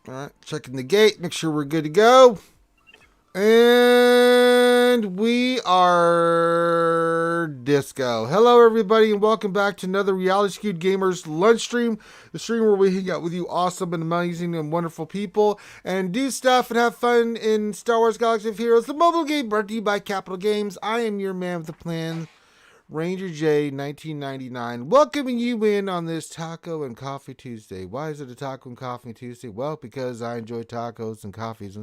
All right, checking the gate, make sure we're good to go. And we are disco. Hello, everybody, and welcome back to another Reality Skewed Gamers lunch stream. The stream where we hang out with you awesome and amazing and wonderful people and do stuff and have fun in Star Wars Galaxy of Heroes, the mobile game brought to you by Capital Games. I am your man with the plan, Ranger J 1999, welcoming you in on this Taco and Coffee Tuesday. Why is it a Taco and Coffee Tuesday? Well, because I enjoy tacos and coffees.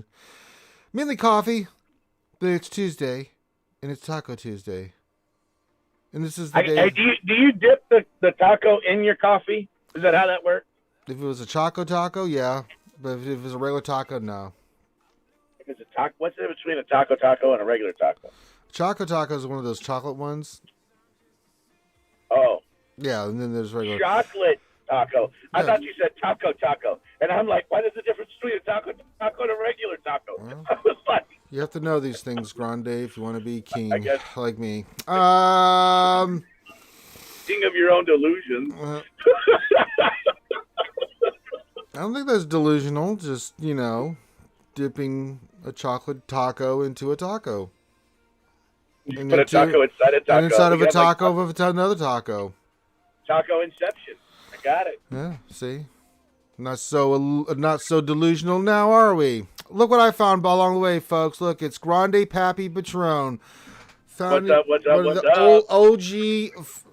Mainly coffee, but it's Tuesday, and it's Taco Tuesday. And this is the day. Do you dip the taco in your coffee? Is that how that works? If it was a Choco Taco, yeah. But if it was a regular taco, no. If it's a taco, what's the difference between a taco and a regular taco? Choco Taco is one of those chocolate ones. Oh. Yeah, and then there's regular. Chocolate taco. Yeah. I thought you said taco. And I'm like, what is the difference between a taco and a regular taco? Well, I was like, you have to know these things, Grande, if you want to be king, I guess. like me. King of your own delusions. I don't think that's delusional. Just, dipping a chocolate taco into a taco. You put a taco inside a taco. And inside of a taco of another taco. Taco inception. I got it. Yeah, see? Not so delusional now, are we? Look what I found along the way, folks. Look, it's Grande Pappy Patron. What's up? The OG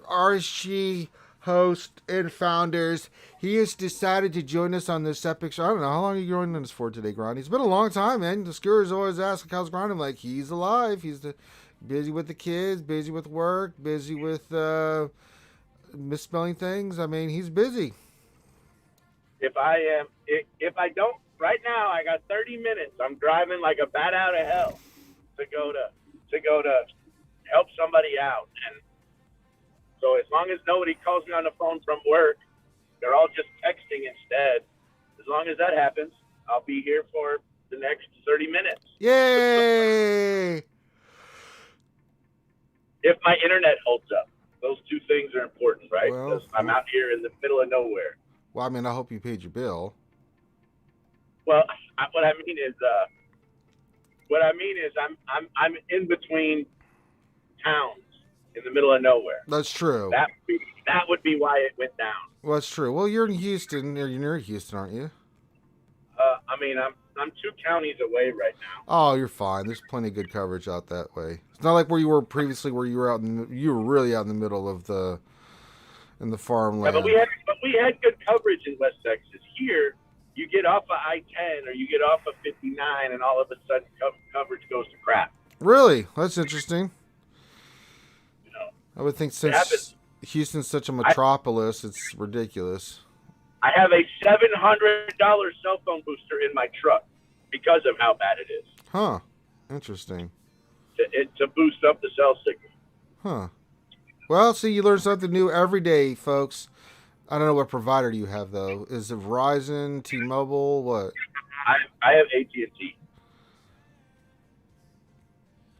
RSG host and founders. He has decided to join us on this epic show. I don't know, how long are you joining us for today, Grande? It's been a long time, man. The skewers always ask, how's Grande? I'm like, he's alive. He's busy with the kids, busy with work, busy with misspelling things. I mean, he's busy. If I don't, right now I got 30 minutes. I'm driving like a bat out of hell to go to help somebody out. And so as long as nobody calls me on the phone from work, they're all just texting instead. As long as that happens, I'll be here for the next 30 minutes. Yay! If my internet holds up. Those two things are important, right? Well, because I'm out here in the middle of nowhere. Well, I mean, I hope you paid your bill. Well, what I mean is I'm in between towns in the middle of nowhere. That's true. That would be why it went down. Well, that's true. Well, you're in Houston. You're near Houston, aren't you? I mean, I'm 2 counties away right now. Oh, you're fine. There's plenty of good coverage out that way. It's not like where you were previously, where you were really out in the middle of in the farmland. Yeah, but we had good coverage in West Texas. Here, you get off of I-10 or you get off of 59, and all of a sudden coverage goes to crap. Really? That's interesting. I would think since Houston's such a metropolis, it's ridiculous. I have a $700 cell phone booster in my truck because of how bad it is. Huh. Interesting. To boost up the cell signal. Huh. Well, see, you learn something new every day, folks. I don't know what provider you have, though. Is it Verizon, T-Mobile, what? I have AT&T.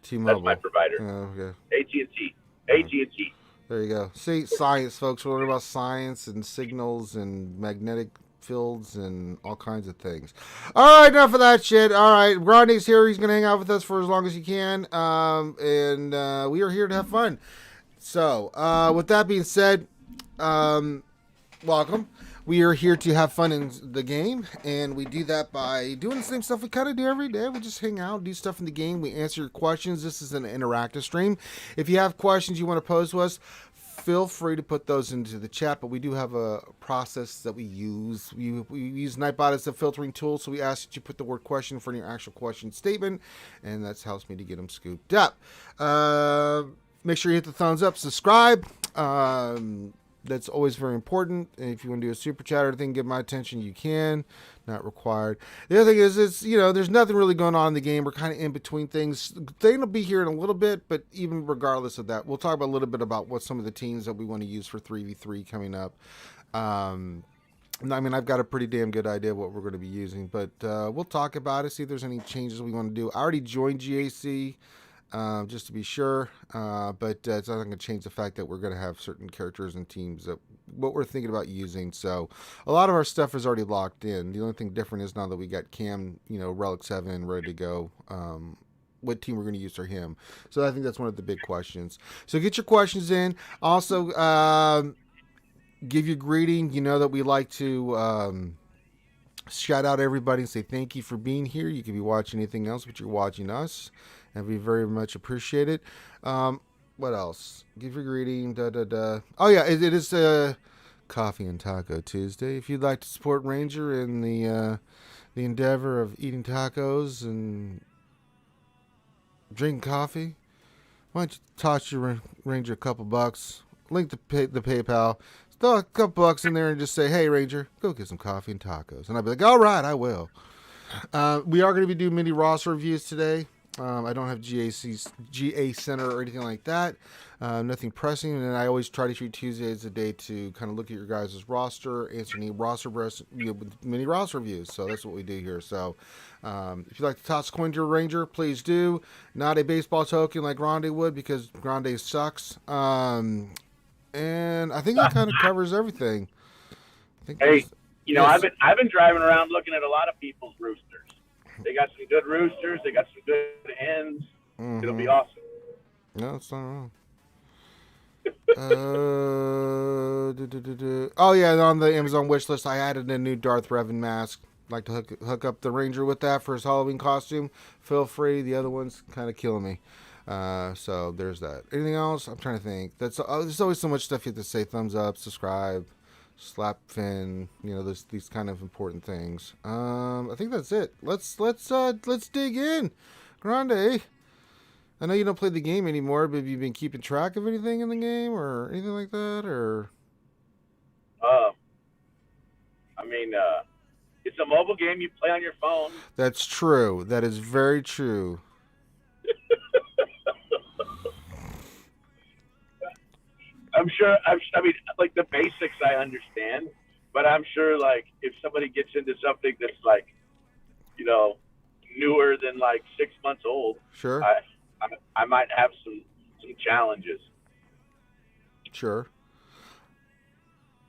T-Mobile. That's my provider. Oh, okay. AT&T. AT&T. There you go. See, science, folks. We're learning about science and signals and magnetic fields and all kinds of things. All right, enough of that shit. All right, Grande's here. He's going to hang out with us for as long as he can. And we are here to have fun. So, with that being said, welcome. We are here to have fun in the game, and we do that by doing the same stuff we kind of do every day. We just hang out, do stuff in the game. We answer your questions. This is an interactive stream. If you have questions you want to pose to us, feel free to put those into the chat, but we do have a process that we use. We use Nightbot as a filtering tool, so we ask that you put the word question for your actual question statement, and that helps me to get them scooped up. Make sure you hit the thumbs up, subscribe. That's always very important. And if you want to do a super chat or thing, get my attention, you can. Not required. The other thing is, there's nothing really going on in the game. We're kind of in between things. They'll be here in a little bit, but even regardless of that, we'll talk about a little bit about what some of the teams that we want to use for 3v3 coming up. I mean, I've got a pretty damn good idea of what we're going to be using, but we'll talk about it, see if there's any changes we want to do. I already joined GAC. just to be sure. But it's not going to change the fact that we're going to have certain characters and teams that what we're thinking about using. So a lot of our stuff is already locked in. The only thing different is now that we got Cam, Relic 7 ready to go. What team we're going to use for him. So I think that's one of the big questions. So get your questions in. Also, give your greeting. You know that we like to shout out everybody and say thank you for being here. You could be watching anything else, but you're watching us, and we very much appreciate it. What else? Give your greeting. Oh yeah, it is Coffee and Taco Tuesday. If you'd like to support Ranger in the endeavor of eating tacos and drinking coffee, why don't you toss your Ranger a couple bucks? Link the PayPal. Throw a couple bucks in there and just say, "Hey Ranger, go get some coffee and tacos." And I'll be like, "All right, I will." We are going to be doing mini roster reviews today. I don't have GA Center or anything like that. Nothing pressing, and I always try to treat Tuesday as a day to kind of look at your guys' roster, answer any mini roster reviews. So that's what we do here. So if you'd like to toss a coin to a Ranger, please do. Not a baseball token like Grande would, because Grande sucks. And I think that kind of covers everything. Hey, yes. I've been driving around looking at a lot of people's roosters. They got some good roosters. They got some good hens. Mm-hmm. It'll be awesome. No, it's not wrong. Oh yeah, on the Amazon wish list, I added a new Darth Revan mask. Like to hook up the Ranger with that for his Halloween costume. Feel free. The other one's kind of killing me. So there's that. Anything else? I'm trying to think. There's always so much stuff you have to say. Thumbs up, subscribe, slap fin. These kind of important things. I think that's it. Let's dig in. Grande, I know you don't play the game anymore, but have you been keeping track of anything in the game or anything like that, or? It's a mobile game you play on your phone. That's true. That is very true. I'm sure. Like the basics, I understand, but I'm sure, like, if somebody gets into something that's like, newer than like 6 months old, Sure. I might have some challenges. Sure.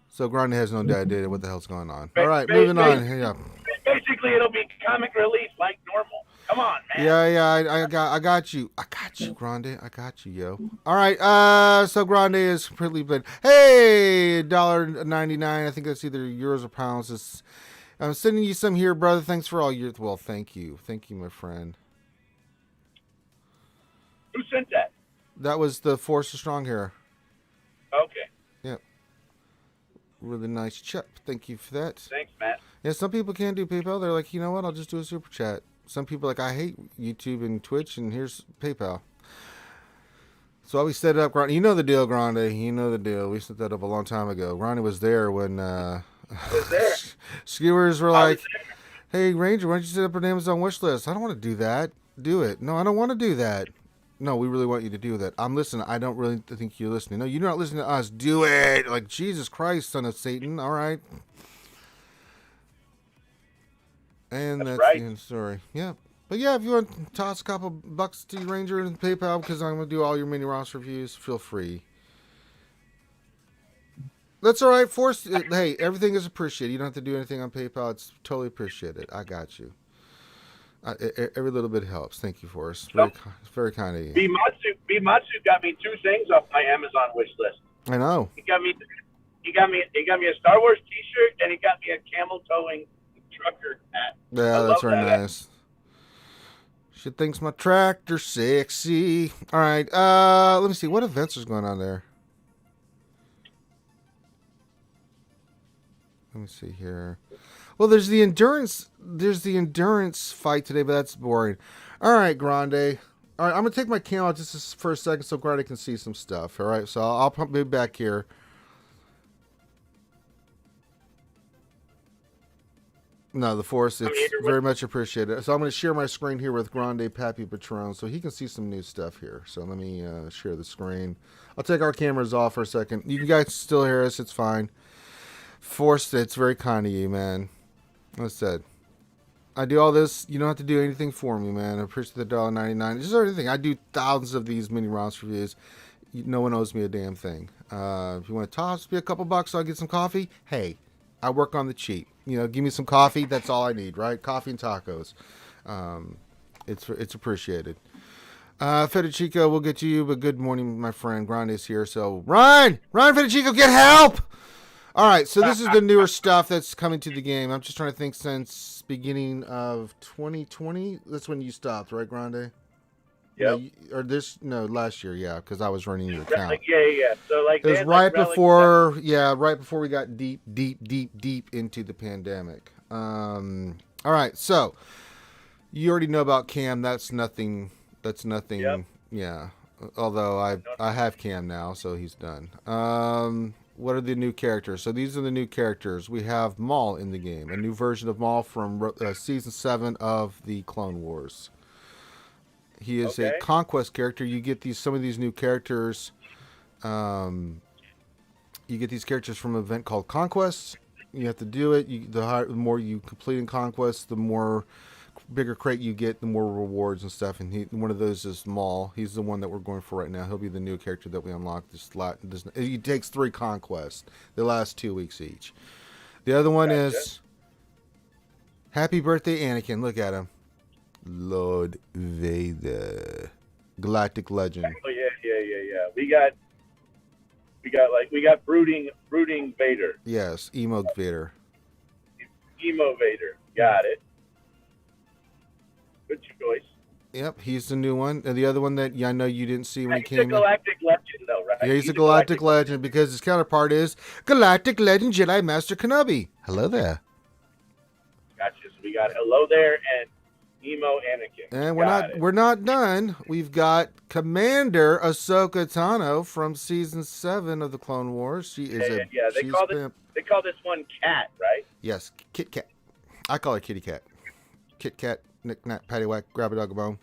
So Grande has no idea what the hell's going on. All right, moving on. Yeah. Basically, it'll be comic relief like normal. Come on, man. Yeah. I got you. I got you, Grande. I got you, yo. All right. So Grande is completely been. Hey, $1.99. I think that's either euros or pounds. I'm sending you some here, brother. Thanks for all your. Well, thank you, my friend. Who sent that? That was the Force of Strong here. Okay. Yep. Really nice chip. Thank you for that. Thanks, Matt. Yeah, some people can't do PayPal. They're like, you know what? I'll just do a super chat. Some people are like, I hate YouTube and Twitch, and here's PayPal. So we set it up, Grande. You know the deal, Grande. You know the deal. We set that up a long time ago. Grande was there when skewers were like, hey, Ranger, why don't you set up an Amazon wish list? I don't want to do that. Do it. No, I don't want to do that. No, we really want you to do that. I'm listening. I don't really think you're listening. No, you're not listening to us. Do it. Like, Jesus Christ, son of Satan. All right. And that's right. The end story. Yeah. But yeah, if you want to toss a couple bucks to Ranger and PayPal, because I'm going to do all your mini roster reviews, feel free. That's all right. Hey, everything is appreciated. You don't have to do anything on PayPal. It's totally appreciated. I got you. Every little bit helps. Thank you, Forrest. Very kind of you. Bimatsu got me 2 things off my Amazon wish list. I know. He got me a Star Wars T-shirt, and he got me a camel towing trucker hat. Yeah, that's very nice. She thinks my tractor's sexy. All right. Let me see. What events is going on there? Let me see here. Well, there's the endurance fight today, but that's boring. All right, Grande. All right, I'm gonna take my cam out just for a second so Grande can see some stuff. All right, so I'll be back here. No, the Force, it's very much appreciated. So I'm going to share my screen here with Grande Pappy Patron so he can see some new stuff here. So let me share the screen. I'll take our cameras off for a second. You guys still hear us. It's fine. Force, it's very kind of you, man. Like I said. I do all this. You don't have to do anything for me, man. I appreciate the $1.99. This is everything. I do thousands of these mini Ross reviews. No one owes me a damn thing. If you want to toss me a couple bucks so I get some coffee, hey, I work on the cheap. Give me some coffee. That's all I need, right? Coffee and tacos. It's appreciated. Federico, we'll get to you, but good morning, my friend. Grande's here, so run, Federico, get help. All right, so this is the newer stuff that's coming to the game. I'm just trying to think since beginning of 2020. That's when you stopped, right, Grande? Yep. Last year, yeah, because I was running your account. Yeah. So it was right before we got deep into the pandemic. All right, so you already know about Cam. That's nothing. Yep. Yeah. Although I have Cam now, so he's done. What are the new characters? So these are the new characters. We have Maul in the game, a new version of Maul from season 7 of the Clone Wars. He is a conquest character. You get some of these new characters. You get these characters from an event called Conquest. You have to do it. The more you complete in Conquest, the more bigger crate you get, the more rewards and stuff. And one of those is Maul. He's the one that we're going for right now. He'll be the new character that we unlock. He takes 3 conquests. They last 2 weeks each. The other one is Happy Birthday, Anakin. Look at him. Lord Vader, Galactic Legend. Oh yeah. We got brooding Vader. Yes, emo Vader. Emo Vader. Got it. Good choice. Yep, he's the new one. And the other one that I know you didn't see when he came in. He's a Galactic Legend, though, right? Yeah, he's a Galactic Legend because his counterpart is Galactic Legend Jedi Master Kenobi. Hello there. Gotcha. So we got hello there and emo Anakin. And we're not done. We've got Commander Ahsoka Tano from season 7 of the Clone Wars. She is They call this one Cat, right? Yes, Kit Kat. I call her Kitty Cat. Kit Kat, knick knack, paddywhack, grab a dog a bone.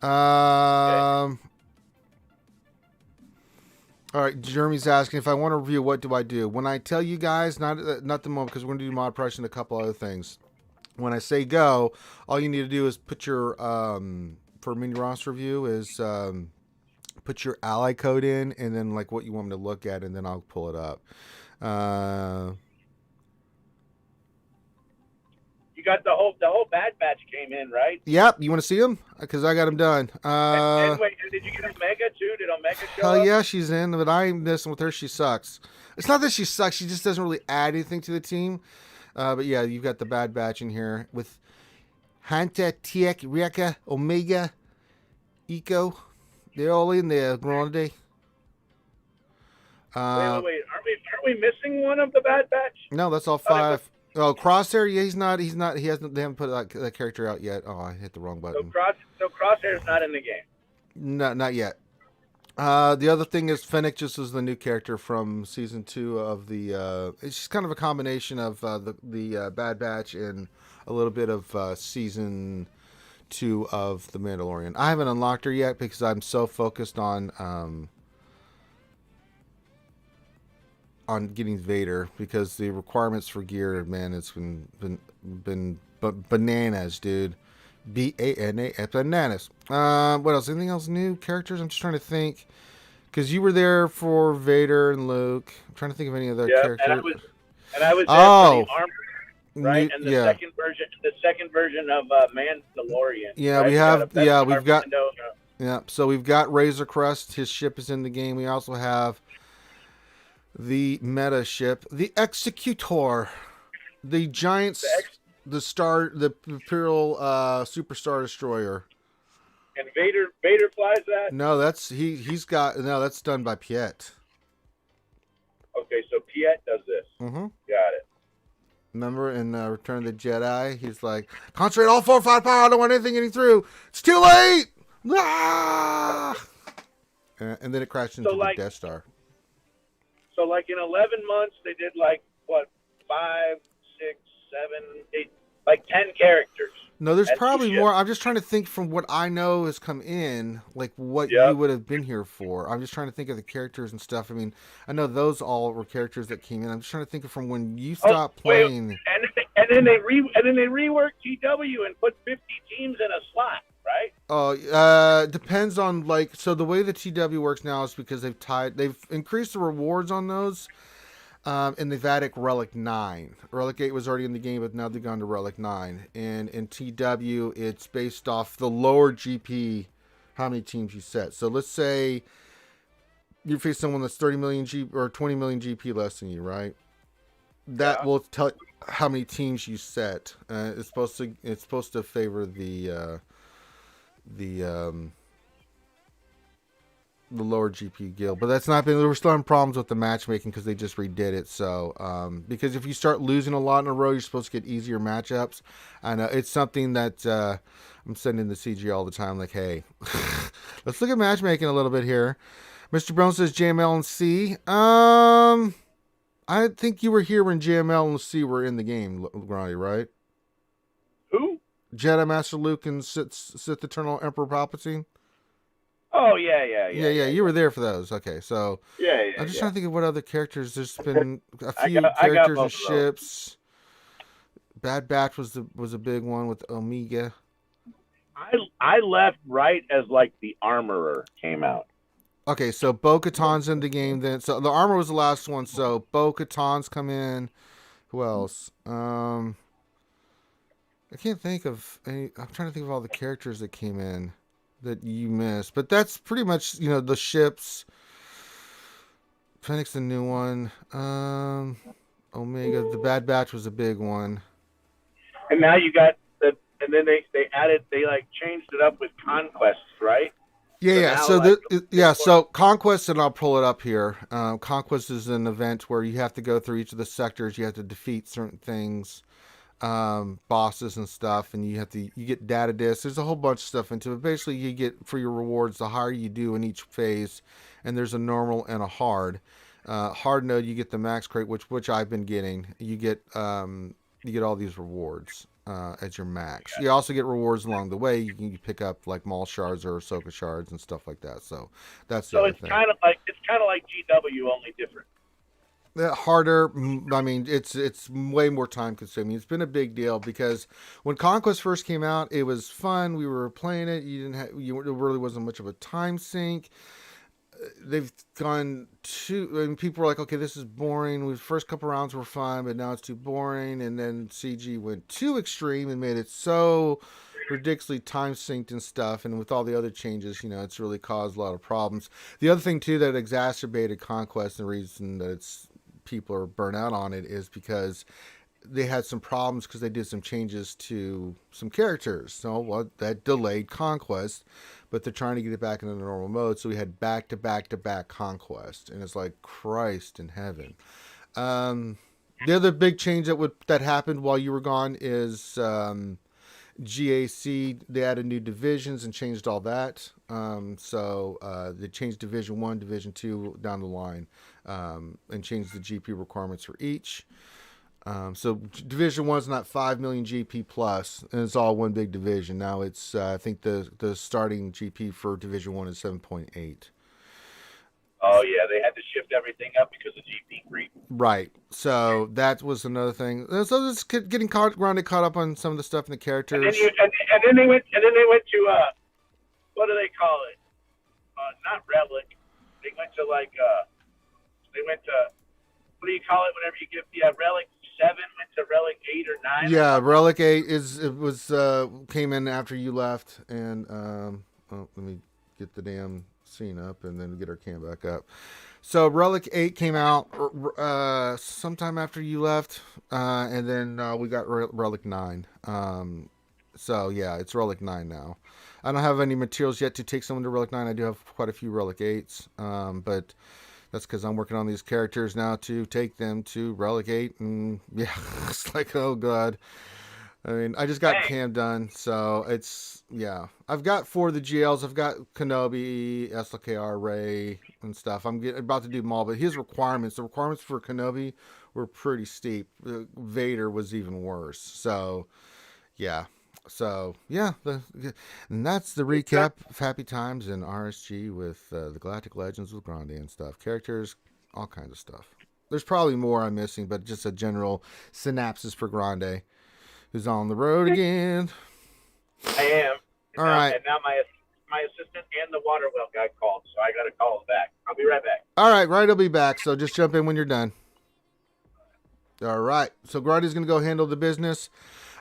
All right, Jeremy's asking if I want to review. What do I do? When I tell you guys, not the moment because we're going to do mod pressure and a couple other things. When I say go, all you need to do is put your for mini Ross review is put your ally code in and then like what you want me to look at, and then I'll pull it up. You got the whole Bad Batch came in, right? Yep. You want to see them? Because I got them done. And wait, did you get Omega too? Did Omega show hell up? yeah, she's in, but I ain't messing with her. She sucks. It's not that she sucks. She just doesn't really add anything to the team. But yeah, you've got the Bad Batch in here with Hanta, Tiek, Reka, Omega, Eco. They're all in there, Grande. Wait. Aren't we missing one of the Bad Batch? No, that's all 5. Oh, Crosshair. Yeah, he's not. He hasn't. They haven't put that character out yet. Oh, I hit the wrong button. So Crosshair's not in the game. No, not yet. The other thing is Fennec just is the new character from season 2 of the. It's just kind of a combination of the Bad Batch and a little bit of season 2 of the Mandalorian. I haven't unlocked her yet because I'm so focused on getting Vader, because the requirements for gear, man, it's been bananas, dude. bananas. What else? Anything else new? Characters? I'm just trying to think, because you were there for Vader and Luke. I'm trying to think of any other characters. And I was there for the armor, right? And the second version of Mandalorian. Yeah, right? we've got. Yeah, so we've got Razor Crest. His ship is in the game. We also have the meta ship, the Executor, the giant, the Imperial Superstar Destroyer. And Vader flies that? No, that's that's done by Piet. Okay, so Piet does this. Mm-hmm. Got it. Remember in Return of the Jedi, he's like, concentrate all 4 firepower. I don't want anything getting through. It's too late. Ah! And then it crashed into the Death Star. So, like in 11 months, they did 5, 6, 7, 8, 10 characters. No, there's probably more. I'm just trying to think from what I know has come in, like what you would have been here for. I'm just trying to think of the characters and stuff. I mean, I know those all were characters that came in. I'm just trying to think of from when you stopped playing. then they reworked GW and put 50 teams in a slot, right? Oh, depends on so the way the TW works now is because they've increased the rewards on those, and they've added Relic 9. Relic 8 was already in the game, but now they've gone to Relic 9. And in TW, it's based off the lower GP, how many teams you set. So let's say you face someone that's 30 million GP or 20 million GP less than you, right? That will tell how many teams you set. It's supposed to favor the lower GP guild, but that's not been. We're still having problems with the matchmaking because they just redid it. So because if you start losing a lot in a row, you're supposed to get easier matchups. I know it's something that I'm sending the CG all the time. Like, hey, let's look at matchmaking a little bit here. Mr. Brown says JML and C. I think you were here when JML and C were in the game, Grandy, right? Who? Jedi Master Luke and Sith Eternal Emperor Palpatine. Oh yeah. You were there for those. Okay, so I'm just trying to think of what other characters. There's been a few characters and ships. Bad Batch was a big one with Omega. I left right as the Armorer came out. Okay, so Bo-Katan's in the game then. So the Armor was the last one. So Bo-Katan's come in. Who else? I can't think of any. I'm trying to think of all the characters that came in that you missed, but that's pretty much the ships. Fennec's the new one. Omega, the Bad Batch was a big one. And now you got and then they changed it up with conquests, right? Yeah. So Conquest, and I'll pull it up here. Conquest is an event where you have to go through each of the sectors. You have to defeat certain things, bosses and stuff, and you get data discs. There's a whole bunch of stuff into it. Basically, you get for your rewards the higher you do in each phase, and there's a normal and a hard. Hard node, you get the max crate, which I've been getting. You get all these rewards as your max. You also get rewards along the way. You can pick up Maul shards or Ahsoka shards and stuff like that. So that's the other thing. Kind of like GW, only different. Harder. I mean, it's way more time consuming. It's been a big deal because when Conquest first came out, it was fun. We were playing it. It really wasn't much of a time sink. They've gone and people were like, okay, this is boring. The first couple rounds were fun, but now it's too boring. And then CG went too extreme and made it so ridiculously time synced and stuff. And with all the other changes, it's really caused a lot of problems. The other thing too that exacerbated Conquest, and the reason that people are burnt out on it, is because they had some problems because they did some changes to some characters. So that delayed Conquest, but they're trying to get it back into the normal mode. So we had back to back Conquest, and it's like Christ in heaven. The other big change that happened while you were gone is GAC. They added new divisions and changed all that. So they changed Division 1, Division 2 down the line, and changed the GP requirements for each. So Division 1 is not 5 million GP plus, and it's all one big division. Now it's, I think the starting GP for Division 1 is 7.8. Oh, yeah, they had to shift everything up because of GP creep. Right. So that was another thing. So it's getting caught up on some of the stuff in the characters. And then they went to, what do they call it? Not Relic. They went to, what do you call it whenever you give, Relic 7 went to Relic 8 or 9? Yeah, Relic 8 came in after you left, and let me get the damn scene up and then get our cam back up. So Relic 8 came out sometime after you left, and then we got Relic 9. So yeah, it's Relic 9 now. I don't have any materials yet to take someone to Relic 9. I do have quite a few Relic 8s, but that's because I'm working on these characters now to take them to Relic 8, and yeah, it's like, oh god. I mean, I just got Cam done, so it's, yeah. I've got 4 of the GLs. I've got Kenobi, SLKR, Ray, and stuff. I'm about to do them all, but the requirements for Kenobi were pretty steep. Vader was even worse. So, yeah. So, yeah. And that's the recap of Happy Times in RSG with the Galactic Legends with Grande and stuff. Characters, all kinds of stuff. There's probably more I'm missing, but just a general synopsis for Grande, who's on the road again. I am. All right. And now my assistant and the water well guy called, so I got to call him back. I'll be right back. All right, I'll be back. So just jump in when you're done. All right. So Grande's going to go handle the business.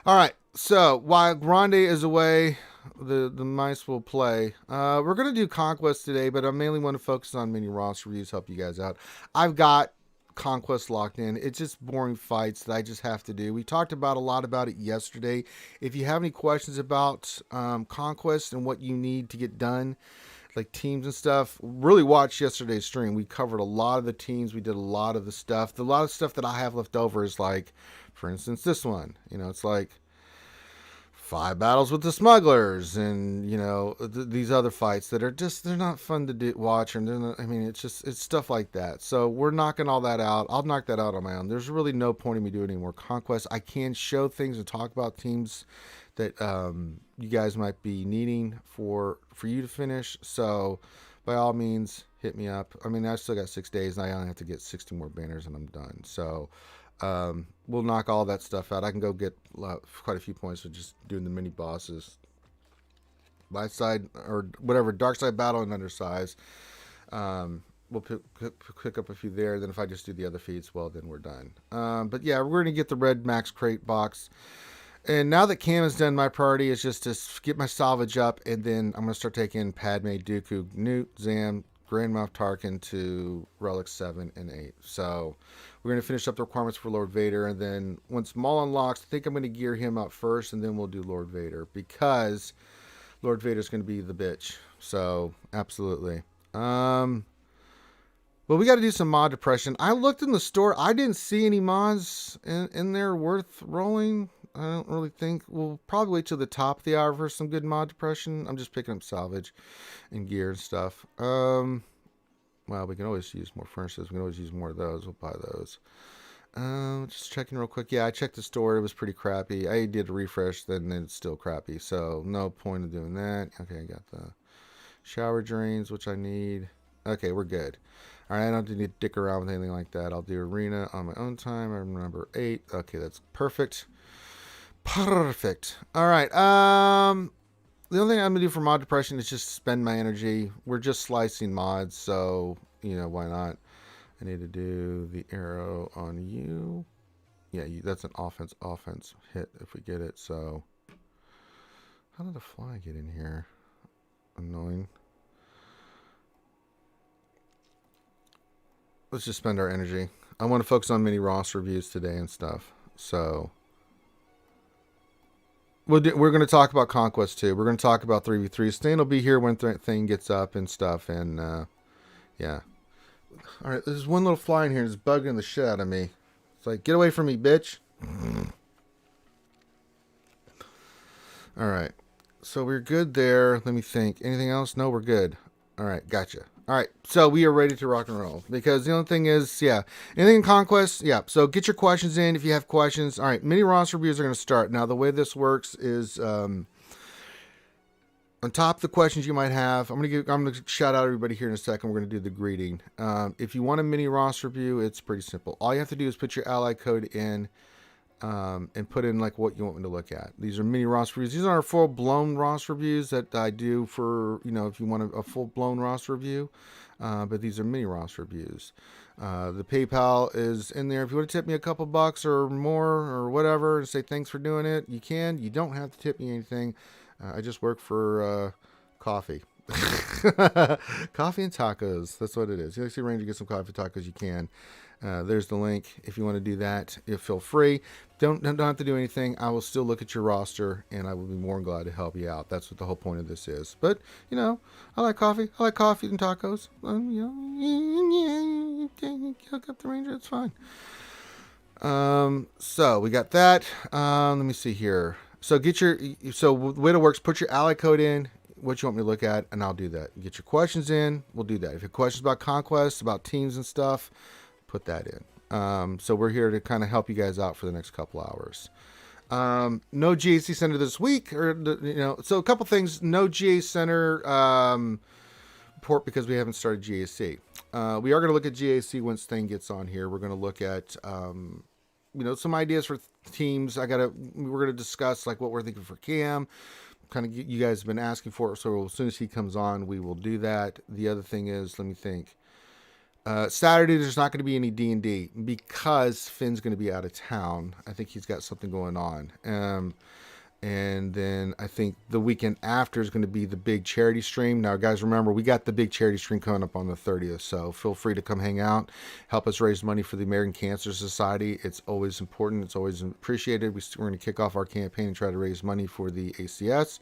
All right. So while Grande is away, the mice will play. We're going to do Conquest today, but I mainly want to focus on mini roster reviews, help you guys out. I've got Conquest locked in. It's just boring fights that I just have to do. We talked about a lot about it yesterday. If you have any questions about Conquest and what you need to get done, like teams and stuff, really watch yesterday's stream. We covered a lot of the teams. We did a lot of the stuff. A lot of stuff that I have left over is like, for instance, this one. It's like 5 battles with the smugglers, and these other fights that are just, they're not fun to watch, and they're not, it's stuff like that. So we're knocking all that out. I'll knock that out on my own. There's really no point in me doing any more Conquest. I can show things and talk about teams that you guys might be needing for you to finish. So by all means, hit me up. I still got 6 days, and I only have to get 60 more banners, and I'm done. So we'll knock all that stuff out. I can go get quite a few points for just doing the mini bosses, light side or whatever, dark side battle and undersize. We'll pick up a few there. Then if I just do the other feats, well, then we're done. But yeah, we're gonna get the red max crate box. And now that Cam has done, my priority is just to get my salvage up, and then I'm going to start taking Padme, Dooku, Newt, Zam, Grand Moff Tarkin to Relics 7 and 8. So we're going to finish up the requirements for Lord Vader, and then once Maul unlocks, I think I'm going to gear him up first, and then we'll do Lord Vader, because Lord Vader's going to be the bitch. So, absolutely. Well, we got to do some mod depression. I looked in the store. I didn't see any mods in there worth rolling. I don't really think. We'll probably wait till the top of the hour for some good mod depression. I'm just picking up salvage and gear and stuff. Well, we can always use more furnaces. We can always use more of those. We'll buy those. Just checking real quick. Yeah, I checked the store. It was pretty crappy. I did a refresh, then it's still crappy. So no point in doing that. Okay, I got the shower drains, which I need. Okay, we're good. All right, I don't need to dick around with anything like that. I'll do arena on my own time. I'm number 8. Okay, that's perfect. Perfect. All right. The only thing I'm gonna do for mod depression is just spend my energy. We're just slicing mods, so why not? I need to do the arrow on you. Yeah, that's an offense hit if we get it. So how did the fly get in here? Annoying. Let's just spend our energy. I want to focus on mini roster reviews today and stuff. So we're going to talk about Conquest too. We're going to talk about 3v3. Stan will be here when thing gets up and stuff. And yeah. All right, there's one little fly in here that's bugging the shit out of me. It's like, get away from me, bitch. All right. So we're good there. Let me think. Anything else? No, we're good. All right, gotcha. All right, so we are ready to rock and roll, because the only thing is, yeah, anything in Conquest, yeah, so get your questions in if you have questions. All right, mini roster reviews are going to start. Now, the way this works is on top of the questions you might have, I'm going to shout out everybody here in a second. We're going to do the greeting. If you want a mini roster review, it's pretty simple. All you have to do is put your ally code in and put in like what you want me to look at. These are mini roster reviews. These are full-blown roster reviews that I do for, if you want a full-blown roster review. But these are mini roster reviews. The PayPal is in there. If you want to tip me a couple bucks or more or whatever and say thanks for doing it, you can. You don't have to tip me anything. I just work for coffee. Coffee and tacos. That's what it is. You actually arrange to get some coffee tacos, you can. There's the link. If you want to do that, feel free. Don't have to do anything. I will still look at your roster, and I will be more than glad to help you out. That's what the whole point of this is. But, I like coffee. I like coffee and tacos. Hook up the ranger. It's fine. So we got that. Let me see here. So the way it works, put your ally code in, what you want me to look at, and I'll do that. Get your questions in. We'll do that. If you have questions about Conquest, about teams and stuff, put that in. So we're here to kind of help you guys out for the next couple hours. No GAC Center this week, so a couple things. No GA Center report because we haven't started GAC. We are going to look at GAC once Thing gets on here. We're going to look at some ideas for teams. We're going to discuss like what we're thinking for Cam. Kind of you guys have been asking for it, so as soon as he comes on, we will do that. The other thing is, let me think. Saturday, there's not going to be any D&D because Finn's going to be out of town. I think he's got something going on. And then I think the weekend after is going to be the big charity stream. Now, guys, remember, we got the big charity stream coming up on the 30th, so feel free to come hang out, help us raise money for the American Cancer Society. It's always important. It's always appreciated. We're going to kick off our campaign and try to raise money for the ACS.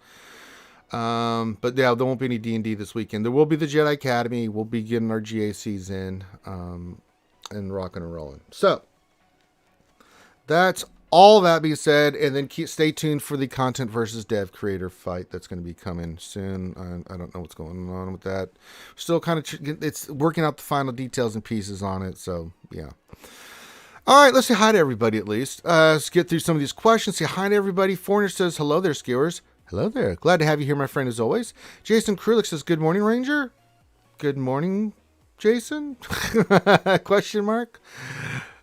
But yeah, there won't be any D&D this weekend. There will be the Jedi Academy. We'll be getting our GACs in and rocking and rolling. So that's all that being said, and then stay tuned for the content versus dev creator fight that's going to be coming soon. I don't know what's going on with that. Still kind of it's working out the final details and pieces on it. So yeah. All right, let's say hi to everybody at least. Let's get through some of these questions. Say hi to everybody. Foreigner says hello there, skewers. Hello there. Glad to have you here, my friend, as always. Jason Krulik says, good morning, Ranger. Good morning, Jason? Question mark.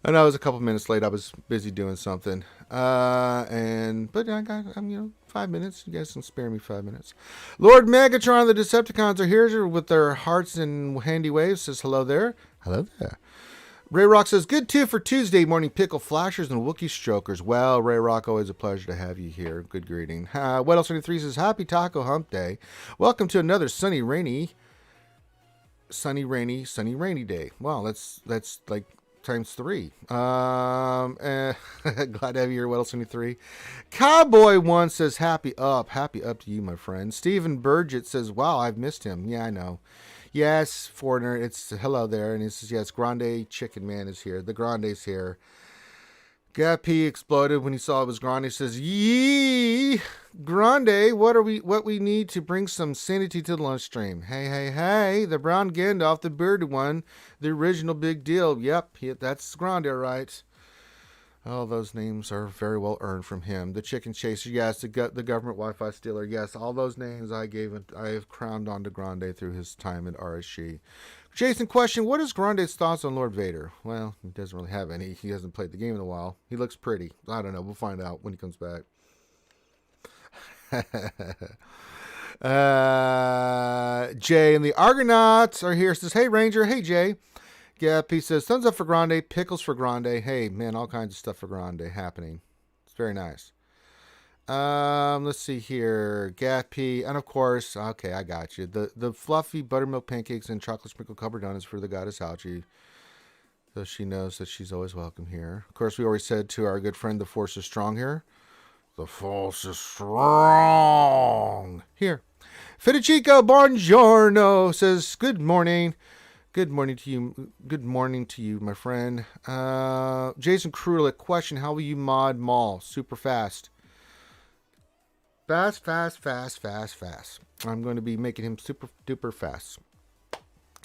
I know I was a couple minutes late. I was busy doing something. But I'm 5 minutes. You guys can spare me 5 minutes. Lord Megatron, the Decepticons are here with their hearts and handy waves. Says hello there. Hello there. Ray Rock says, good too for Tuesday morning pickle flashers and Wookiee strokers. Well, Ray Rock, always a pleasure to have you here. Good greeting. What else 23 says, happy Taco Hump Day. Welcome to another sunny, rainy day. Wow, that's like times 3. Glad to have you here. What else 23? Cowboy 1 says, happy up to you, my friend. Stephen Burgett says, wow, I've missed him. Yeah, I know. Yes, foreigner, it's hello there. And he says, yes, Grande Chicken Man is here. The Grande's here. Gappy exploded when he saw it was Grande. He says, yee, Grande, what we need to bring some sanity to the lunch stream. Hey, the brown Gandalf, the bearded one, the original big deal. Yep, that's Grande, right. Oh, those names are very well earned from him. The Chicken Chaser, yes. The government Wi-Fi stealer, yes. All those names I have crowned onto Grande through his time at RSG. Jason, question, what is Grande's thoughts on Lord Vader? Well, he doesn't really have any. He hasn't played the game in a while. He looks pretty. I don't know. We'll find out when he comes back. Jay and the Argonauts are here. Says, hey, Ranger. Hey, Jay. Gap, he says, thumbs up for Grande, pickles for Grande. Hey, man, all kinds of stuff for Grande happening. It's very nice. Let's see here. Gappy, and of course, okay, I got you. The fluffy buttermilk pancakes and chocolate sprinkle covered donuts for the goddess Algie. So she knows that she's always welcome here. Of course, we always said to our good friend, the force is strong here. The force is strong here. Federico Buongiorno says, good morning. Good morning to you. Good morning to you, my friend. Jason Krulik, question, how will you mod Maul? Super fast. Fast. I'm going to be making him super duper fast.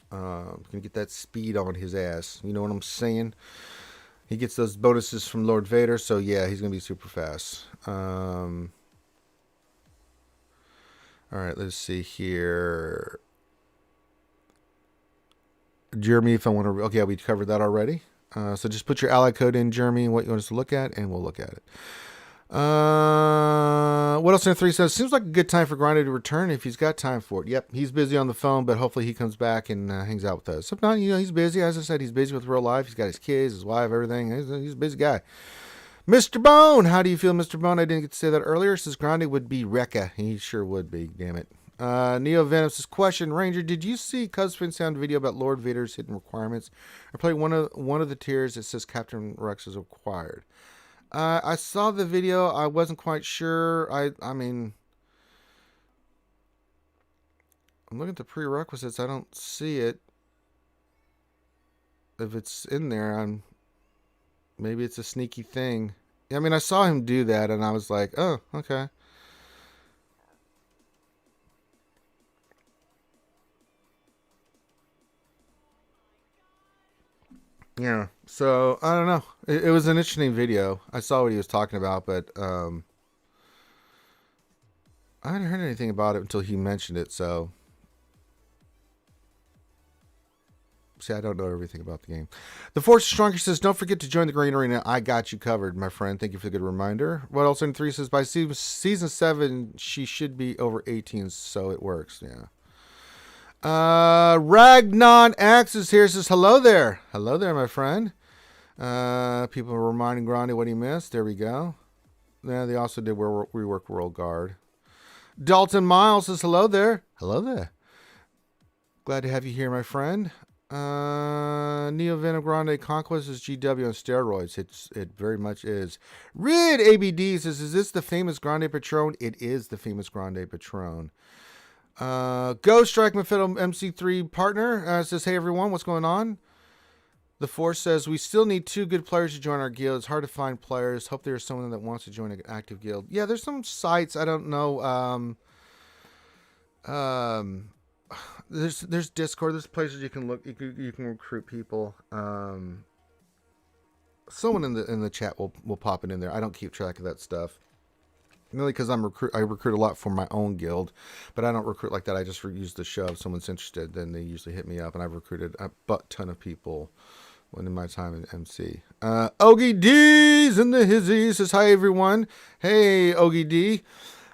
Going to get that speed on his ass. You know what I'm saying? He gets those bonuses from Lord Vader, so yeah, he's going to be super fast. All right, let's see here. Jeremy, if I want to... Okay, we covered that already. So just put your ally code in, Jeremy, and what you want us to look at, and we'll look at it. What else in 3 says? Seems like a good time for Grande to return if he's got time for it. Yep, he's busy on the phone, but hopefully he comes back and hangs out with us. If not, he's busy. As I said, he's busy with real life. He's got his kids, his wife, everything. He's a busy guy. Mr. Bone, how do you feel, Mr. Bone? I didn't get to say that earlier. Says Grande would be Rekka. He sure would be, damn it. Neo Venom says, question, Ranger, did you see Cuzfin sound video about Lord Vader's hidden requirements? I played one of the tiers that says Captain Rex is required. I saw the video. I wasn't quite sure. I mean, I'm looking at the prerequisites. I don't see it. If it's in there, maybe it's a sneaky thing. I mean, I saw him do that, and I was like, oh, okay. Yeah, so I don't know. It was an interesting video. I saw what he was talking about, but I hadn't heard anything about it until he mentioned it. So See, I don't know everything about the game. The Force Stronger says, don't forget to join the Green Arena. I got you covered, my friend. Thank you for the good reminder. What else in 3 says, by season 7, she should be over 18, so it works. Yeah. Ragnon X is here. Says, hello there. Hello there, my friend. People are reminding Grande what he missed. There we go. Yeah, they also did rework World Guard. Dalton Miles says, hello there. Hello there. Glad to have you here, my friend. Neo Venom Grande Conquest is GW on steroids. It very much is. Rid ABD says, is this the famous Grande Patron? It is the famous Grande Patron. Ghost Strike Mephisto MC3 partner says, hey everyone, what's going on? The Force says, we still need 2 good players to join our guild. It's hard to find players. Hope there's someone that wants to join an active guild. Yeah, there's some sites. I don't know. There's Discord. There's places you can look. You can recruit people. Someone in the chat will pop it in there. I don't keep track of that stuff. Mainly because I recruit a lot for my own guild, but I don't recruit like that. I just use the show. If someone's interested, then they usually hit me up, and I've recruited a butt ton of people in my time in MC. Ogie D's in the hizzy says, hi everyone. Hey Ogie D.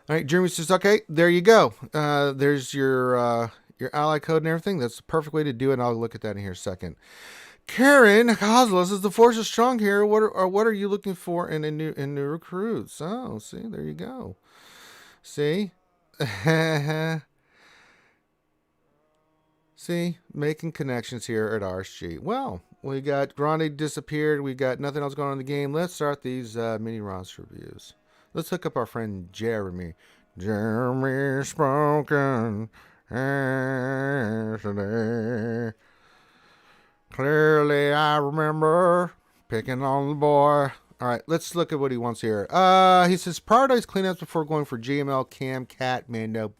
All right, Jeremy says, okay, there you go. There's your ally code and everything. That's the perfect way to do it. And I'll look at that in here in a second. Karen Cosmos says, the Force is strong here. What are you looking for in new recruits? Oh, see, there you go. See? See, making connections here at RSG. Well, we got Grande disappeared. We got nothing else going on in the game. Let's start these mini roster reviews. Let's hook up our friend Jeremy. Jeremy spoken yesterday. Clearly, I remember picking on the boy. All right, let's look at what he wants here. He says, prioritize cleanups before going for GML, Cam, Cat, Mando,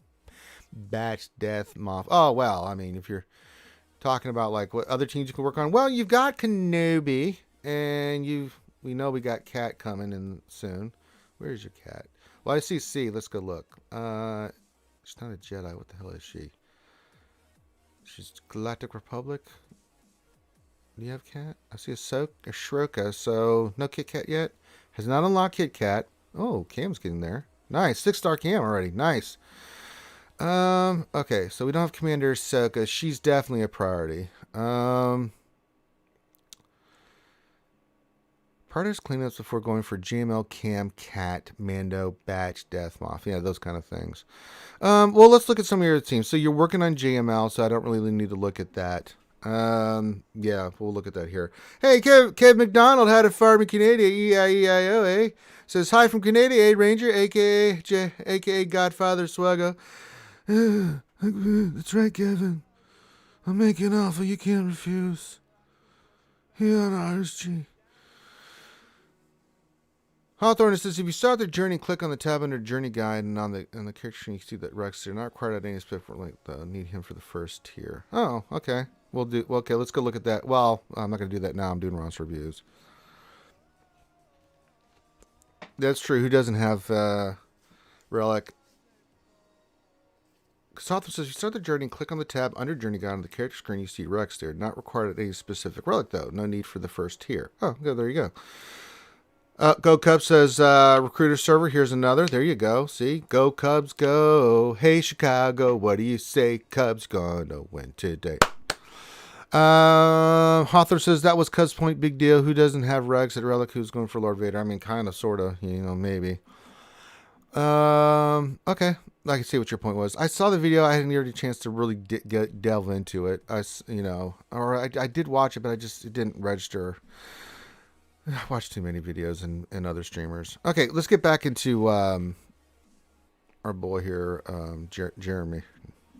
Batch, Death, Moth. Oh, well, I mean, if you're talking about like what other teams you can work on, well, you've got Kenobi, and we know we got Cat coming in soon. Where's your Cat? Well, I see C. Let's go look. She's not a Jedi. What the hell is she? She's Galactic Republic. Do you have Cat? I see a Shroka, so no Kit Kat yet. Has not unlocked Kit Kat. Oh, Cam's getting there. Nice. 6-star Cam already. Nice. Okay, so we don't have Commander Ahsoka. She's definitely a priority. Prioritize cleanups before going for GML, Cam, Cat, Mando, Batch, Death, Moth. Yeah, those kind of things. Well, let's look at some of your teams. So you're working on GML, so I don't really need to look at that. Yeah, we'll look at that here. Hey, Kev McDonald had a farm in Canada, E-I-E-I-O, eh? Says, hi from Canada, eh, Ranger, a.k.a. Godfather SWGOH. That's right, Kevin. I'm making an offer you can't refuse. Here on RSG. Hawthorne says, if you start the journey, click on the tab under Journey Guide, and on the character screen, you see that Rex here. Not required at any specific link, though. Need him for the first tier. Oh, okay. Okay, let's go look at that. Well, I'm not going to do that now. I'm doing roster reviews. That's true. Who doesn't have Relic? Hawthorne says, you start the journey, click on the tab under Journey Guide on the character screen, you see Rex there. Not required at any specific relic, though. No need for the first tier. Oh, there you go. Go Cubs says, recruiter server, here's another. There you go. See? Go Cubs, go. Hey, Chicago, what do you say? Cubs gonna win today. Hawthorne says, that was Cubs point, big deal. Who doesn't have Rex at Relic? Who's going for Lord Vader? I mean, kind of, sort of, maybe. Okay. I can see what your point was. I saw the video. I hadn't had a chance to really delve into it. I did watch it, but it didn't register. I watched too many videos and other streamers. Okay, let's get back into our boy here, Jeremy.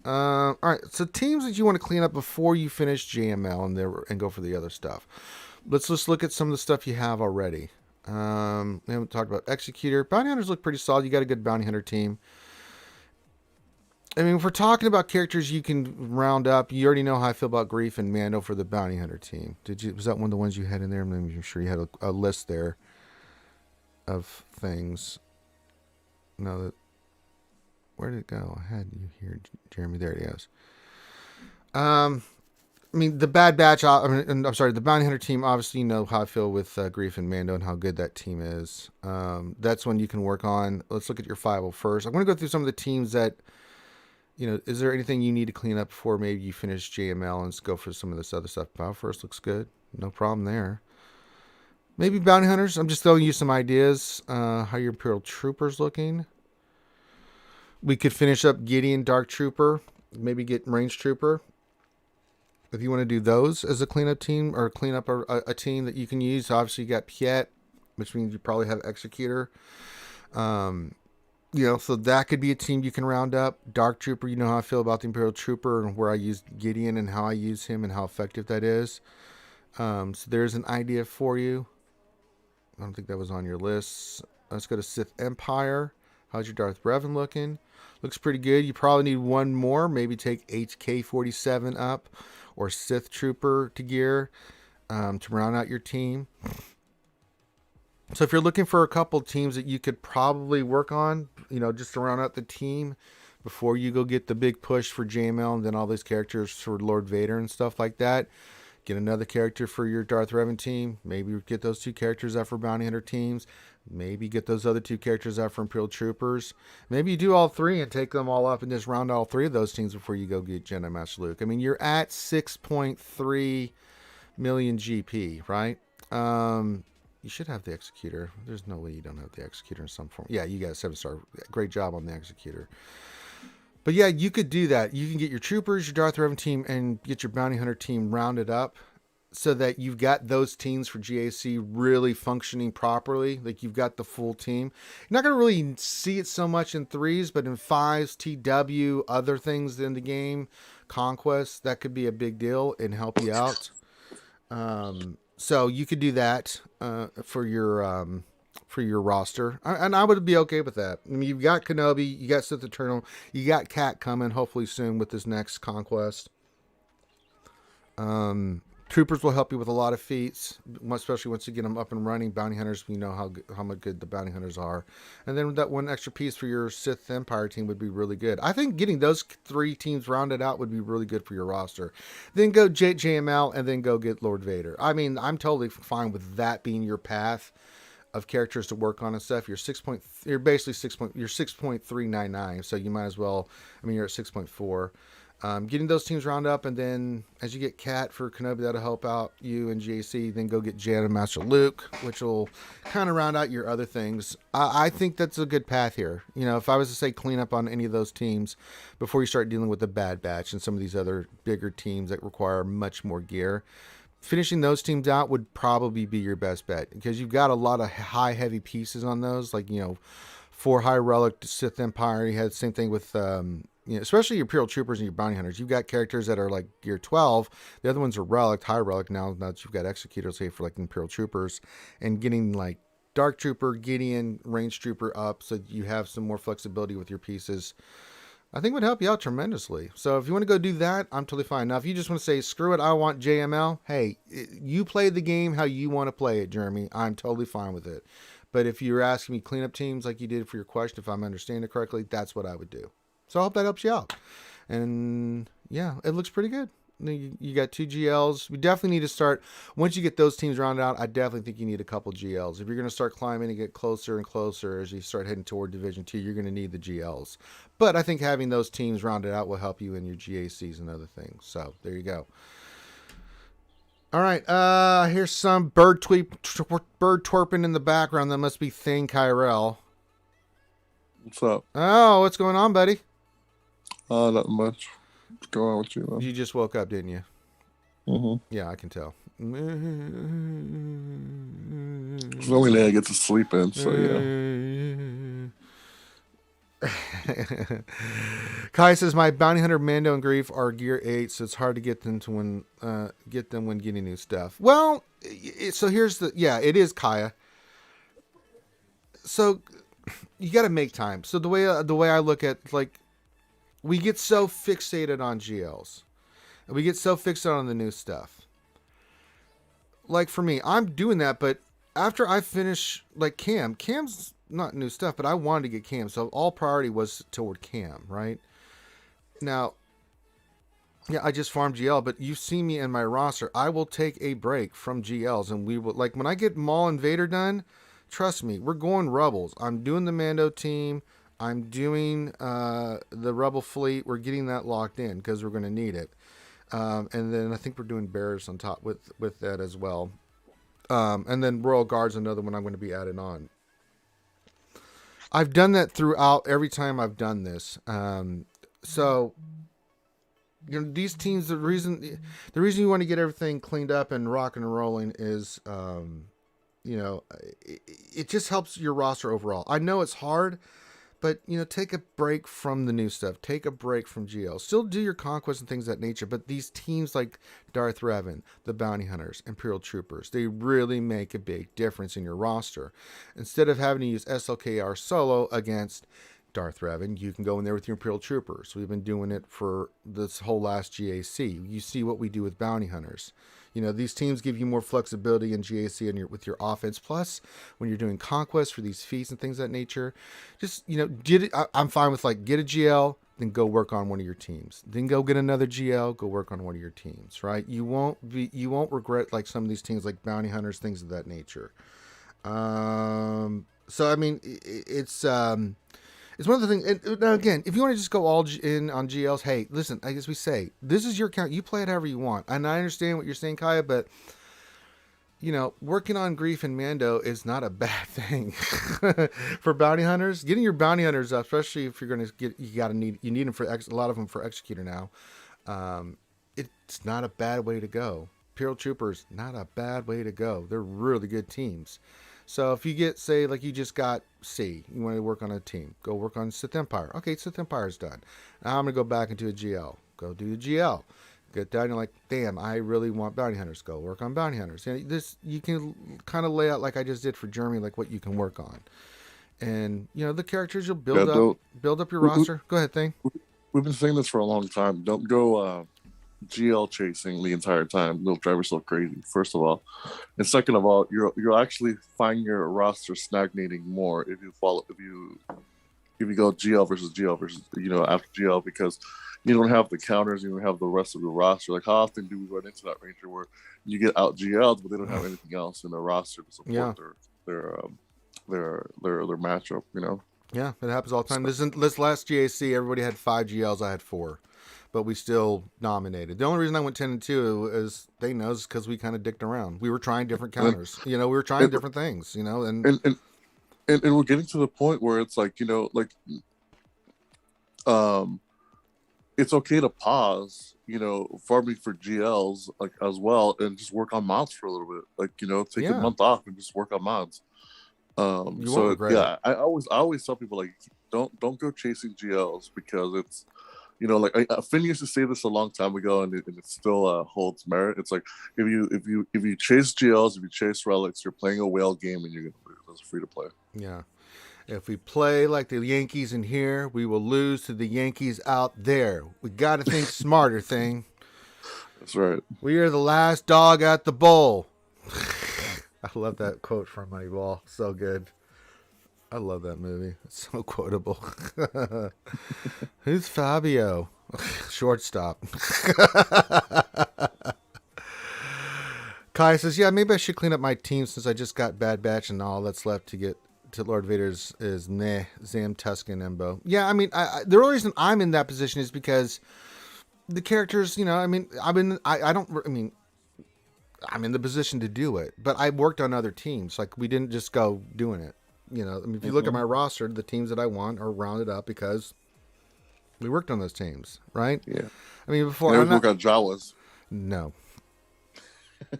All right, so teams that you want to clean up before you finish JML and go for the other stuff. Let's just look at some of the stuff you have already. We haven't talked about Executor. Bounty Hunters look pretty solid. You got a good Bounty Hunter team. I mean, if we're talking about characters you can round up, you already know how I feel about Grief and Mando for the Bounty Hunter team. Was that one of the ones you had in there? I'm sure you had a list there of things. No, where did it go? I had you here, Jeremy. There it goes. I mean, the Bad Batch. I'm sorry, the Bounty Hunter team. Obviously, you know how I feel with Grief and Mando and how good that team is. That's one you can work on. Let's look at your 5 first. I'm going to go through some of the teams that, you know, is there anything you need to clean up before maybe you finish JML and go for some of this other stuff? File first looks good. No problem there. Maybe Bounty Hunters. I'm just throwing you some ideas. How your Imperial Troopers looking. We could finish up Gideon Dark Trooper. Maybe get Range Trooper. If you want to do those as a cleanup team or clean up a team that you can use. Obviously, you got Piet, which means you probably have Executor. You know, so that could be a team you can round up. Dark Trooper, you know how I feel about the Imperial Trooper and where I use Gideon and how I use him and how effective that is. So there's an idea for you. I don't think that was on your list. Let's go to Sith Empire. How's your Darth Revan looking? Looks pretty good. You probably need one more. Maybe take HK-47 up or Sith Trooper to gear to round out your team. So if you're looking for a couple teams that you could probably work on, you know, just to round out the team before you go get the big push for JML and then all these characters for Lord Vader and stuff like that. Get another character for your Darth Revan team. Maybe get those 2 characters out for Bounty Hunter teams. Maybe get those other 2 characters out for Imperial Troopers. Maybe you do all 3 and take them all up and just round all 3 of those teams before you go get Jedi Master Luke. I mean, you're at 6.3 million GP, right? You should have the Executor. There's no way you don't have the Executor in some form. Yeah, you got a 7-star. Great job on the Executor. But yeah, you could do that. You can get your Troopers, your Darth Revan team, and get your Bounty Hunter team rounded up so that you've got those teams for GAC really functioning properly. Like you've got the full team. You're not going to really see it so much in 3s, but in 5s, TW, other things in the game, Conquest, that could be a big deal and help you out. So you could do that for your roster, and I would be okay with that. I mean, you've got Kenobi, you got Sith Eternal, you got Cat coming hopefully soon with this next Conquest. Troopers will help you with a lot of feats, especially once you get them up and running. Bounty Hunters, we know how much good the Bounty Hunters are. And then that one extra piece for your Sith Empire team would be really good. I think getting those 3 teams rounded out would be really good for your roster. Then go JML and then go get Lord Vader. I mean, I'm totally fine with that being your path of characters to work on and stuff. You're basically 6.399, so you might as well, I mean, you're at 6.4. Getting those teams round up, and then as you get Cat for Kenobi, that'll help out you and GAC. Then go get Jedi Master Luke, which will kind of round out your other things. I think that's a good path here. You know, if I was to say clean up on any of those teams before you start dealing with the Bad Batch and some of these other bigger teams that require much more gear, finishing those teams out would probably be your best bet because you've got a lot of high, heavy pieces on those. Like, you know, 4 High Relic Sith Empire. You had the same thing with, you know, especially your Imperial Troopers and your Bounty Hunters. You've got characters that are like gear 12. The other ones are Relic, High Relic. Now that you've got Executors, say for like Imperial Troopers, and getting like Dark Trooper, Gideon, Range Trooper up so you have some more flexibility with your pieces, I think would help you out tremendously. So if you want to go do that, I'm totally fine. Now, if you just want to say, screw it, I want JML, hey, you play the game how you want to play it, Jeremy. I'm totally fine with it. But if you're asking me cleanup teams like you did for your question, if I'm understanding it correctly, that's what I would do. So I hope that helps you out. And yeah, it looks pretty good. You got 2 GLs. We definitely need to start, once you get those teams rounded out, I definitely think you need a couple GLs. If you're going to start climbing and get closer and closer as you start heading toward Division 2, you're going to need the GLs. But I think having those teams rounded out will help you in your GACs and other things. So there you go. All right, here's some bird twerping in the background. That must be Thane Kyrell. What's up? Oh, what's going on, buddy? Not much. What's going on with you, man? You just woke up, didn't you? Mm-hmm. Yeah, I can tell. It's the only day I get to sleep in, so yeah. Kai says my Bounty Hunter, Mando, and Grief are gear 8, so it's hard to get them when getting new stuff. Well, so here's it is Kaya. So you got to make time. So the way I look at, like, we get so fixated on GLs, and we get so fixated on the new stuff. Like for me, I'm doing that, but after I finish, like Cam's not new stuff, but I wanted to get Cam, so all priority was toward Cam, right? Now, Yeah, I just farm GL, but you see me in my roster. I will take a break from GLs, and we will, like, when I get Maul and Vader done, trust me, we're going Rebels. I'm doing the Mando team. I'm doing the Rebel fleet. We're getting that locked in because we're going to need it. And then I think we're doing Bears on top with that as well. And then Royal Guard's another one I'm going to be adding on. I've done that throughout every time I've done this. So you know, these teams, the reason you want to get everything cleaned up and rocking and rolling is, you know, it just helps your roster overall. I know it's hard, but, you know, take a break from the new stuff. Take a break from GL. Still do your conquests and things of that nature, but these teams like Darth Revan, the Bounty Hunters, Imperial Troopers, they really make a big difference in your roster. Instead of having to use SLKR solo against Darth Revan, you can go in there with your Imperial Troopers. We've been doing it for this whole last GAC. You see what we do with Bounty Hunters. You know, these teams give you more flexibility in GAC and with your offense. Plus, when you're doing conquests for these feats and things of that nature, just, you know, I'm fine with, like, get a GL, then go work on one of your teams. Then go get another GL, go work on one of your teams, right? You won't regret, like, some of these teams like Bounty Hunters, things of that nature. So, I mean, it's one of the things. And now again, if you want to just go all in on GLs, hey, listen, I guess we say, this is your account. You play it however you want. And I understand what you're saying, Kaya, but, you know, working on Grief and Mando is not a bad thing. For Bounty Hunters, getting your Bounty Hunters up, especially if you're going to get, you need them for, a lot of them for Executor now. It's not a bad way to go. Imperial Troopers, not a bad way to go. They're really good teams. So if you get, say, like you just got C, you want to work on a team, go work on Sith Empire. Okay, Sith Empire's done. Now I'm going to go back into a GL. Go do a GL. Get down, you're like, damn, I really want Bounty Hunters. Go work on Bounty Hunters. And this, you can kind of lay out, like I just did for Jeremy, like what you can work on. And, you know, the characters you'll build up your roster. Go ahead, Thing. We've been saying this for a long time. Don't go GL chasing the entire time. They'll drive yourself crazy, first of all. And second of all, you'll actually find your roster stagnating more if you go GL versus you know, after GL, because you don't have the counters, you don't have the rest of the roster. Like, how often do we run into that Ranger where you get out GL'd but they don't have anything else in their roster to support their matchup, you know? Yeah, it happens all the time. This last GAC, everybody had 5 GLs, I had 4. But we still nominated. The only reason I went 10-2 is they knows because we kind of dicked around. We were trying different counters. You know, we were trying different things. You know, and we're getting to the point where it's like, you know, like, it's okay to pause, you know, farming for GLs like as well, and just work on mods for a little bit. Like, you know, take a month off and just work on mods. So yeah, I always tell people, like, don't go chasing GLs, because it's, you know, like Finn used to say this a long time ago, and it still holds merit. It's like, if you chase GLs, if you chase relics, you're playing a whale game and you're gonna lose. It's free to play. Yeah, if we play like the Yankees in here, we will lose to the Yankees out there. We got to think smarter, Thing. That's right. We are the last dog at the bowl. I love that quote from Moneyball. So good. I love that movie. It's so quotable. Who's Fabio? Shortstop. Kai says, yeah, maybe I should clean up my team since I just got Bad Batch and all that's left to get to Lord Vader's is Zam, Tusken, Embo. Yeah, I mean, the only reason I'm in that position is because the characters, you know, I mean, I'm in the position to do it, but I worked on other teams. Like, we didn't just go doing it. You know, I mean, if you look at my roster, the teams that I want are rounded up because we worked on those teams, right? Yeah. I mean, before I work on Jawas. No,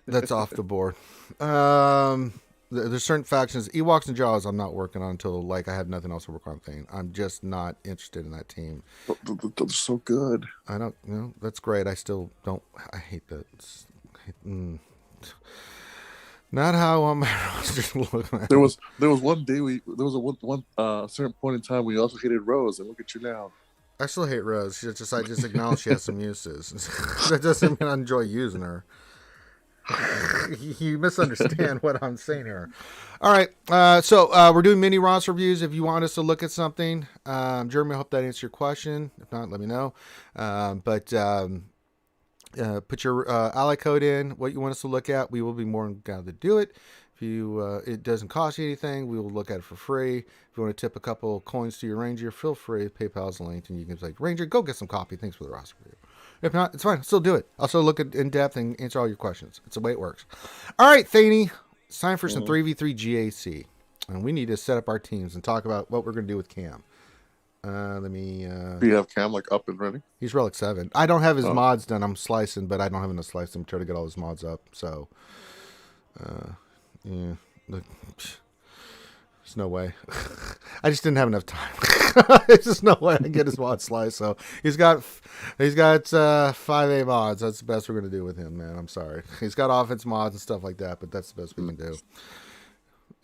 that's off the board. There's certain factions, Ewoks and Jawas, I'm not working on until, like, I have nothing else to work on. I'm just not interested in that team. They're so good. I don't, you know, that's great. I still don't. I hate that. Not how on my roster look. There was one day there was one certain point in time we also hated Rose, and look at you now. I still hate Rose. I just acknowledge she has some uses. That doesn't mean I enjoy using her. You misunderstand what I'm saying here. All right, so we're doing mini roster reviews. If you want us to look at something, Jeremy, I hope that answers your question. If not, let me know. Put your ally code in, what you want us to look at. We will be more than glad to do it. If you, it doesn't cost you anything, we will look at it for free. If you want to tip a couple coins to your ranger, feel free. PayPal's linked, and you can say, Ranger, go get some coffee. Thanks for the roster review. If not, it's fine. Still do it. I'll still look at in depth and answer all your questions. It's the way it works. All right, Thaney, it's time for some 3v3 GAC. And we need to set up our teams and talk about what we're going to do with Cam. Let me. Do you have Cam like up and ready? He's Relic 7. I don't have his mods done. I'm slicing, but I don't have enough slicing to try to get all his mods up. So, yeah, look, there's no way. I just didn't have enough time. There's just no way I can get his mod sliced. So he's got 5A mods. That's the best we're gonna do with him, man. I'm sorry. He's got offense mods and stuff like that, but that's the best we can do.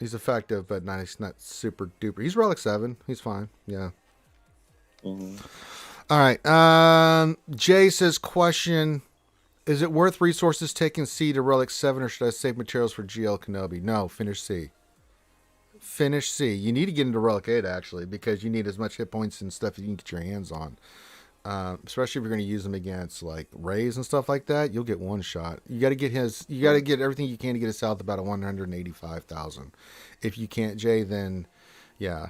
He's effective, but he's not super duper. He's Relic 7. He's fine. Yeah. Mm-hmm. All right. Jay says, question, is it worth resources taking C to Relic 7, or should I save materials for GL Kenobi? No, finish C. Finish C. You need to get into Relic 8, actually, because you need as much hit points and stuff as you can get your hands on. Especially if you're going to use them against, like, Rays and stuff like that, you'll get one shot. You got to get everything you can to get his health about a 185,000. If you can't, Jay, then, yeah.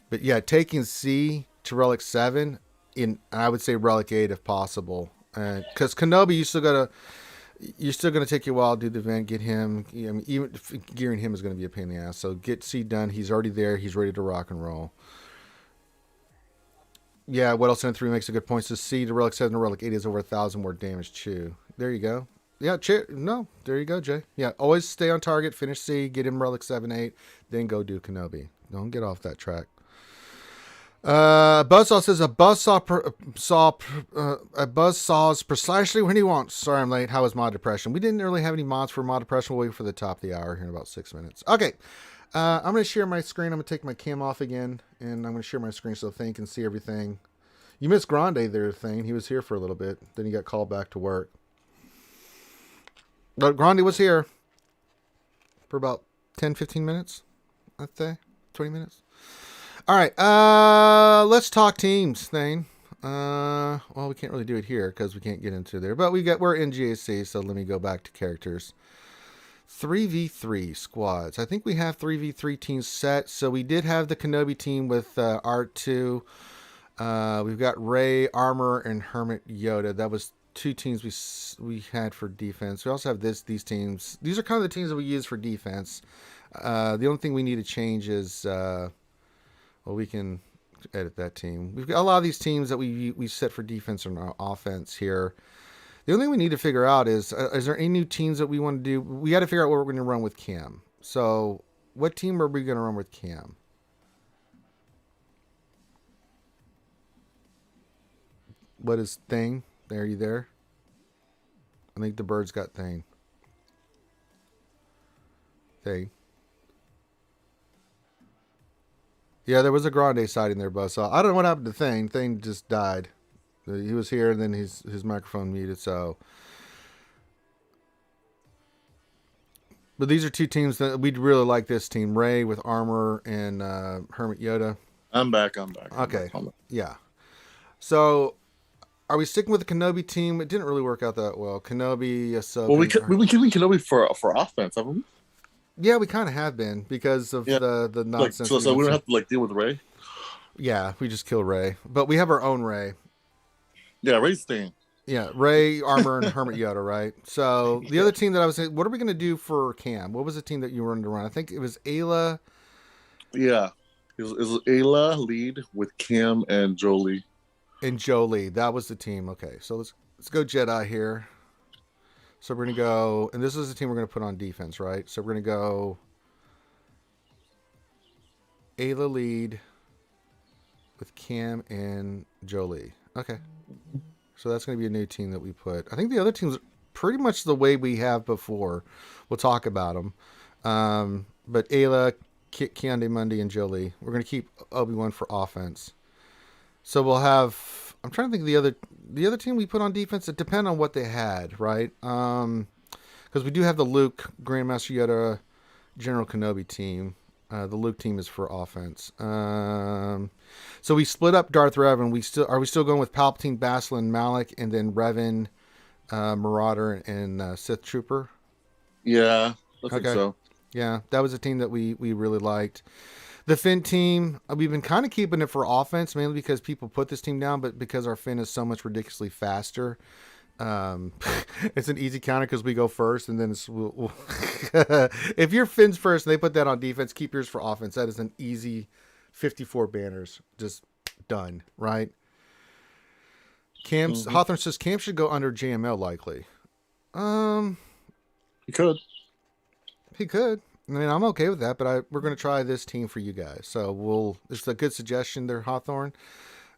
But, yeah, taking C to Relic 7, I would say Relic 8 if possible. Because Kenobi, you're still gonna take you a while to do the event, get him. I mean, even gearing him is gonna be a pain in the ass. So get C done. He's already there. He's ready to rock and roll. Yeah, what else in 3 makes a good point? So C to Relic 7 to Relic 8 is over 1,000 more damage. Chew. There you go. Yeah, no, there you go, Jay. Yeah, always stay on target. Finish C. Get him Relic 7, 8. Then go do Kenobi. Don't get off that track. Buzzsaw says a buzzsaw's precisely when he wants. Sorry I'm late. How was mod depression? We didn't really have any mods for mod depression. We'll wait for the top of the hour here in about 6 minutes. Okay. I'm going to share my screen. I'm going to take my cam off again, and I'm going to share my screen so Thane can see everything. You missed Grande there, Thane. He was here for a little bit. Then he got called back to work. But Grande was here for about 10, 15 minutes, I'd say. 20 minutes. All right, let's talk teams, Thane. Well, we can't really do it here because we can't get into there, but we're in GAC, so let me go back to characters. 3v3 squads. I think we have 3v3 teams set. So we did have the Kenobi team with R2. We've got Rey, Armor, and Hermit Yoda. That was 2 teams we had for defense. We also have these teams. These are kind of the teams that we use for defense. The only thing we need to change is... well, we can edit that team. We've got a lot of these teams that we set for defense and offense here. The only thing we need to figure out is there any new teams that we want to do? We got to figure out what we're going to run with Cam. So what team are we going to run with Cam? What is Thing? Are you there? I think the bird's got Thing. Thing. Yeah, there was a Grande sighting there, Buzz. I don't know what happened to Thane. Thane just died. He was here, and then his microphone muted, so... But these are 2 teams that we'd really like this team. Rey with Armor and Hermit Yoda. I'm back. Okay, yeah. So, are we sticking with the Kenobi team? It didn't really work out that well. Kenobi, Ahsoka... Well, we've been keeping Kenobi for offense, haven't we? Yeah, we kind of have been because of the nonsense. So we don't have to deal with Rey. Yeah, we just kill Rey, but we have our own Rey. Yeah, Rey's thing. Yeah, Rey, Armor, and Hermit Yoda, right? So the other team that I was saying, what are we going to do for Cam? What was the team that you wanted to run? I think it was Ayla. Yeah, it was Ayla lead with Cam and Jolie. And Jolie, that was the team. Okay, so let's go Jedi here. So we're going to go, and this is the team we're going to put on defense, right? So we're going to go Ayla lead with Cam and Jolie. Okay. So that's going to be a new team that we put. I think the other teams are pretty much the way we have before. We'll talk about them. But Ayla, Keondae Mundy, and Jolie. We're going to keep Obi-Wan for offense. So we'll have... I'm trying to think of the other team we put on defense. It depends on what they had, right? Because we do have the Luke, Grandmaster Yoda, General Kenobi team. The Luke team is for offense. So we split up Darth Revan. Are we still going with Palpatine, Bastila, and Malak, and then Revan Marauder and Sith Trooper. Yeah, I think Okay. so. Yeah, that was a team that we really liked. The Finn team, we've been kind of keeping it for offense, mainly because people put this team down, but because our Finn is so much ridiculously faster, um, it's an easy counter because we go first, and then if your Finn's first and they put that on defense, keep yours for offense. That is an easy 54 banners, just done, right? Hawthorne says Cam should go under JML likely. He could. He could. I mean, I'm okay with that, but we're going to try this team for you guys. So it's a good suggestion there, Hawthorne.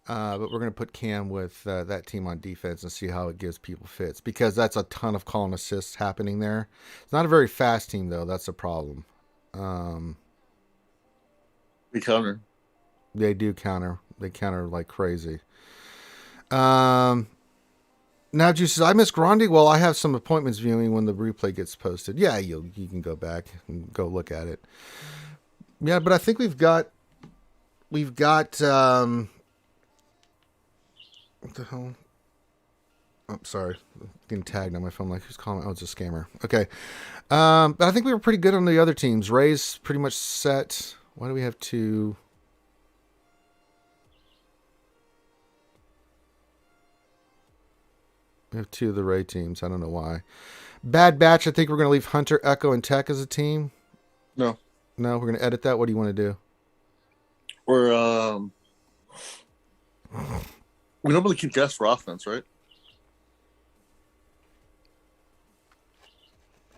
But we're going to put Cam with that team on defense and see how it gives people fits, because that's a ton of call and assists happening there. It's not a very fast team, though. That's a problem. We counter. They do counter. They counter like crazy. Now, Juice says, I miss Grandi. Well, I have some appointments viewing when the replay gets posted. Yeah, you can go back and go look at it. Yeah, but I think we've got what the hell? I'm sorry. I'm getting tagged on my phone. Like, who's calling? Oh, it's a scammer. Okay. But I think we were pretty good on the other teams. Ray's pretty much set. Why do we have two? We have two of the Ray teams. I don't know why. Bad Batch, I think we're going to leave Hunter, Echo, and Tech as a team. No, we're going to edit that. What do you want to do? We normally keep gas for offense, right?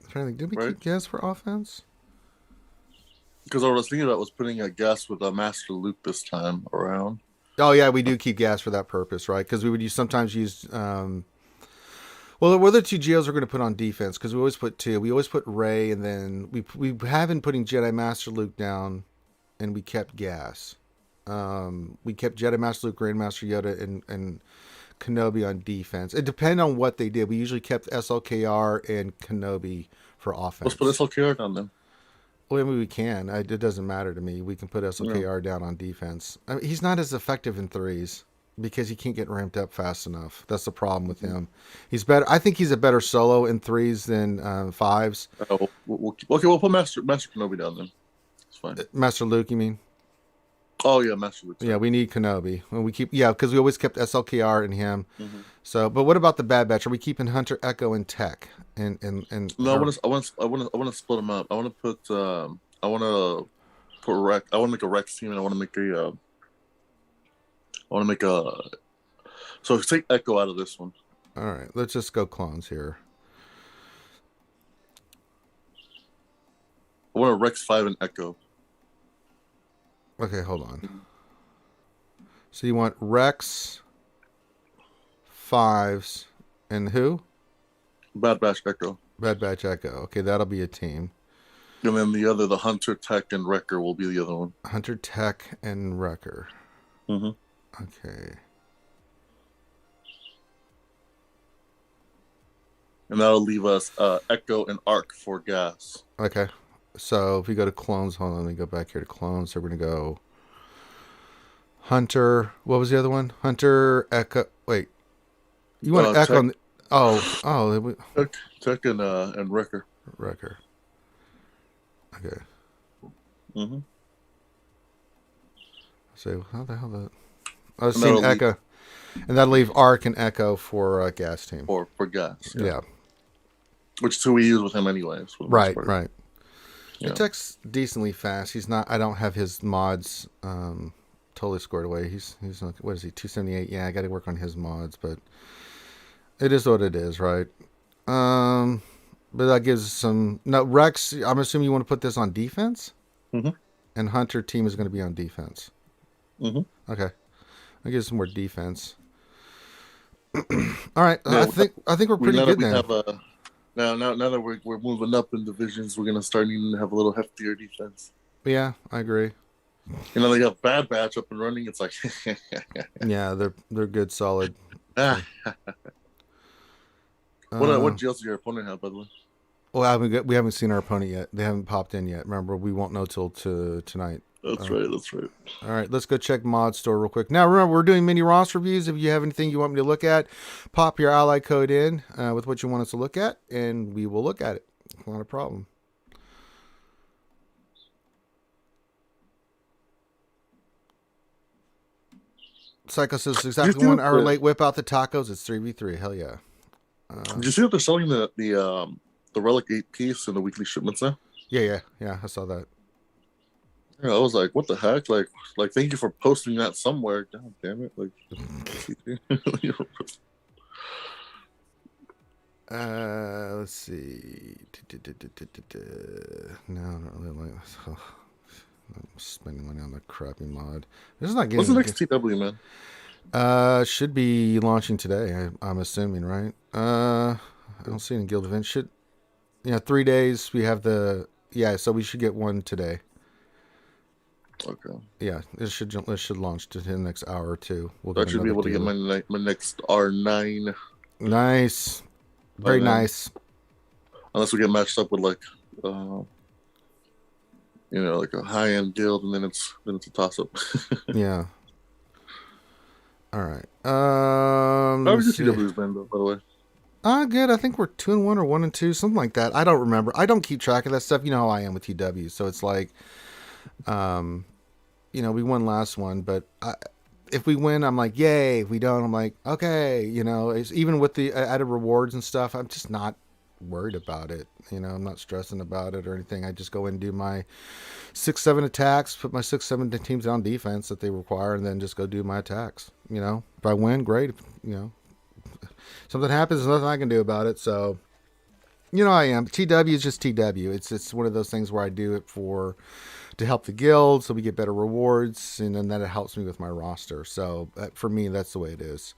I'm trying to think. Did we keep gas for offense? Because what I was thinking about was putting a gas with a Master Luke this time around. Oh, yeah, we do keep gas for that purpose, right? Because we would sometimes use... well, what are the two GLs we're going to put on defense? Because we always put two. We always put Ray, and then we have been putting Jedi Master Luke down, and we kept gas. We kept Jedi Master Luke, Grandmaster Yoda, and Kenobi on defense. It depended on what they did. We usually kept SLKR and Kenobi for offense. Let's put SLKR down then. Well, I mean, we can. It doesn't matter to me. We can put SLKR down on defense. I mean, he's not as effective in threes because he can't get ramped up fast enough. That's the problem with him. He's better. I think he's a better solo in threes than fives. We'll put Master Kenobi down then. It's fine. Master Luke, you mean? Oh yeah, Master Luke. Yeah, we need Kenobi. When we keep because we always kept SLKR in him. Mm-hmm. So, but what about the Bad Batch? Are we keeping Hunter, Echo, and Tech? And no, I want to split them up. I want to put Rex. I want to make a Rex team, and I want to make a. So take Echo out of this one. All right, let's just go clones here. I want a Rex 5 and Echo. Okay, hold on. So you want Rex 5s and who? Bad Batch Echo. Bad Batch Echo. Okay, that'll be a team. And then the Hunter, Tech, and Wrecker will be the other one. Hunter, Tech, and Wrecker. Mm-hmm. Okay. And that'll leave us Echo and Arc for gas. Okay. So if we go to clones, hold on, let me go back here to clones. So we're going to go Hunter. What was the other one? Hunter, Echo. Wait. You want Echo on the... Tech and Wrecker. Wrecker. Okay. Mm-hmm. So how the hell that... I was seeing Echo. And that'll leave Arc and Echo for gas team. For gas. Yeah. Which is who we use with him anyways. Right. Yeah. Tech's decently fast. He's not. I don't have his mods totally scored away. He's what is he? 278. Yeah, I got to work on his mods, but it is what it is, right? But that gives us some. No, Rex. I'm assuming you want to put this on defense. Mm-hmm. And Hunter team is going to be on defense. Mm-hmm. Okay, that gives some more defense. All right, Yeah, I think we're pretty good now. Now that we're moving up in divisions, we're gonna start needing to have a little heftier defense. Yeah, I agree. You know, they got Bad Batch up and running. It's like, yeah, they're good, solid. What GLs does your opponent have, by the way? Well, we haven't seen our opponent yet. They haven't popped in yet. Remember, we won't know till tonight. That's right. That's right. All right, let's go check Mod Store real quick. Now, remember, we're doing mini roster reviews. If you have anything you want me to look at, pop your ally code in with what you want us to look at, and we will look at it. Not a problem. Psycho says exactly 1 hour late. Whip out the tacos. It's 3v3. Hell yeah. Did you see that they're selling the Relic 8 piece in the weekly shipments now? Yeah. I saw that. Yeah, I was like, what the heck? Like, thank you for posting that somewhere. God damn it! Like, let's see. No, not really like. Oh, I'm spending money on the crappy mod. This is not getting. What's the next TW, man? Should be launching today. I'm assuming, right? I don't see any guild event. 3 days. We have so we should get one today. Okay. Yeah, it should launch in the next hour or two. I should be able to get my next R9. Nice, very nice. Unless we get matched up with like a high end guild, and then it's a toss up. Yeah. All right. How was your TW's been, by the way? Good. I think we're 2-1 or 1-2, something like that. I don't remember. I don't keep track of that stuff. You know how I am with TW, so it's like, we won last one, but if we win, I'm like, yay. If we don't, I'm like, okay. It's even with the added rewards and stuff. I'm just not worried about it. I'm not stressing about it or anything. I just go in and do my 6-7 attacks, put my 6-7 teams on defense that they require, and then just go do my attacks. If I win, great. Something happens, there's nothing I can do about it. So, I am. TW is just TW. It's one of those things where I do it to help the guild, so we get better rewards, and then that helps me with my roster. So for me, that's the way it is.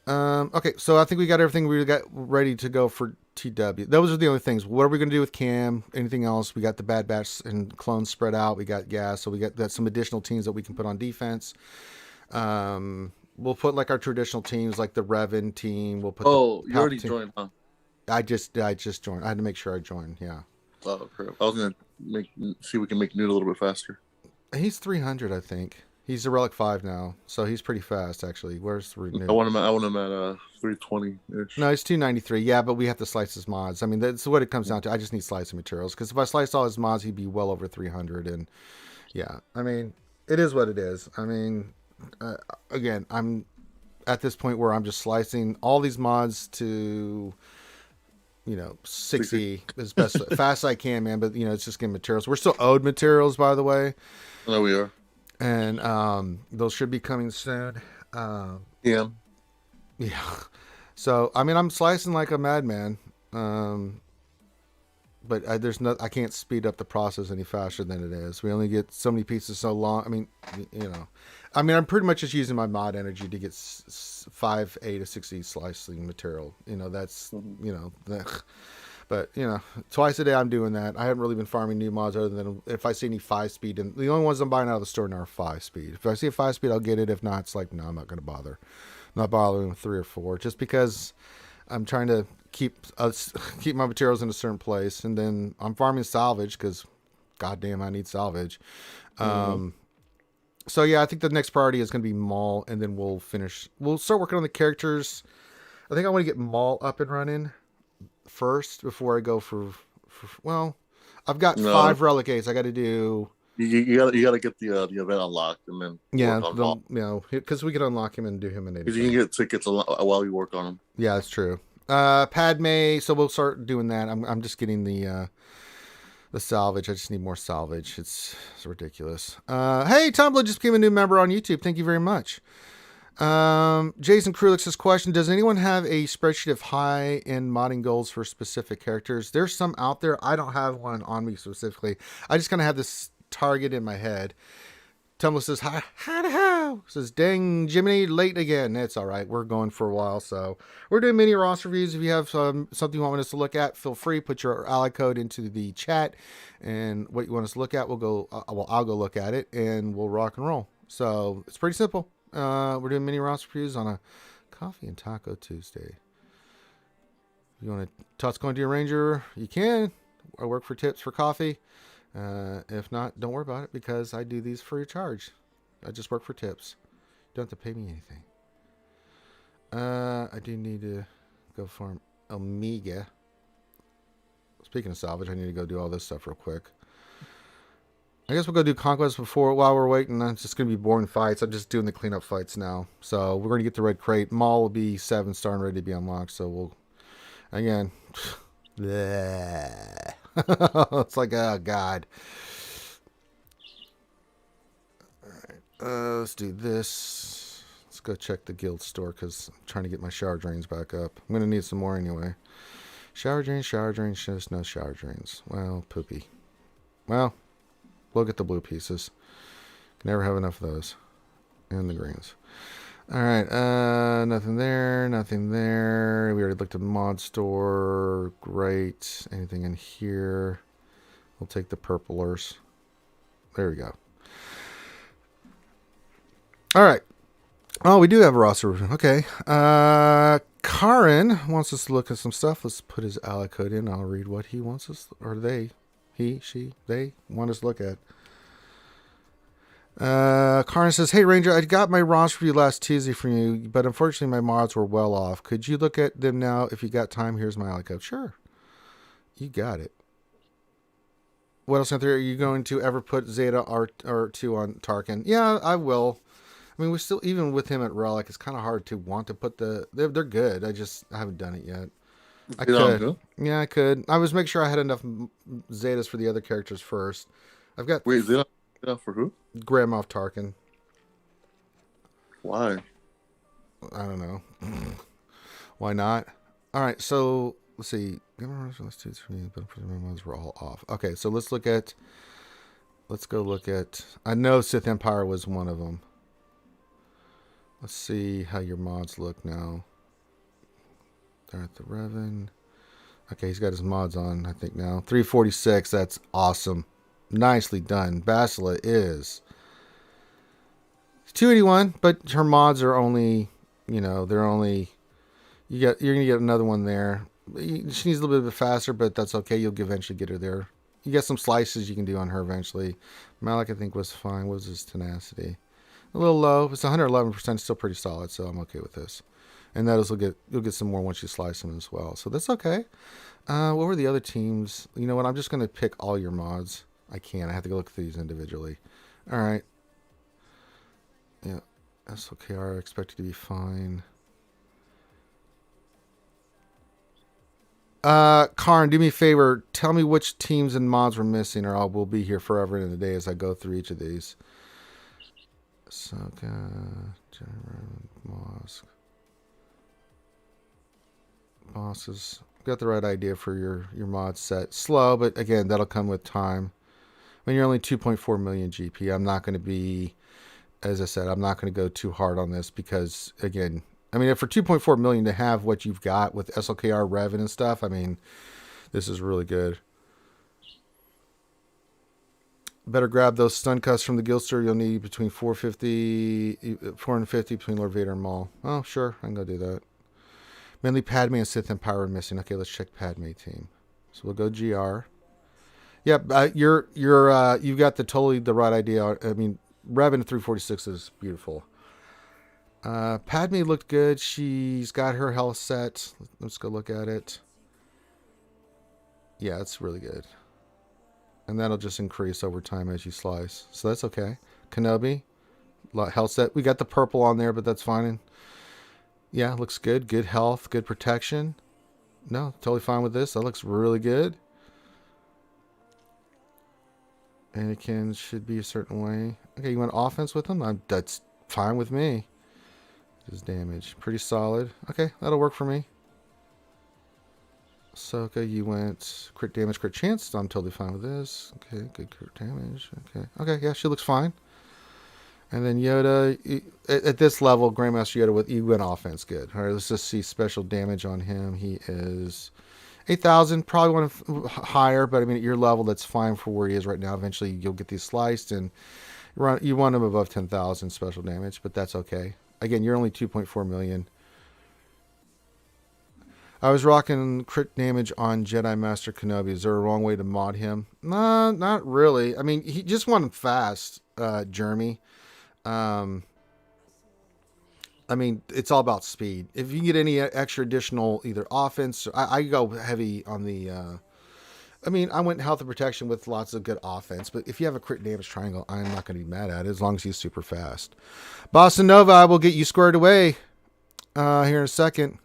Okay, so I think we got everything we got ready to go for TW. Those are the only things. What are we going to do with Cam? Anything else? We got the Bad Batch and clones spread out. We got gas, so we got some additional teams that we can put on defense. We'll put like our traditional teams, like the Revan team. We'll put. You already joined, huh? I just joined. I had to make sure I joined. Yeah. Oh crap! I was gonna see if we can make Newt a little bit faster. He's 300, I think. He's a Relic 5 now, so he's pretty fast actually. Where's Newt? I want him at 320-ish. No, he's 293. Yeah, but we have to slice his mods. I mean, that's what it comes down to. I just need slicing materials, because if I sliced all his mods, he'd be well over 300. And yeah, I mean, it is what it is. I mean. Again, I'm at this point where I'm just slicing all these mods to, 60 as best fast as I can, man. But it's just getting materials. We're still owed materials, by the way. No, we are, and those should be coming soon. Yeah. So I mean, I'm slicing like a madman. But I can't speed up the process any faster than it is. We only get so many pieces so long. I mean, I'm pretty much just using my mod energy to get 5, 8 to 60 slicing material. That's, but twice a day I'm doing that. I haven't really been farming new mods other than if I see any 5-speed, and the only ones I'm buying out of the store now are 5-speed. If I see a 5-speed, I'll get it. If not, it's like, no, I'm not going to bother. I'm not bothering with 3 or 4, just because I'm trying to keep my materials in a certain place, and then I'm farming salvage because goddamn I need salvage. So yeah, I think the next priority is going to be Maul, and then we'll start working on the characters. I think I want to get Maul up and running first before I go for I've got 5 Relic 8s I got to do. You got to get the event unlocked, and then because we can unlock him and do him in 80. Because you can get tickets while you work on him. Yeah, that's true. Padme, so we'll start doing that. I'm just getting the salvage. I just need more salvage. It's ridiculous. Hey, Tumblr just became a new member on YouTube. Thank you very much. Jason Krulix's question: does anyone have a spreadsheet of high-end modding goals for specific characters? There's some out there. I don't have one on me specifically. I just kind of have this target in my head. Tumblr says, hi. Says, dang, Jiminy, late again. It's all right. We're going for a while. So we're doing mini roster reviews. If you have something you want us to look at, feel free. Put your ally code into the chat. And what you want us to look at, I'll go look at it, and we'll rock and roll. So it's pretty simple. We're doing mini roster reviews on a Coffee and Taco Tuesday. If you want to toss going to your ranger, you can. I work for tips for coffee. If not, don't worry about it because I do these free of charge. I just work for tips. You don't have to pay me anything. I do need to go farm Omega. Speaking of salvage, I need to go do all this stuff real quick. I guess we'll go do Conquest while we're waiting. It's just going to be boring fights. I'm just doing the cleanup fights now. So we're going to get the red crate. Maul will be 7-star and ready to be unlocked. So we'll, again, it's like, oh, God. All right, let's do this. Let's go check the guild store because I'm trying to get my shower drains back up. I'm going to need some more anyway. Shower drains, just no shower drains. Well, poopy. Well, we'll get the blue pieces. Can never have enough of those. And the greens. Alright, nothing there, nothing there. We already looked at mod store. Great. Anything in here? We'll take the purplers. There we go. Alright. Oh, we do have a roster. Okay. Karin wants us to look at some stuff. Let's put his ally code in. I'll read what he wants us, or they, he, she, they want us to look at. Karin says, "Hey Ranger, I got my roster review last Tuesday from you, but unfortunately my mods were well off. Could you look at them now if you got time? Here's my ally code." Sure. You got it. What else out there? Are you going to ever put Zeta R2 on Tarkin? Yeah, I will. I mean, we still, even with him at Relic, it's kind of hard to want to put they're good. I haven't done it yet. I could. Yeah, I could. I was making sure I had enough Zetas for the other characters first. I've got... Wait, Zeta for who? Grand Moff Tarkin. Why? I don't know. Why not? All right, so let's see. We're all off. Okay, so let's go look at... I know Sith Empire was one of them. Let's see how your mods look now. They're at the Revan. Okay, he's got his mods on, I think, now. 346, that's awesome. Nicely done. Basila is 281, but her mods are only, they're only... You're going to get another one there. She needs a little bit faster, but that's okay. You'll eventually get her there. You get some slices you can do on her eventually. Malik, I think, was fine. What was his tenacity? A little low. It's 111%, still pretty solid, so I'm okay with this. And you'll get some more once you slice them as well. So that's okay. What were the other teams? You know what? I'm just going to pick all your mods. I can't. I have to go look through these individually. All right. Yeah. SOKR expected to be fine. Karn, do me a favor. Tell me which teams and mods were missing, or we'll be here forever in the day as I go through each of these. Ahsoka, Mosque. Bosses. Got the right idea for your mod set. Slow, but again, that'll come with time. When you're only 2.4 million GP, I'm not going to be, as I said, I'm not going to go too hard on this because, again, I mean, for 2.4 million to have what you've got with SLKR, Revan, and stuff, I mean, this is really good. Better grab those stun cuts from the guild store. You'll need between 450 between Lord Vader and Maul. Oh, sure, I can go do that. Mainly Padme and Sith Empire are missing. Okay, let's check Padme team. So we'll go GR. Yep, you've got the right idea. I mean, Revan 346 is beautiful. Padme looked good. She's got her health set. Let's go look at it. Yeah, it's really good. And that'll just increase over time as you slice. So that's okay. Kenobi, health set. We got the purple on there, but that's fine. Yeah, looks good. Good health, good protection. No, totally fine with this. That looks really good. Anakin should be a certain way. Okay, you want offense with him? That's fine with me. His damage. Pretty solid. Okay, that'll work for me. Ahsoka, you went crit damage, crit chance. I'm totally fine with this. Okay, good crit damage. Okay, yeah, she looks fine. And then Yoda, at this level, Grandmaster Yoda, you went offense good. All right, let's just see special damage on him. He is 8,000, probably want higher, but I mean, at your level, that's fine for where he is right now. Eventually, you'll get these sliced, and you want him above 10,000 special damage, but that's okay. Again, you're only 2.4 million. I was rocking crit damage on Jedi Master Kenobi. Is there a wrong way to mod him? Nah, not really. I mean, he just won fast, Jeremy. Um, I mean, it's all about speed. If you can get any extra additional either offense, I go heavy on the. I mean, I went health and protection with lots of good offense, but if you have a crit damage triangle, I'm not going to be mad at it as long as he's super fast. Bossa Nova, I will get you squared away here in a second.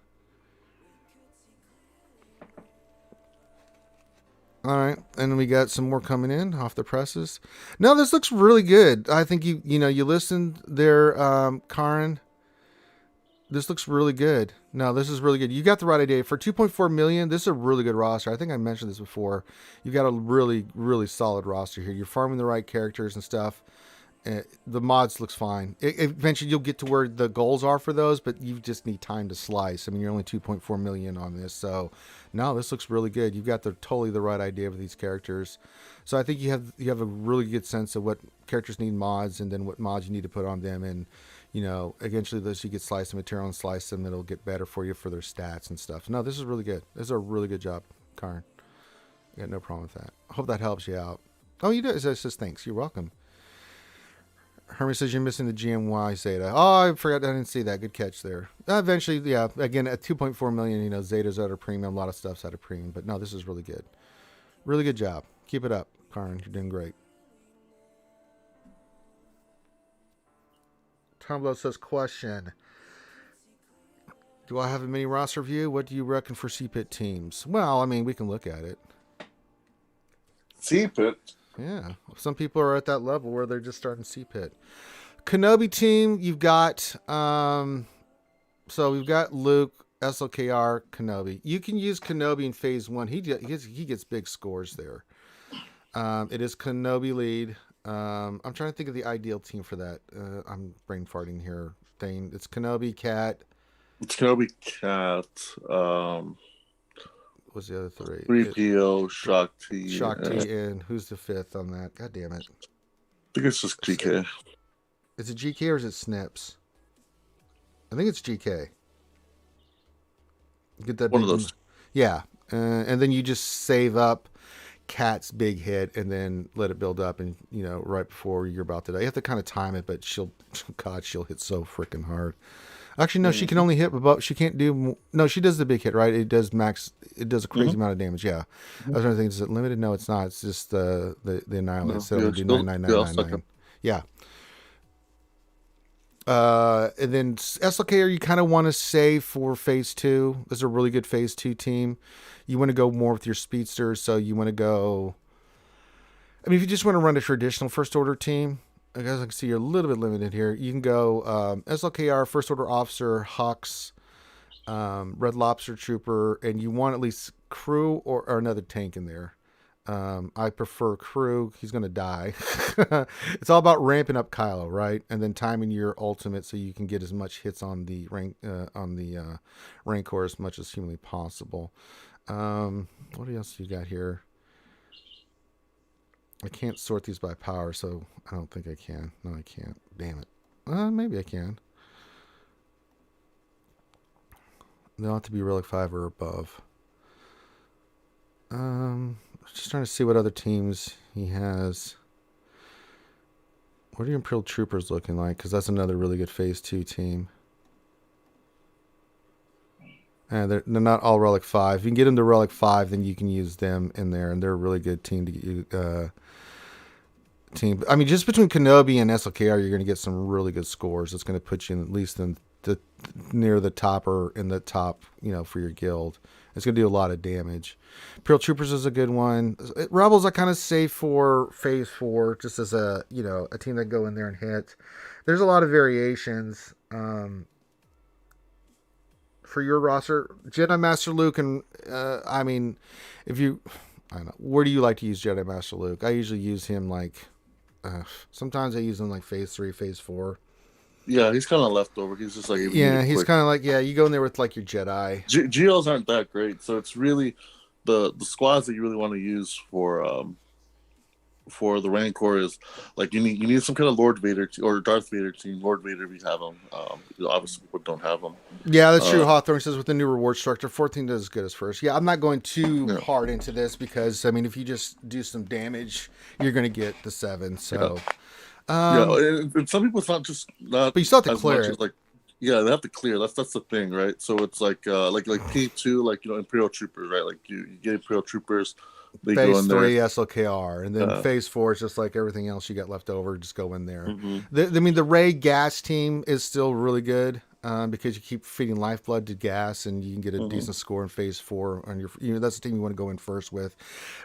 All right, and we got some more coming in off the presses. No, this looks really good. I think you listened there, Karin. This looks really good. No, this is really good. You got the right idea. For 2.4 million, this is a really good roster. I think I mentioned this before. You got a really, really solid roster here. You're farming the right characters and stuff. The mods looks fine. Eventually, you'll get to where the goals are for those, but you just need time to slice. I mean, you're only 2.4 million on this, so no, this looks really good. You've got totally the right idea with these characters. So I think you have a really good sense of what characters need mods, and then what mods you need to put on them, and eventually those you get slice the material and slice them, it'll get better for you for their stats and stuff. No, this is really good. This is a really good job, Karin. I got no problem with that. I hope that helps you out. Oh, you do? It says thanks. You're welcome. Hermie says you're missing the GMY Zeta. Oh, I forgot. I didn't see that. Good catch there. Eventually, yeah. Again, at 2.4 million, Zeta's out of premium. A lot of stuff's out of premium. But no, this is really good. Really good job. Keep it up, Karin. You're doing great. Tom Blow says, question. Do I have a mini roster view? What do you reckon for CPIT teams? Well, I mean, we can look at it. CPIT? Yeah. Some people are at that level where they're just starting CPIT. Kenobi team, you've got, so we've got Luke, SLKR, Kenobi. You can use Kenobi in phase 1. He gets big scores there. It is Kenobi lead. I'm trying to think of the ideal team for that. I'm brain farting here. It's Kenobi, Cat. It's Kenobi, Cat. What's the other three? 3PO, Shakti. Shakti, and who's the fifth on that? God damn it. I think it's just GK. Is it GK or is it Snips? I think it's GK. Get that one of those. Yeah. And then you just save up Cat's big hit and then let it build up, and right before you're about to die. You have to kind of time it, but she'll hit so freaking hard. Actually, no, she can only hit above. She can't do. No, she does the big hit, right? It does max. It does a crazy amount of damage. Yeah, I was trying to think. Is it limited? No, it's not. It's just the annihilate. So it'll do 99999. Yeah. And then SLKR, you kind of want to save for phase 2. This is a really good phase 2 team. You want to go more with your speedsters, so you want to go. I mean, if you just want to run a traditional first order team. I guess I can see you're a little bit limited here. You can go SLKR, First Order Officer, Hux, Red Lobster Trooper, and you want at least crew or another tank in there. I prefer crew. He's going to die. It's all about ramping up Kylo, right? And then timing your ultimate so you can get as much hits on the Rancor as much as humanly possible. What else you got here? I can't sort these by power, so I don't think I can. No, I can't. Damn it. Maybe I can. They'll have to be Relic 5 or above. Just trying to see what other teams he has. What are your Imperial Troopers looking like? Because that's another really good Phase 2 team. And they're not all Relic 5. If you can get them to Relic 5, then you can use them in there, and they're a really good team to get you. I mean, just between Kenobi and SLKR, you're going to get some really good scores. It's going to put you at least in near the top or in the top, for your guild. It's going to do a lot of damage. Imperial Troopers is a good one. Rebels I kind of save for Phase 4, just as a team that go in there and hit. There's a lot of variations. For your roster, Jedi Master Luke, and I don't know, where do you like to use Jedi Master Luke? I usually use him sometimes I use him like Phase 3, Phase 4. Yeah, he's kind of leftover. He's just like he's kind of like you go in there with like your Jedi. GLs aren't that great, so it's really the squads that you really want to use for for the Rancor is like you need some kind of Lord Vader or Darth Vader team. Lord Vader, if you have them. Obviously, people don't have them. Yeah, that's true. Hawthorne says with the new reward structure, 14 does as good as first. Yeah, I'm not going too Yeah. hard into this because I mean, if you just do some damage, you're going to get the 7. So, And some people it's not but you still have to as clear much it. as like. Yeah, they have to clear. That's the thing, right? So it's like P2, like Imperial Troopers, right? Like you get Imperial Troopers, they go Phase in 3 there. SLKR, and then Phase 4 is just like everything else you got left over. Just go in there. Mm-hmm. I mean, the Ray gas team is still really good because you keep feeding lifeblood to gas, and you can get a decent score in Phase 4 on your. That's the team you want to go in first with.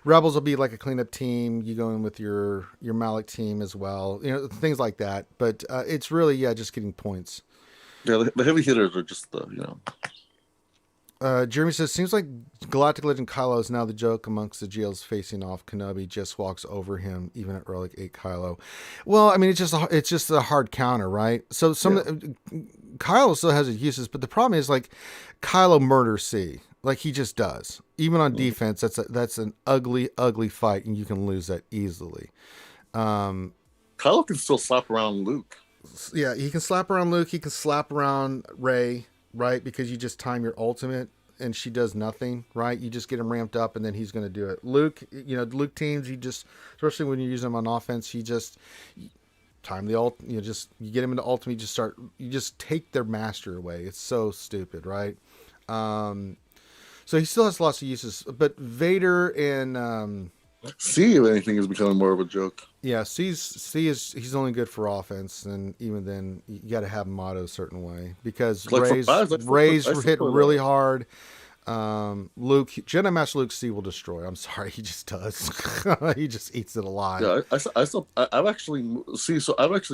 Rebels will be like a cleanup team. You go in with your Malik team as well. Things like that. But it's really just getting points. Yeah, the heavy hitters are just Jeremy says, seems like Galactic Legend Kylo is now the joke amongst the GLs facing off. Kenobi just walks over him, even at Relic 8 Kylo. Well, I mean, it's just a hard counter, right? So Kylo still has his uses, but the problem is like Kylo murders C. Like he just does. Even on defense, that's an ugly, ugly fight, and you can lose that easily. Kylo can still slap around Luke. Yeah, he can slap around Luke. He can slap around Rey, right? Because you just time your ultimate and she does nothing, right? You just get him ramped up and then he's going to do it. Luke, Luke teams, you just, especially when you use them on offense, you just time the ult. You get him into ultimate. You just take their master away. It's so stupid, right? So he still has lots of uses, but Vader and C, if anything, is becoming more of a joke. Yeah, he's only good for offense, and even then, you got to have him motto a certain way because Ray's hit really hard. Luke, Jedi Master Luke C will destroy. I'm sorry, he just does. He just eats it alive. Yeah, I've actually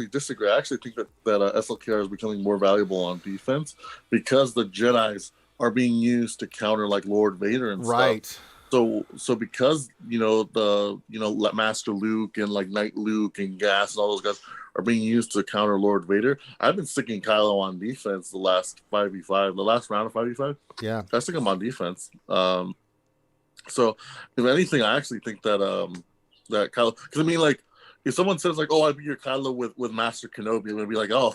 disagree. I actually think that SLKR is becoming more valuable on defense because the Jedis are being used to counter like Lord Vader and stuff. So because Master Luke and like Knight Luke and Gas and all those guys are being used to counter Lord Vader, I've been sticking Kylo on defense the last 5v5, the last round of 5v5. Yeah, I stick him on defense. So if anything, I actually think that that Kylo, because I mean, like if someone says like, "Oh, I beat your Kylo with Master Kenobi," I'm gonna be like, "Oh,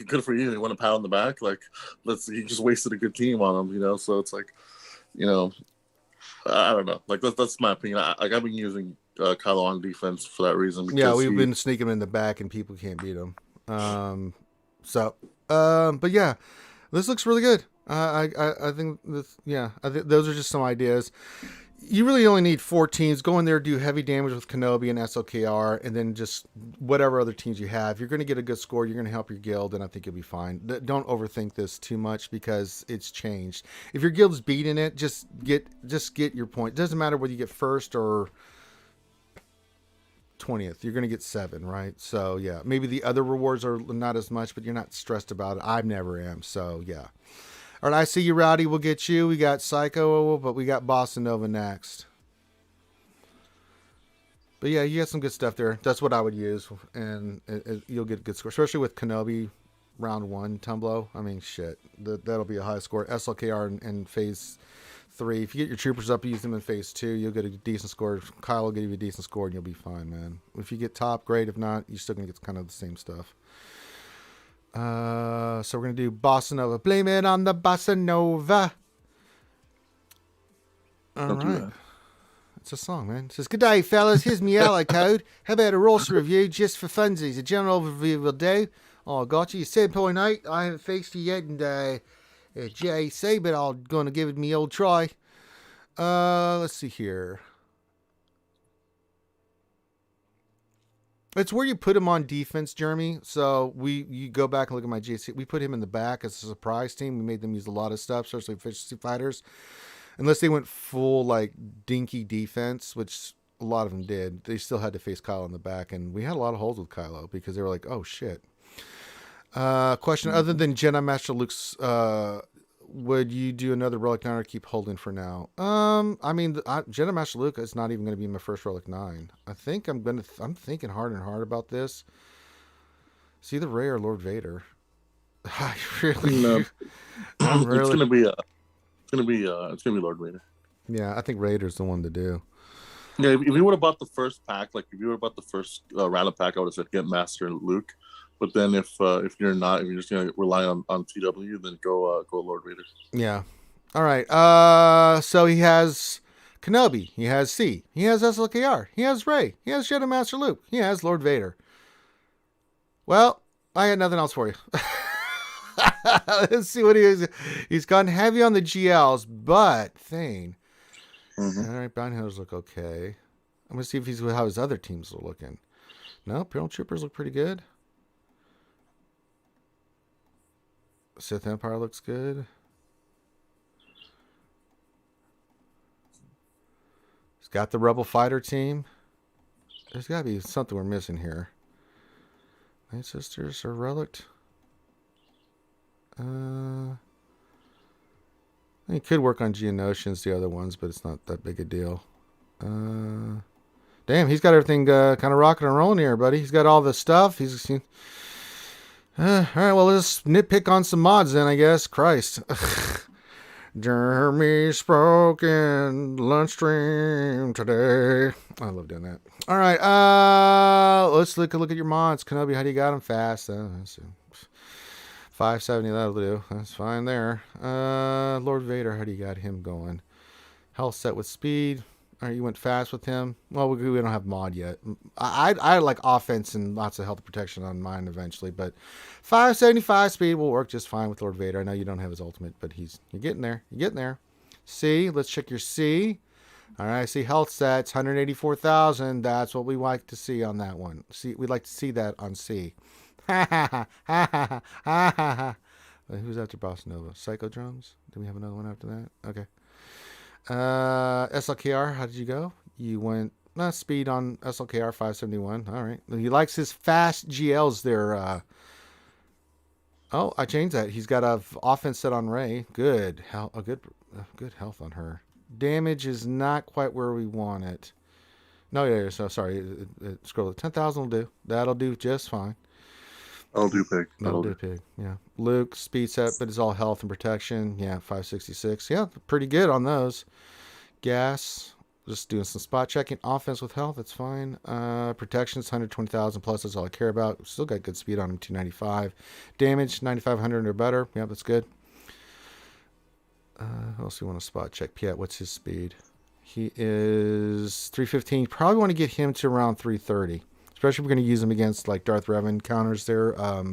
good for you. You want a pat on the back?" Like, he just wasted a good team on him, So it's like, I don't know. Like that's my opinion. I've been using Kylo on defense for that reason. Yeah, we've been sneaking him in the back, and people can't beat him. But yeah, this looks really good. I think this. Yeah, I think those are just some ideas. You really only need 4 teams. Go in there, do heavy damage with Kenobi and SLKR, and then just whatever other teams you have. You're going to get a good score. You're going to help your guild, and I think you'll be fine. Don't overthink this too much because it's changed. If your guild's beating it, just get your point. It doesn't matter whether you get first or 20th. You're going to get 7, right? So yeah, maybe the other rewards are not as much, but you're not stressed about it. I never am. So yeah. All right, I see you, Rowdy. We'll get you. We got Psycho, but we got Bossa Nova next. But yeah, you got some good stuff there. That's what I would use, and you'll get a good score, especially with Kenobi round 1 Tumblo. I mean, shit, that'll be a high score. SLKR in phase 3. If you get your troopers up, use them in phase 2, you'll get a decent score. Kyle will give you a decent score, and you'll be fine, man. If you get top, great. If not, you're still gonna get kind of the same stuff. So we're going to do Bossa Nova. Blame it on the Bossa Nova. All right. It's a song, man. It says, "Good day, fellas. Here's me ally code. How about a roster review just for funsies? A general overview will do." Oh, got you. 7.8. I haven't faced you yet in JC, but I'm going to give it me old try. Let's see here. It's where you put him on defense, Jeremy. So you go back and look at my JC. We put him in the back as a surprise team. We made them use a lot of stuff, especially efficiency fighters. Unless they went full like dinky defense, which a lot of them did, they still had to face Kylo in the back, and we had a lot of holes with Kylo because they were like, "Oh shit." Question: other than Jedi Master Luke's, would you do another Relic 9 or keep holding for now? I mean, Jedi Master Luke is not even going to be my first Relic 9. I think I'm thinking hard and hard about this. It's either Rey or Lord Vader. I really, no. really... It's gonna be Lord Vader. Yeah, I think Raider's the one to do. Yeah, if you would have bought the first pack, like if you would have bought the first random pack, I would have said get Master and Luke. But then if you're not, if you're just gonna rely on TW, then go Lord Vader. Yeah. All right. So he has Kenobi. He has C. He has SLKR. He has Rey. He has Jedi Master Luke. He has Lord Vader. Well, I got nothing else for you. Let's see what he is. He's gone heavy on the GLs, but Thane. Mm-hmm. All right, Bounty Hunters look okay. I'm gonna see if he's how his other teams are looking. No, Imperial Troopers look pretty good. Sith Empire looks good. He's got the Rebel Fighter team. There's got to be something we're missing here. Night Sisters or Relict. He could work on Geonosians, the other ones, but it's not that big a deal. Damn, he's got everything kind of rocking and rolling here, buddy. He's got all the stuff. All right, well, let's nitpick on some mods then, I guess. Christ. Jeremy spoke in lunch stream today. I love doing that. All right, let's look at your mods. Kenobi, how do you got them fast? Let's see. 570, that'll do. That's fine there. Lord Vader, how do you got him going? Health set with speed. All right, you went fast with him. Well, we don't have mod yet. I like offense and lots of health protection on mine eventually, but 575 speed will work just fine with Lord Vader. I know you don't have his ultimate, but you're getting there. You're getting there. C, let's check your C. All right, see health sets, 184,000. That's what we like to see on that one. See, we'd like to see that on C. Ha ha ha ha ha ha ha. Who's after Boss Nova? Psychodromes? Do we have another one after that? Okay. SLKR, how did you go? You went speed on SLKR 571. All right. He likes his fast GLs there. Oh, I changed that. He's got a offense set on Rey. Good. Good health on her. Damage is not quite where we want it. No, yeah. So sorry. Scroll. 10,000 will do. That'll do just fine. I'll do pig. That'll do pig. Yeah. Luke speed set, but it's all health and protection. Yeah, 566. Yeah, pretty good on those. Gas. Just doing some spot checking. Offense with health, that's fine. Protection's 120,000 plus. That's all I care about. Still got good speed on him, 295. Damage, 9,500 or better. Yeah, that's good. What else do you want to spot check? Piet, what's his speed? He is 315. You probably want to get him to around 330. Especially if we're going to use him against like Darth Revan counters there. I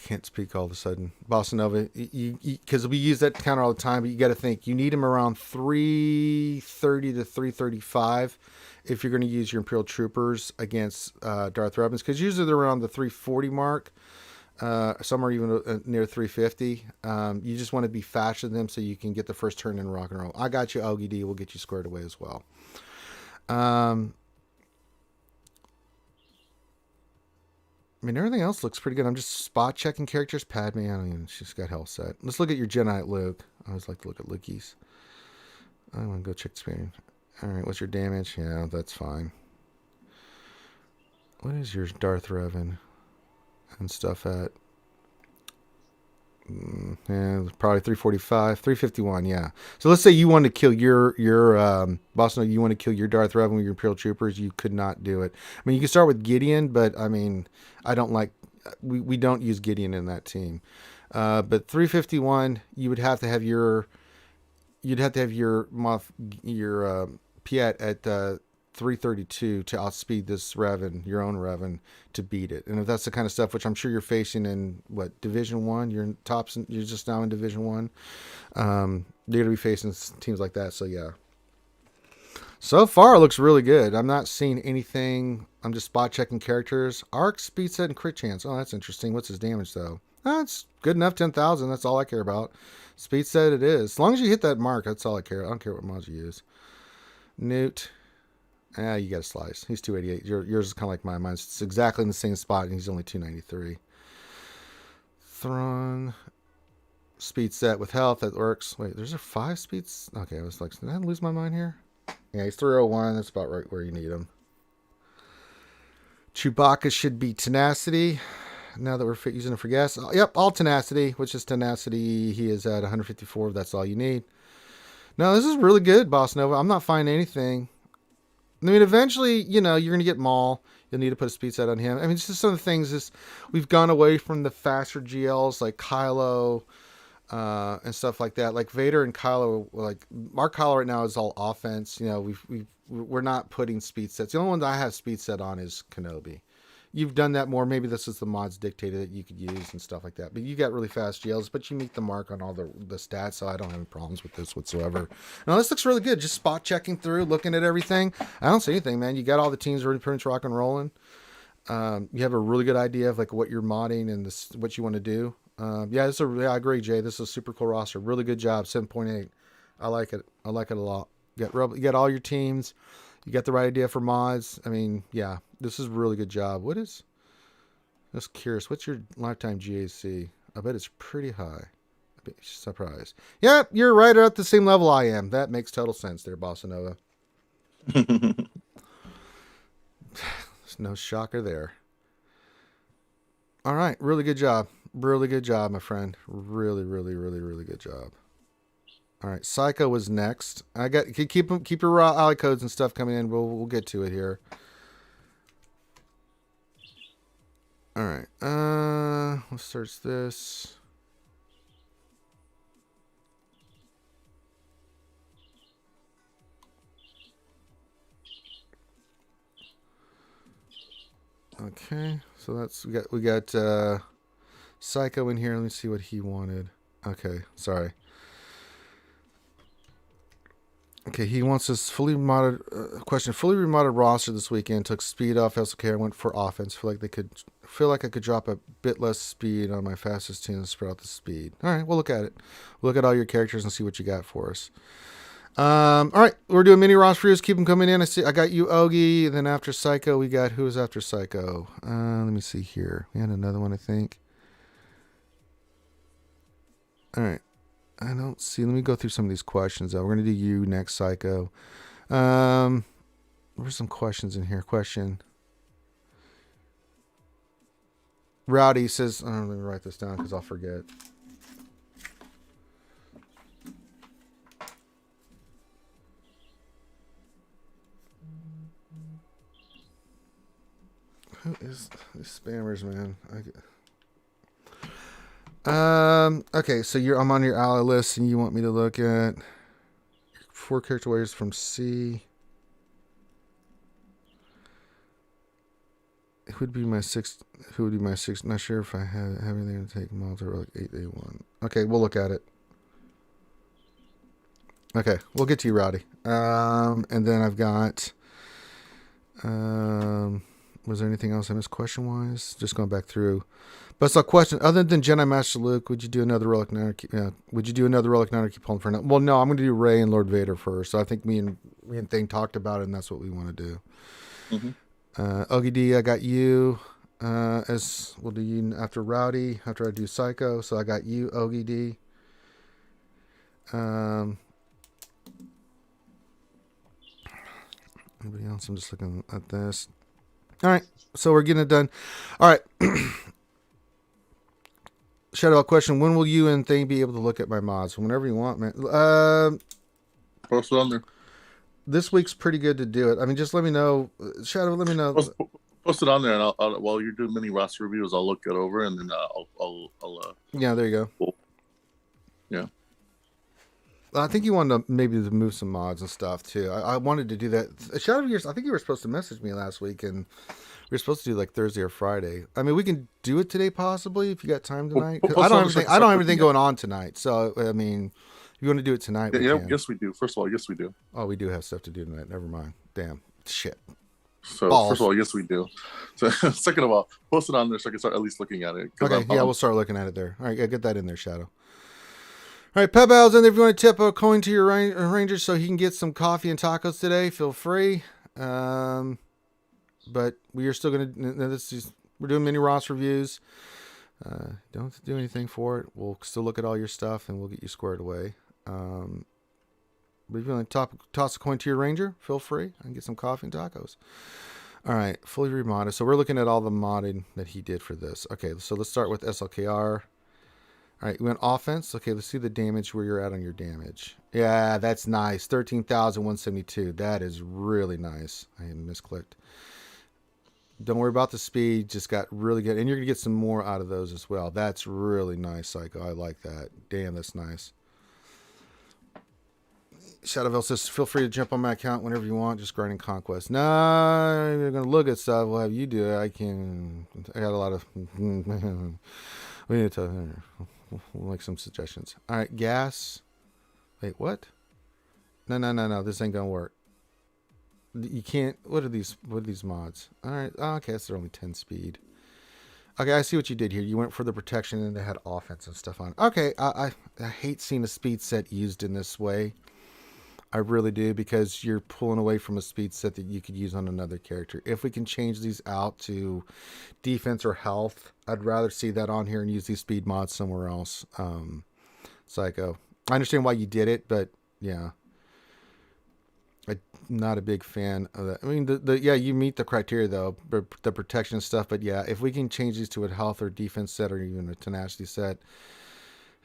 can't speak all of a sudden. Bossa Nova, because we use that counter all the time, but you got to think you need him around 330 to 335 if you're going to use your Imperial Troopers against Darth Revans, because usually they're around the 340 mark. Some are even near 350. You just want to be faster than them so you can get the first turn in rock and roll. I got you, OGD. We'll get you squared away as well. I mean, everything else looks pretty good. I'm just spot checking characters. Padme, I don't even. She's got health set. Let's look at your Jedi Luke. I always like to look at Lukey's. I want to go check the screen. All right, what's your damage? Yeah, that's fine. What is your Darth Revan and stuff at? Yeah, probably 345, 351. Yeah. So let's say you want to kill your boss. You want to kill your Darth Revan with your Imperial Troopers. You could not do it. I mean, you can start with Gideon, but I mean, I don't like. We don't use Gideon in that team. But 351, you would have to have your. You'd have to have your Piet at 332 to outspeed this Revan, your own Revan, to beat it. And if that's the kind of stuff which I'm sure you're facing in Division 1, you're in tops, you're just now in Division 1. You're gonna be facing teams like that. So yeah. So far it looks really good. I'm not seeing anything. I'm just spot checking characters. Arc, speed set, and crit chance. Oh, that's interesting. What's his damage though? That's good enough. 10,000. That's all I care about. Speed set it is. As long as you hit that mark, that's all I care. I don't care what mods you use. Newt. You got a slice. He's 288. Yours is kind of like mine. Mine's exactly in the same spot, and he's only 293. Thrawn. Speed set with health. That works. Wait, there's 5 speeds? Okay, I was like, did I lose my mind here? Yeah, he's 301. That's about right where you need him. Chewbacca should be tenacity. Now that we're using it for gas. Yep, all tenacity, which is tenacity. He is at 154. That's all you need. No, this is really good, Boss Nova. I'm not finding anything. I mean, eventually, you're going to get Maul. You'll need to put a speed set on him. I mean, it's just some of the things is we've gone away from the faster GLs like Kylo and stuff like that. Like Vader and Kylo, like our Kylo right now is all offense. We're not putting speed sets. The only one that I have speed set on is Kenobi. You've done that more. Maybe this is the mods dictated that you could use and stuff like that. But you got really fast GLs, but you meet the mark on all the stats, so I don't have any problems with this whatsoever. Now, this looks really good. Just spot checking through, looking at everything. I don't see anything, man. You got all the teams already pretty much rock and rolling. You have a really good idea of like what you're modding and what you want to do. I agree, Jay. This is a super cool roster. Really good job. 7.8. I like it. I like it a lot. You got all your teams. You got the right idea for mods. I mean, yeah, this is a really good job. Just curious, what's your lifetime GAC? I bet it's pretty high. I'd be surprised. Yeah, you're right at the same level I am. That makes total sense there, Bossa Nova. There's no shocker there. All right, really good job. Really good job, my friend. Really, really, really, really good job. All right, Psycho was next. Keep your raw ally codes and stuff coming in. We'll get to it here. All right. Let's search this. Okay, so we got Psycho in here. Let me see what he wanted. Okay, sorry. Okay, he wants this fully remodded fully remodded roster this weekend. Took speed off SLK. I went for offense. Feel like I could drop a bit less speed on my fastest team and spread out the speed. All right, we'll look at it. We'll look at all your characters and see what you got for us. All right, we're doing mini roster reviews. Keep them coming in. I got you, Ogie. Then after Psycho, we got who is after Psycho? Let me see here. We had another one, I think. All right. I don't see. Let me go through some of these questions. We're going to do you next, Psycho. There's some questions in here. Question. Rowdy says, let me write this down because I'll forget. Who is these spammers, man? Okay, so I'm on your ally list and you want me to look at 4 character warriors from C. Who would be my sixth? Not sure if I have anything to take Malta or like 8A1. Okay, we'll look at it. Okay, we'll get to you, Rowdy. And then I've got, was there anything else I missed question wise? Just going back through. But so question, other than Jedi Master Luke, would you do another Relic Knight? Would you do another Relic Knight or keep pulling for now? Well, no, I'm going to do Rey and Lord Vader first. So I think me and Thing talked about it, and that's what we want to do. Ogie D, I got you. As we'll do you after Rowdy, after I do Psycho. So I got you, Ogie D. Anybody else? I'm just looking at this. All right, so we're getting it done. All right. Shadow question: when will you and Thing be able to look at my mods? Whenever you want, man. Post it on there. This week's pretty good to do it. I mean, just let me know, Shadow. Let me know. Post it on there, and I'll while you're doing mini roster reviews, I'll look it over, and then I'll yeah, there you go. Cool. Yeah. I think you wanted to maybe move some mods and stuff too. I wanted to do that. Shadow, I think you were supposed to message me last week, and we were supposed to do like Thursday or Friday. I mean, we can do it today possibly if you got time tonight. I don't have anything going on tonight, so I mean, if you want to do it tonight, yes, we do. First of all, yes, we do. Oh, we do have stuff to do tonight. Never mind. Damn shit. So first of all, yes, we do. So second of all, post it on there so I can start at least looking at it. Okay, we'll start looking at it there. All right, get that in there, Shadow. All right, Pebbles, and if you want to tip a coin to your ranger so he can get some coffee and tacos today, feel free. But we are still going to, we're doing mini roster reviews. Don't have to do anything for it. We'll still look at all your stuff and we'll get you squared away. But if you want to toss a coin to your ranger, feel free and get some coffee and tacos. All right, fully remodded. So we're looking at all the modding that he did for this. Okay, so let's start with SLKR. All right, you went offense. Okay, let's see the damage where you're at on your damage. Yeah, that's nice. 13,172. That is really nice. I misclicked. Don't worry about the speed. Just got really good. And you're going to get some more out of those as well. That's really nice, Psycho. I like that. Damn, that's nice. Shadowville says, feel free to jump on my account whenever you want. Just grinding conquest. Nah, you're going to look at stuff. We'll have you do it. I got a lot of... we need to... We'll make some suggestions. All right, gas. Wait, what? No. This ain't gonna work. You can't. What are these mods? All right. Oh, okay, so they're only 10 speed. Okay, I see what you did here. You went for the protection and they had offense and stuff on. Okay, I hate seeing a speed set used in this way. I really do, because you're pulling away from a speed set that you could use on another character. If we can change these out to defense or health, I'd rather see that on here and use these speed mods somewhere else. Psycho. I understand why you did it, but yeah. I'm not a big fan of that. I mean, yeah, you meet the criteria though, the protection stuff, but yeah, if we can change these to a health or defense set or even a tenacity set,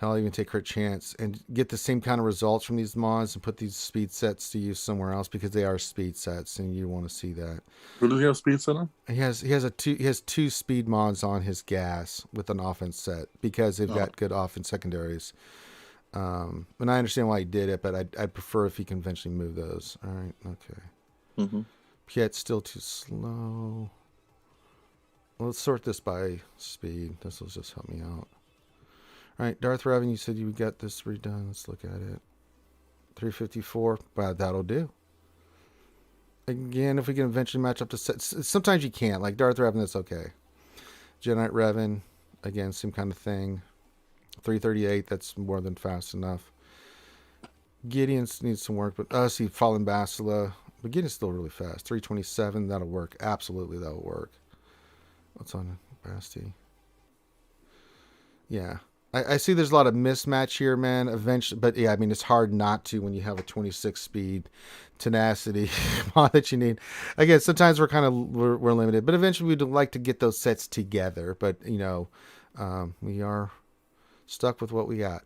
I'll even take her chance and get the same kind of results from these mods and put these speed sets to use somewhere else, because they are speed sets and you want to see that. Who does he have speed set on? He has two speed mods on his gas with an offense set, because they've got good offense secondaries. And I understand why he did it, but I'd prefer if he can eventually move those. All right, okay. Mm-hmm. Yeah, it's still too slow. Well, let's sort this by speed. This will just help me out. All right, Darth Revan, you said you got this redone. Let's look at it. 354. Well, that'll do. Again, if we can eventually match up to sets. Sometimes you can't. Like Darth Revan, that's okay. Jedi Revan, again, same kind of thing. 338, that's more than fast enough. Gideon needs some work, but see, Fallen Basila. But Gideon's still really fast. 327, that'll work. Absolutely, that'll work. What's on Basti? Yeah. I see there's a lot of mismatch here, man. Eventually, but yeah, I mean, it's hard not to when you have a 26 speed tenacity mod that you need. Again, sometimes we're limited, but eventually we'd like to get those sets together. But you know, we are stuck with what we got.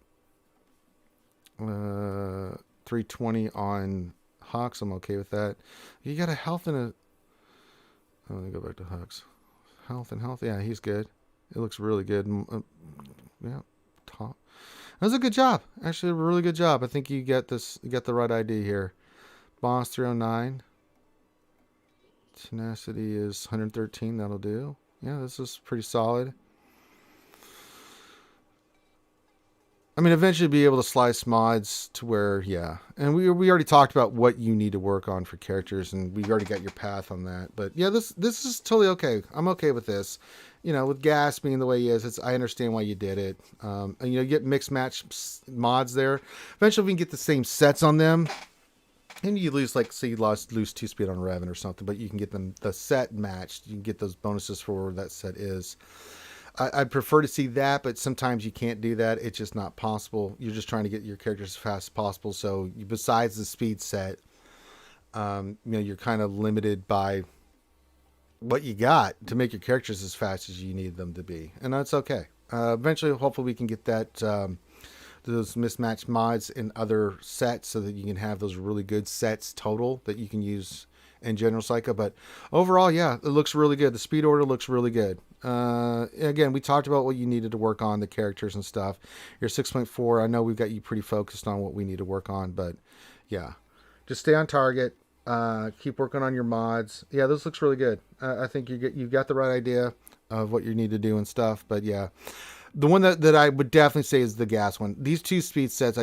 320 on Hux. I'm okay with that. You got a health and a... Let me go back to Hux. Health. Yeah, he's good. It looks really good. Yeah, top. That was a good job. Actually, a really good job. I think you got this. You got the right idea here. Boss 309. Tenacity is 113. That'll do. Yeah, this is pretty solid. I mean, eventually be able to slice mods to where, yeah. And we already talked about what you need to work on for characters, and we already got your path on that. But yeah, this is totally okay. I'm okay with this. You know, with gas being the way he is, I understand why you did it. And you know, you get mixed match mods there. Eventually we can get the same sets on them. And you lose, like, say you lose 2 speed on Revan or something, but you can get the set matched. You can get those bonuses for where that set is. I'd prefer to see that, but sometimes you can't do that. It's just not possible. You're just trying to get your characters as fast as possible. So besides the speed set, you know, you're kind of limited by what you got to make your characters as fast as you need them to be. And that's okay. Eventually, hopefully we can get that, those mismatched mods in other sets so that you can have those really good sets total that you can use in General Psycho. But overall, yeah, it looks really good. The speed order looks really good. Again, we talked about what you needed to work on, the characters and stuff. You're 6.4. I know we've got you pretty focused on what we need to work on, but yeah, just stay on target. Keep working on your mods. Yeah, this looks really good. I think you got the right idea of what you need to do and stuff. But yeah, the one that I would definitely say is the gas one. These 2 speed sets,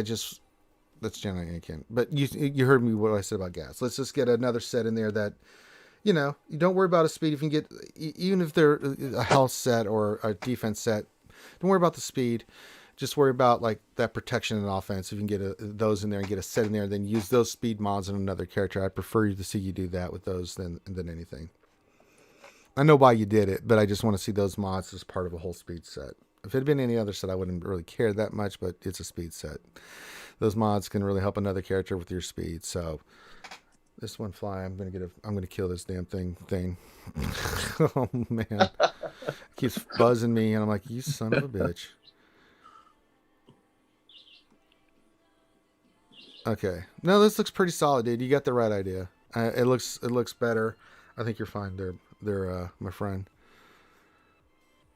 that's generally again. But you heard me what I said about gas. Let's just get another set in there that, you know, you don't worry about a speed. If you can get, even if they're a health set or a defense set, don't worry about the speed. Just worry about like that protection and offense. If you can get those in there and get a set in there, then use those speed mods on another character. I prefer to see you do that with those than anything. I know why you did it, but I just want to see those mods as part of a whole speed set. If it had been any other set, I wouldn't really care that much, but it's a speed set. Those mods can really help another character with your speed. So this one fly, I'm gonna kill this damn thing. Oh man, it keeps buzzing me, and I'm like, you son of a bitch. Okay. No, this looks pretty solid, dude. You got the right idea. It looks better. I think you're fine. They're my friend.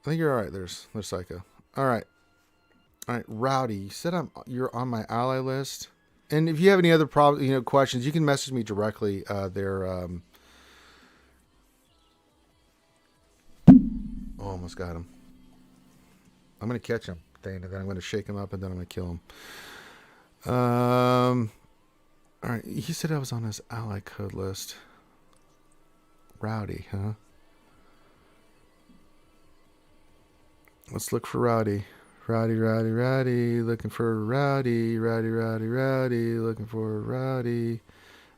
I think you're all right. There's Psycho. All right. Rowdy. You said you're on my ally list. And if you have any other questions, you can message me directly. Almost got him. I'm gonna catch him, and then I'm gonna shake him up, and then I'm gonna kill him. All right. He said I was on his ally code list. Rowdy, huh? Let's look for Rowdy. Rowdy, looking for Rowdy. Rowdy, looking for Rowdy.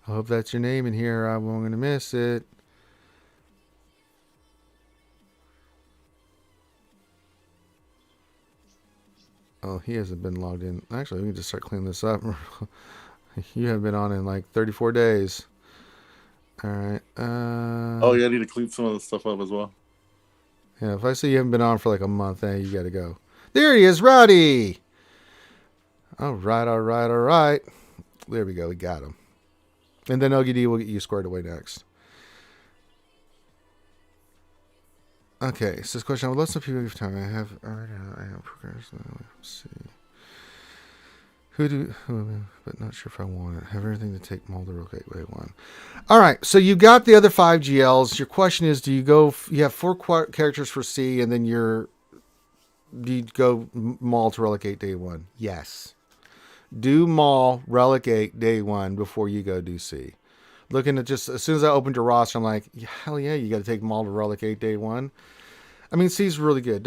I hope that's your name in here. I'm going to miss it. Oh, he hasn't been logged in. Actually, we can just start cleaning this up. You have been on in like 34 days. All right. Oh, yeah, I need to clean some of the stuff up as well. Yeah, if I see you haven't been on for like a month, you got to go. There he is, Rowdy. All right. There we go. We got him. And then OGD will get you squared away next. Okay, so this question, I would love some people give time. I have progressed. Let's see. But not sure if I want it. Have everything to take Mulder. Okay, wait, one. All right, so you got the other 5 GLs. Your question is, do you go? You have 4 characters for C, and then do you go Maul to relegate day 1? Yes. Do Maul relegate day 1 before you go do C. Looking at just as soon as I opened your roster, I'm like, hell yeah, you got to take Maul to relegate day 1. I mean, C's really good.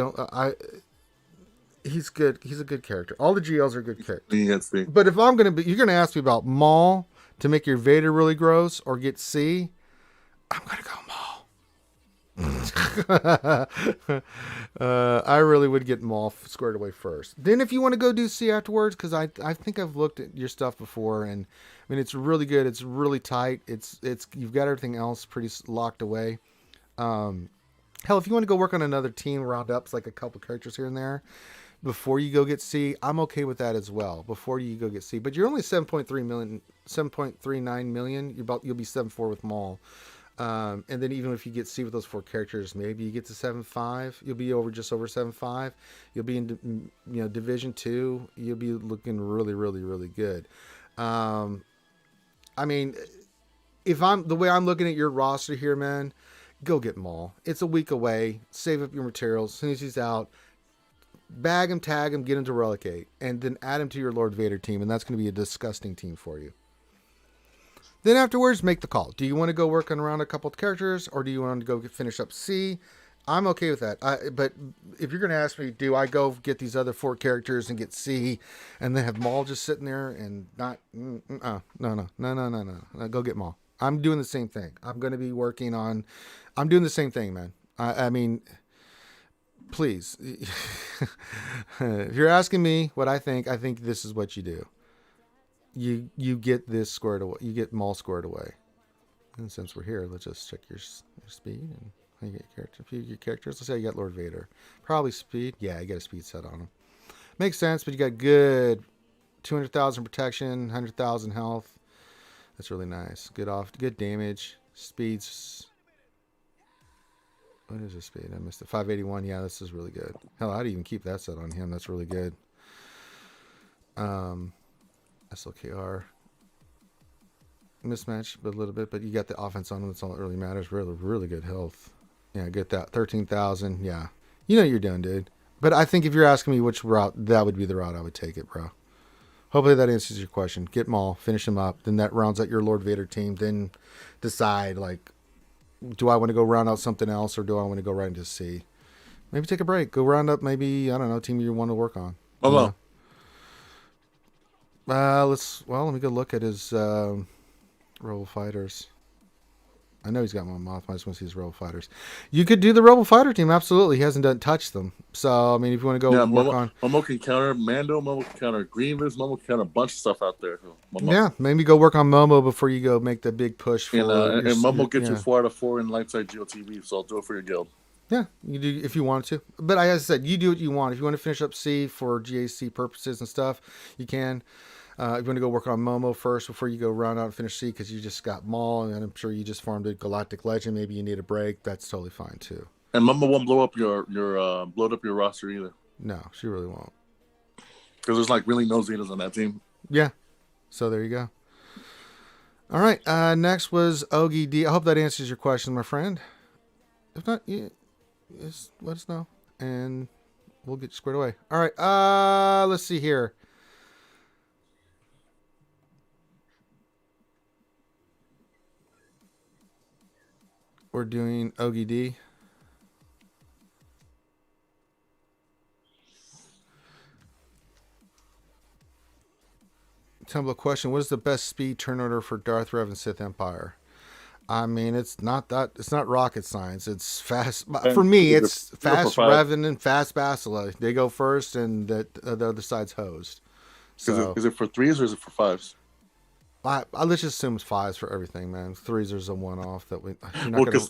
He's good. He's a good character. All the GLs are good characters. Yes, but if I'm gonna be, you're gonna ask me about Maul to make your Vader really gross or get C. I'm gonna go Maul. I really would get Maul squared away first. Then if you want to go do C afterwards, because I think I've looked at your stuff before, and I mean it's really good. It's really tight. It's you've got everything else pretty locked away. Hell, if you want to go work on another team roundups, like a couple characters here and there, before you go get C, I'm okay with that as well. Before you go get C, but you're only 7.39 million. You'll be 7.4 with Maul. And then even if you get C with those 4 characters, maybe you get to 7.5. You'll be just over 7.5. You'll be in Division 2. You'll be looking really, really, really good. I mean, if I'm the way I'm looking at your roster here, man, go get Maul. It's a week away. Save up your materials. As soon as he's out, bag him, tag him, get him to relegate, and then add him to your Lord Vader team, and that's going to be a disgusting team for you. Then afterwards, make the call. Do you want to go work on around a couple of characters, or do you want to go finish up C? I'm okay with that. But if you're going to ask me, do I go get these other 4 characters and get C, and then have Maul just sitting there and not? No. Go get Maul. I'm doing the same thing. I'm going to be working on. I'm doing the same thing, man. I mean, please. If you're asking me what I think this is what you do. You get this squared away. You get Maul squared away. And since we're here, let's just check your speed and how you get character. If you get characters, let's say you got Lord Vader. Probably speed. Yeah, you got a speed set on him. Makes sense, but you got good 200,000 protection, 100,000 health. That's really nice. Good damage. Speeds. What is his speed? I missed it. 581. Yeah, this is really good. Hell, I'd even keep that set on him. That's really good. SLKR. Mismatch a little bit, but you got the offense on him. That's all that really matters. Really, really good health. Yeah, get that. 13,000. Yeah. You know what you're doing, dude. But I think if you're asking me which route, that would be the route I would take it, bro. Hopefully that answers your question. Get Maul, finish him up. Then that rounds out your Lord Vader team. Then decide, like, do I want to go round out something else, or do I want to go right into C? Maybe take a break. Go round up maybe, I don't know, team you want to work on. Hello. Let me go look at his Rebel Fighters. I know he's got one Moth. I just want to see his Rebel Fighters. You could do the Rebel Fighter team. Absolutely. He hasn't touched them. So, I mean, if you want to go work on... Momo can counter Mando. Momo can counter Grievous. Momo can counter a bunch of stuff out there. Yeah, maybe go work on Momo before you go make the big push for... And Momo gets you 4 out of 4 in Lightside GOTV, so I'll do it for your guild. Yeah, you do if you want to. But as I said, you do what you want. If you want to finish up C for GAC purposes and stuff, you can. you want to go work on Momo first before you go run out and finish C because you just got Maul, and I'm sure you just farmed a Galactic Legend. Maybe you need a break. That's totally fine too. And Mama won't blow up your roster either. No, she really won't. Because there's like really no Zetas on that team. Yeah. So there you go. All right. Next was Ogie D. I hope that answers your question, my friend. If not, just let us know and we'll get you squared away. All right. Let's see here. We're doing Ogie D. Tumblr question: what is the best speed turn order for Darth Revan Sith Empire? I mean, it's not rocket science. It's fast. For me, it's fast Revan and fast Bastila. They go first, and the other side's hosed. So, is it for 3s or is it for 5s? Let's just assume it's 5s for everything, man. 3s is a one-off that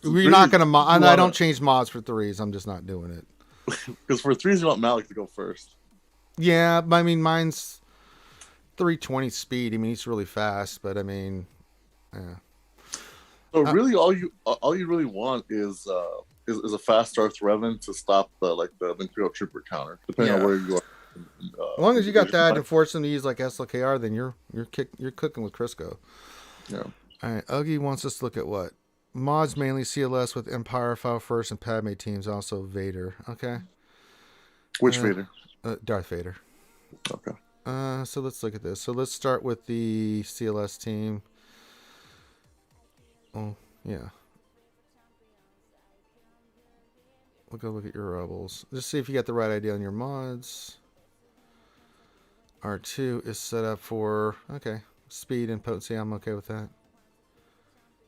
you're not gonna. I don't change mods for 3s. I'm just not doing it. Because for 3s, you want Malik to go first. Yeah, I mean, mine's 320 speed. I mean, he's really fast, but I mean, yeah. So really, all you really want is a fast Darth Revan to stop the Imperial Trooper counter, depending on where you are. As long as you got that and force them to use like SLKR, then you're cooking with Crisco. Yeah. All right. Ogie wants us to look at what mods mainly CLS with Empire File First and Padme teams, also Vader. Okay. Which Vader? Darth Vader. Okay. So let's look at this. So let's start with the CLS team. Oh, yeah. We'll go look at your rebels. Just see if you got the right idea on your mods. R2 is set up for, okay, speed and potency. I'm okay with that.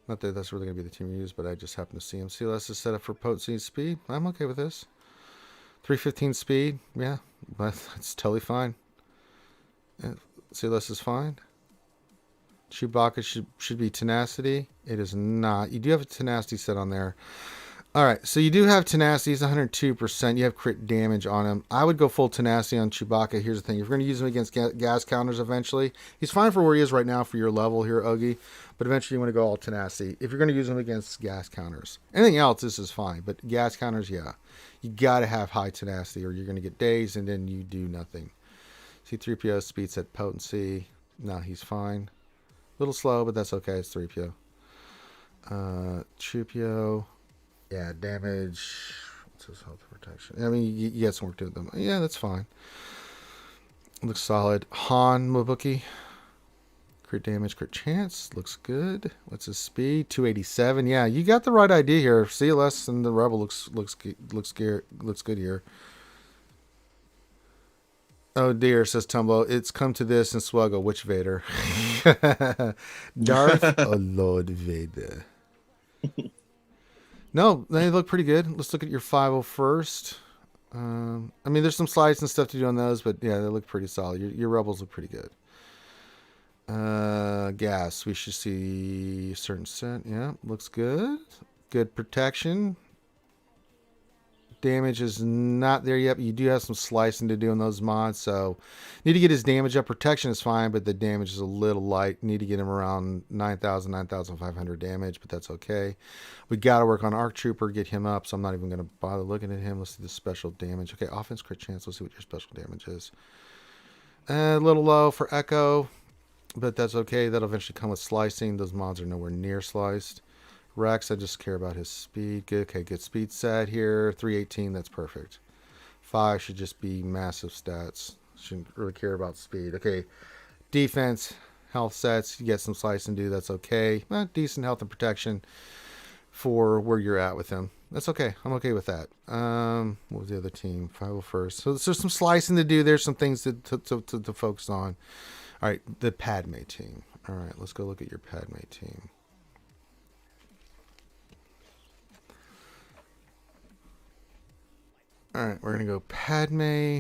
Not that that's really going to be the team you use, but I just happen to see him. CLS is set up for potency and speed. I'm okay with this. 315 speed. Yeah, that's totally fine. CLS is fine. Chewbacca should be tenacity. It is not. You do have a tenacity set on there. All right, so you do have tenacity. He's 102%. You have crit damage on him. I would go full tenacity on Chewbacca. Here's the thing. If you're going to use him against gas counters eventually, he's fine for where he is right now for your level here, Ogie, but eventually you want to go all tenacity. If you're going to use him against gas counters. Anything else, this is fine, but gas counters, yeah. You got to have high tenacity or you're going to get dazed and then you do nothing. C-3PO speed set potency. No, he's fine. A little slow, but that's okay. It's 3PO. 2PO. Yeah, damage. What's his health protection? I mean, you got some work to them. Yeah, that's fine. Looks solid. Han Mobuki. Crit damage, crit chance. Looks good. What's his speed? 287. Yeah, you got the right idea here. CLS and the Rebel looks good here. Oh dear, says Tumbo. It's come to this and SWGOH. Which Vader? Darth or Lord Vader? No, they look pretty good. Let's look at your 50 first. I mean, there's some slides and stuff to do on those, but yeah, they look pretty solid. Your Rebels look pretty good. Gas. We should see a certain set. Yeah, looks good. Good protection. Damage is not there yet, but you do have some slicing to do in those mods, so need to get his damage up. Protection is fine, but the damage is a little light. Need to get him around 9,000, 9,500 damage, but that's okay. We got to work on Arc Trooper, get him up, so I'm not even going to bother looking at him. Let's see the special damage. Okay, offense crit chance. Let's see what your special damage is. A little low for Echo, but that's okay. That'll eventually come with slicing. Those mods are nowhere near sliced. Rex, I just care about his speed. Good. Okay, good speed set here. 318, that's perfect. 5 should just be massive stats. Shouldn't really care about speed. Okay, defense, health sets. You get some slicing to do. That's okay. Decent health and protection for where you're at with him. That's okay. I'm okay with that. What was the other team? 501st. So there's some slicing to do. There's some things to focus on. All right, the Padme team. All right, let's go look at your Padme team. All right, we're going to go Padme.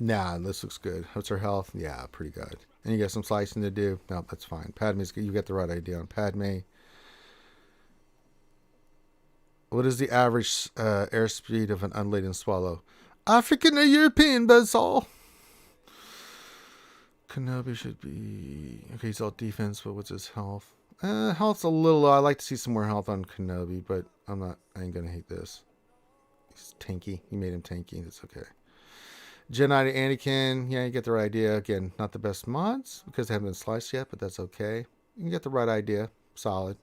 Nah, this looks good. What's her health? Yeah, pretty good. And you got some slicing to do? No, that's fine. Padme's good. You got the right idea on Padme. What is the average airspeed of an unladen swallow? African or European, Buzzsaw? Kenobi should be okay. He's all defense, but what's his health? Health's a little low. I like to see some more health on Kenobi, but I ain't gonna hate this. He's tanky. You made him tanky. That's okay. Jedi to Anakin. Yeah, you get the right idea. Again, not the best mods because they haven't been sliced yet, but that's okay. You get the right idea. Solid.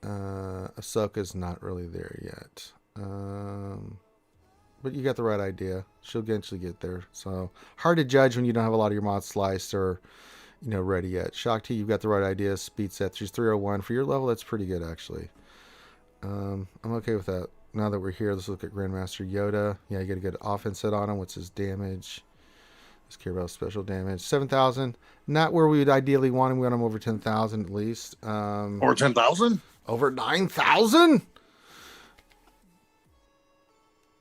Ahsoka's not really there yet. But you got the right idea. She'll eventually get there. So hard to judge when you don't have a lot of your mods sliced or, ready yet. Shakti, you've got the right idea. Speed set. She's 301. For your level, that's pretty good, actually. I'm okay with that. Now that we're here, let's look at Grandmaster Yoda. Yeah, you get a good offense set on him. What's his damage? Let's care about special damage. 7,000. Not where we would ideally want him. We want him over 10,000 at least. Or 10,000? Over 9,000?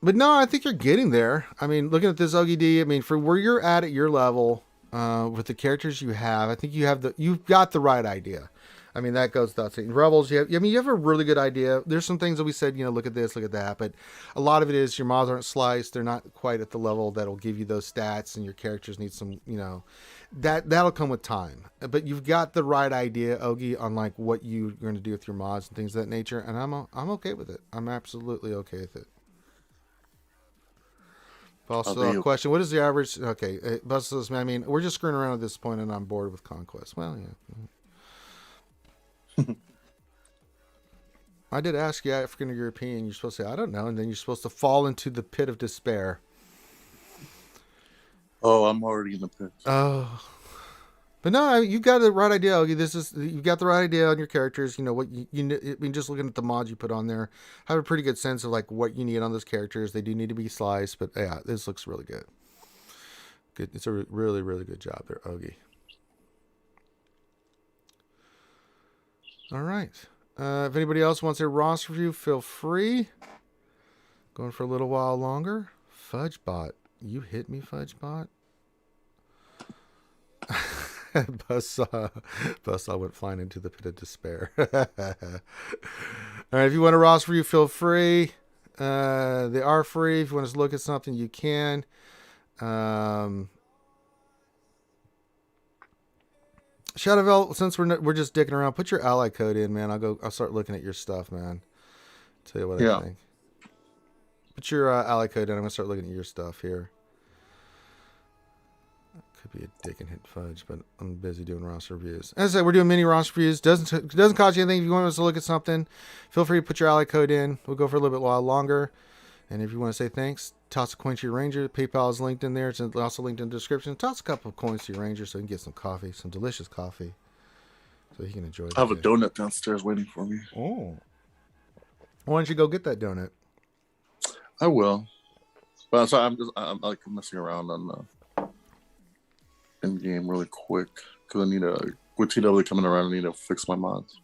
But no, I think you're getting there. I mean, looking at this OGD, I mean, for where you're at your level, with the characters you have, I think you've got the right idea. I mean, that goes without saying. Rebels, you have a really good idea. There's some things that we said, look at this, look at that, but a lot of it is your mods aren't sliced. They're not quite at the level that'll give you those stats, and your characters need some, that'll come with time. But you've got the right idea, Ogie, on like what you're going to do with your mods and things of that nature, and I'm okay with it. I'm absolutely okay with it. Also, a question: what is the average? Okay, Bus says, I mean, we're just screwing around at this point, and I'm bored with Conquest. Well, yeah. I did ask you African or European. You're supposed to say I don't know, and then you're supposed to fall into the pit of despair. Oh, I'm already in the pit. Oh, but no, you got the right idea. You got the right idea on your characters. What I mean, just looking at the mods you put on there, I have a pretty good sense of like what you need on those characters. They do need to be sliced, but yeah, this looks really good. Good, it's a really, really good job there, Ogie. All right. If anybody else wants a roster review, feel free. Going for a little while longer. Fudgebot. You hit me, Fudgebot? Buzzsaw went flying into the pit of despair. All right, if you want a roster review, feel free. They are free. If you want to look at something, you can. Shadowville, since we're just dicking around, put your ally code in, man. I'll start looking at your stuff, man. Tell you what I think. Put your ally code in. I'm gonna start looking at your stuff here. Could be a dick and hit fudge, but I'm busy doing roster reviews. As I said, we're doing mini roster reviews. Doesn't cost you anything. If you want us to look at something, feel free to put your ally code in. We'll go for a little bit while longer. And if you want to say thanks, toss a coin to your ranger. PayPal is linked in there. It's also linked in the description. Toss a couple of coins to your ranger so you can get some coffee, some delicious coffee, so he can enjoy it. I have a donut downstairs waiting for me. Oh. Why don't you go get that donut? I will. But I'm like messing around on the end game really quick because I need with TW coming around, I need to fix my mods.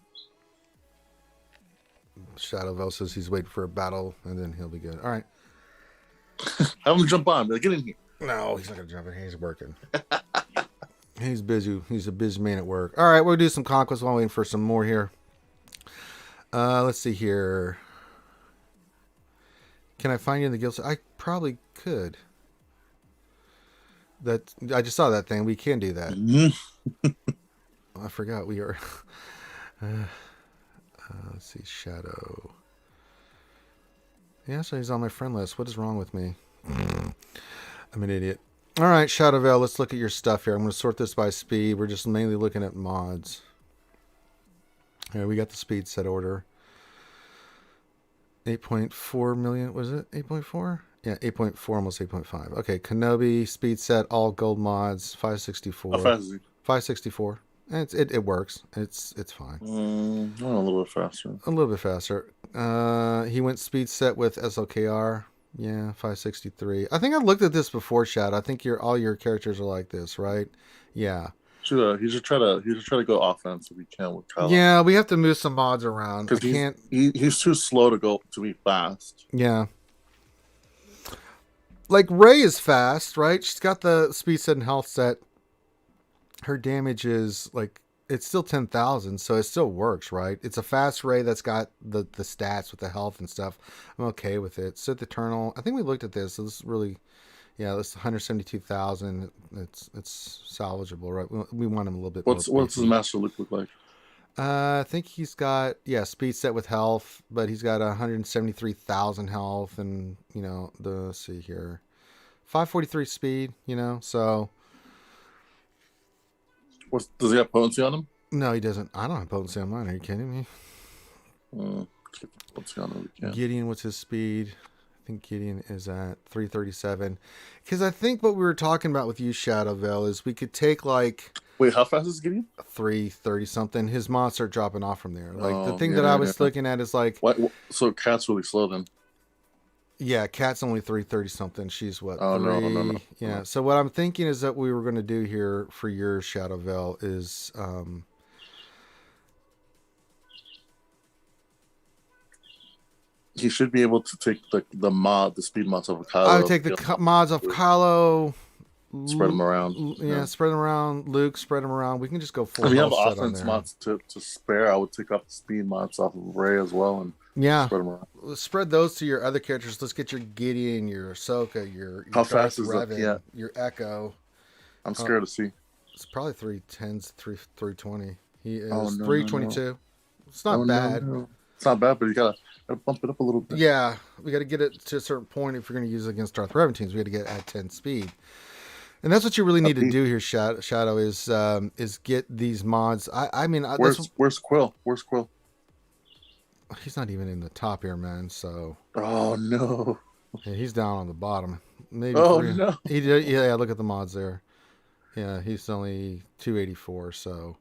Shadowville says he's waiting for a battle and then he'll be good. All right. Have him jump on. Get in here. No, he's not gonna jump in. He's working. He's busy. He's a busy man at work. All right, we'll do some conquest while waiting for some more here. Let's see here. Can I find you in the guild? I probably could. I just saw that thing. We can do that. Mm-hmm. I forgot we are. Let's see, Shadow. Yeah, so he's on my friend list. What is wrong with me? I'm an idiot. All right, Shadowvale, let's look at your stuff here. I'm going to sort this by speed. We're just mainly looking at mods. Here, we got the speed set order. 8.4 million, was it 8.4? Yeah, 8.4, almost 8.5. Okay, Kenobi, speed set, all gold mods, 564. How fast is he? 564. And it works. It's fine. A little bit faster. A little bit faster. He went speed set with SLKR. Yeah, 563. I think I looked at this before, Shad. I think all your characters are like this, right? Yeah. He should try to go offense if he can with Kylo. Yeah, we have to move some mods around. Because he's too slow to be fast. Yeah. Like Rey is fast, right? She's got the speed set and health set. Her damage is like it's still 10,000, so it still works, right? It's a fast Rey that's got the stats with the health and stuff. I'm okay with it. Sith Eternal. I think we looked at this. So this is really, Yeah, this 172,000. It's salvageable, right? We want him a little bit more. What's his master look like? I think he's got speed set with health, but he's got 173,000 health, and let's see here, 543 speed. So Does he have potency on him? no, he doesn't. I don't have potency on mine. Are you kidding me? Potency on him, yeah. Gideon, what's his speed? I think Gideon is at 337. Because I think what we were talking about with you, Shadowvale, is we could take like. Wait, how fast is Gideon? 330 something. His mods start dropping off from there. Like the thing yeah, that I was looking at is like. So Cat's really slow then. Yeah, Cat's only 330 something. She's what? Oh, no. Yeah. So what I'm thinking is that we were going to do here for your Shadowvale is. He should be able to take the speed mods off of Kylo. I would take the mods off Kylo. Spread them around. Yeah, spread them around. Luke, spread them around. We can just go full. If you have offense mods to spare, I would take off the speed mods off of Rey as well and spread them around. Let's spread those to your other characters. Let's get your Gideon, your Ahsoka, your how fast is Revan, that? Yeah, your Echo. I'm scared to see. It's probably 310s, 320. He is 322. No. It's not bad. No. It's not bad, but you gotta bump it up a little bit. Yeah, we got to get it to a certain point. If you're going to use it against Darth Revan teams, we got to get at 10 speed. And that's what you really need to do here, Shadow, is get these mods. I mean, where's Quill? Where's Quill? He's not even in the top here, man. So. Oh no. Yeah, he's down on the bottom. Maybe. Oh no. Yeah. Look at the mods there. Yeah, he's only 284. So.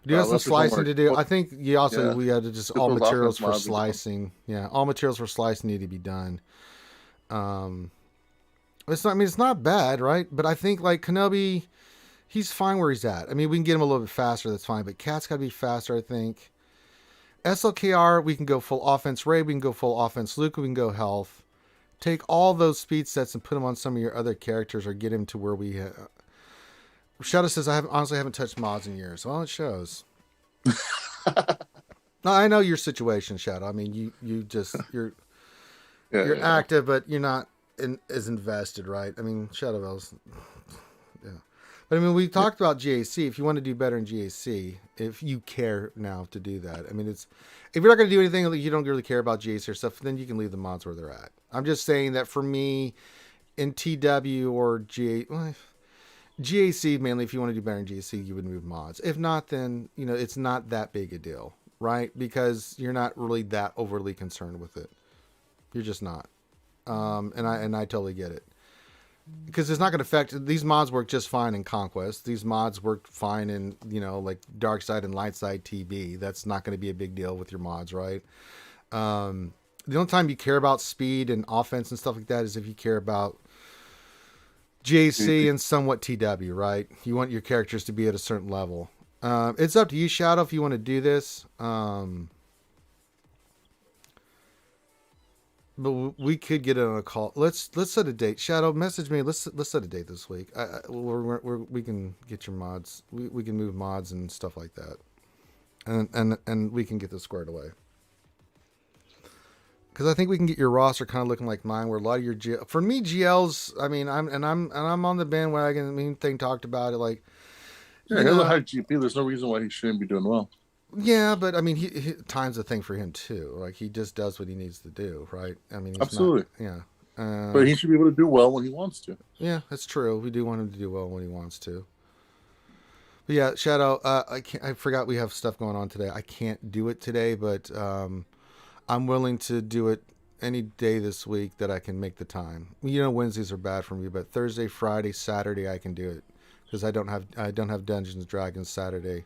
Do you have some slicing to do? I think we had to just all materials for slicing. Yeah, all materials for slicing need to be done. It's not bad, right? But I think like Kenobi, he's fine where he's at. I mean, we can get him a little bit faster. That's fine. But Cat's got to be faster, I think. SLKR, we can go full offense. Rey, we can go full offense. Luke, we can go health. Take all those speed sets and put them on some of your other characters, or get him to where we. Shadow says, I honestly haven't touched mods in years. Well, it shows. No, I know your situation, Shadow. I mean, you're active, but you're not as invested, right? I mean, Shadowville's, yeah. But I mean, we talked about GAC. If you want to do better in GAC, if you care now to do that, I mean, if you're not going to do anything that you don't really care about GAC or stuff, then you can leave the mods where they're at. I'm just saying that for me, in TW or GAC mainly, if you want to do better in GAC, you would move mods. If not, then it's not that big a deal, right? Because you're not really that overly concerned with it. You're just not. And I totally get it, because it's not going to affect. These mods work just fine in Conquest. These mods work fine in like Dark Side and Light Side TB. That's not going to be a big deal with your mods, right? The only time you care about speed and offense and stuff like that is if you care about JC and somewhat TW, right? You want your characters to be at a certain level. It's up to you, Shadow, if you want to do this. But we could get it on a call. Let's set a date. Shadow, message me. Let's set a date this week. We can get your mods. We can move mods and stuff like that, and we can get this squared away. Because I think we can get your roster kind of looking like mine, where a lot of your for me GLs. I mean, I'm on the bandwagon. I mean, thing talked about it like. Yeah, he has a high GP. There's no reason why he shouldn't be doing well. Yeah, but I mean, he time's a thing for him too. Like he just does what he needs to do, right? I mean, absolutely. But he should be able to do well when he wants to. Yeah, that's true. We do want him to do well when he wants to. But yeah, Shadow. I forgot we have stuff going on today. I can't do it today, but I'm willing to do it any day this week that I can make the time. Wednesdays are bad for me, but Thursday, Friday, Saturday I can do it, because I don't have Dungeons and Dragons Saturday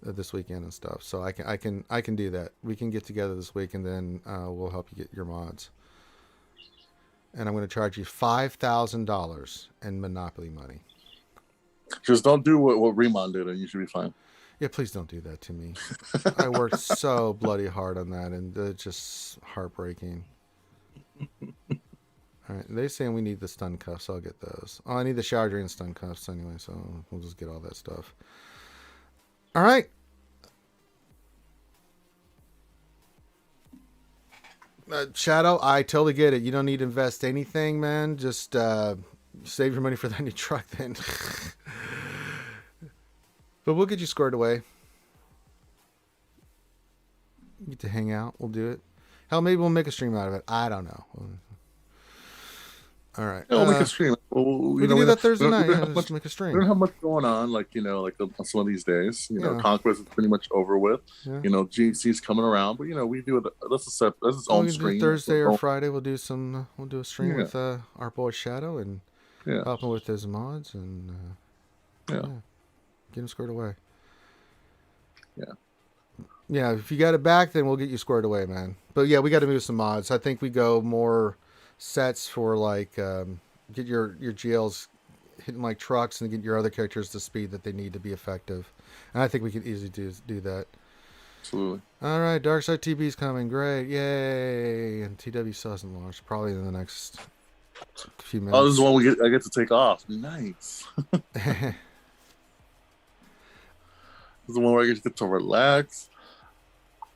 this weekend and stuff. So I can do that. We can get together this week, and then we'll help you get your mods. And I'm going to charge you $5,000 in Monopoly money. Just don't do what Remon did, and you should be fine. Yeah, please don't do that to me. I worked so bloody hard on that, and it's just heartbreaking. All right, they're saying we need the stun cuffs. I'll get those. Oh, I need the shower drain stun cuffs anyway, so we'll just get all that stuff. All right. Shadow, I totally get it. You don't need to invest anything, man. Just Save your money for that new truck then. But we'll get you squared away. You get to hang out. We'll do it. Hell, maybe we'll make a stream out of it. I don't know. All right. Yeah, we'll make a stream. We can do that Thursday night. Yeah, just make a We stream. don't have much going on, like on some of these days. Yeah. Conquest is pretty much over with. Yeah. GC's coming around, but we do it. That's its own stream. Thursday or Friday. We'll do a stream with our boy Shadow and Yeah. help him with his mods and get him squared away. Yeah. Yeah, if you got it back, then we'll get you squared away, man. But yeah, we got to move some mods. I think we go more sets for like get your GLs hitting like trucks and get your other characters the speed that they need to be effective. And I think we could easily do that. Absolutely. All right, Darkside TB's coming. Great. Yay. And TW still hasn't launched. Probably in the next few minutes. Oh, this is one I get to take off. Nice. This is the one where I get to relax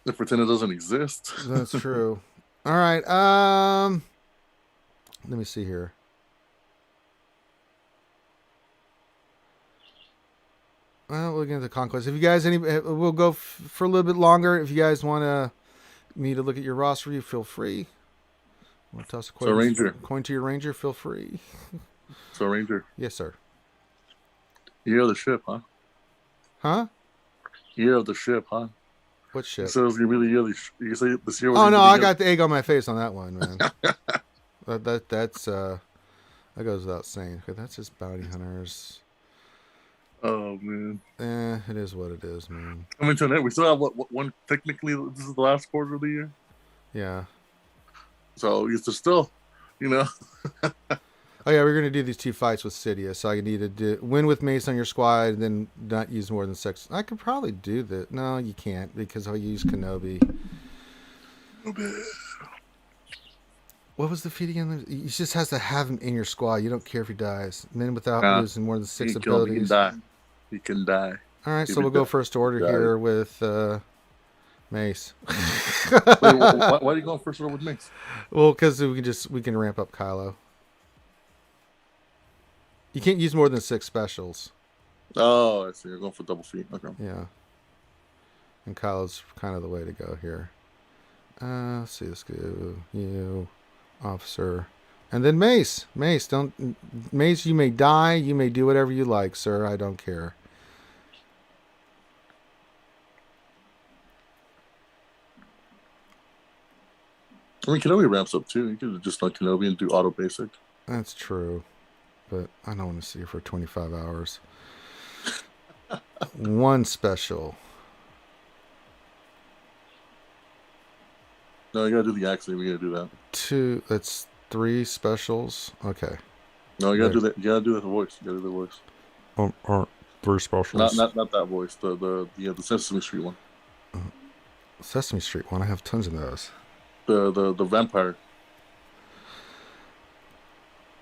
and pretend it doesn't exist. That's true. All right. Let me see here. Well, we'll get into Conquest. If you guys we'll go for a little bit longer. If you guys want me to look at your roster review, feel free. Want to toss a coin to your ranger? Feel free. So Ranger. Yes, sir. Year of the ship, huh? Huh? Year of the ship, huh? What ship? So it was gonna be the year. You say this year. Oh no, I got the egg on my face on that one, man. That's that goes without saying. Okay, that's just bounty hunters. Oh man. It is what it is, man. Coming to an end. We still have one. Technically, this is the last quarter of the year. Yeah. So it's still, Oh yeah, we're gonna do these 2 fights with Cydia, so I need to win with Mace on your squad, and then not use more than 6. I could probably do that. No, you can't because I'll use Kenobi. What was the feat again? You just has to have him in your squad. You don't care if he dies. And then without losing more than 6 abilities. He can die. All right, so we'll go first order here with Mace. Wait, why are you going first order with Mace? Well, because we can ramp up Kylo. You can't use more than 6 specials. Oh, I see. You're going for double feet. Okay. Yeah. And Kylo's kind of the way to go here. Let's see. Let's go you, officer, and then Mace. Mace, you may die. You may do whatever you like, sir. I don't care. I mean, Kenobi ramps up too. You could just let Kenobi and do auto basic. That's true. But I don't want to see her for 25 hours. 1 special. No, you gotta do the accent. We gotta do that. 2. That's 3 specials. Okay. No, you gotta do that. You gotta do the voice. You gotta do the voice. 3 specials. Not that voice. The Sesame Street one. Sesame Street one. I have tons of those. The vampire.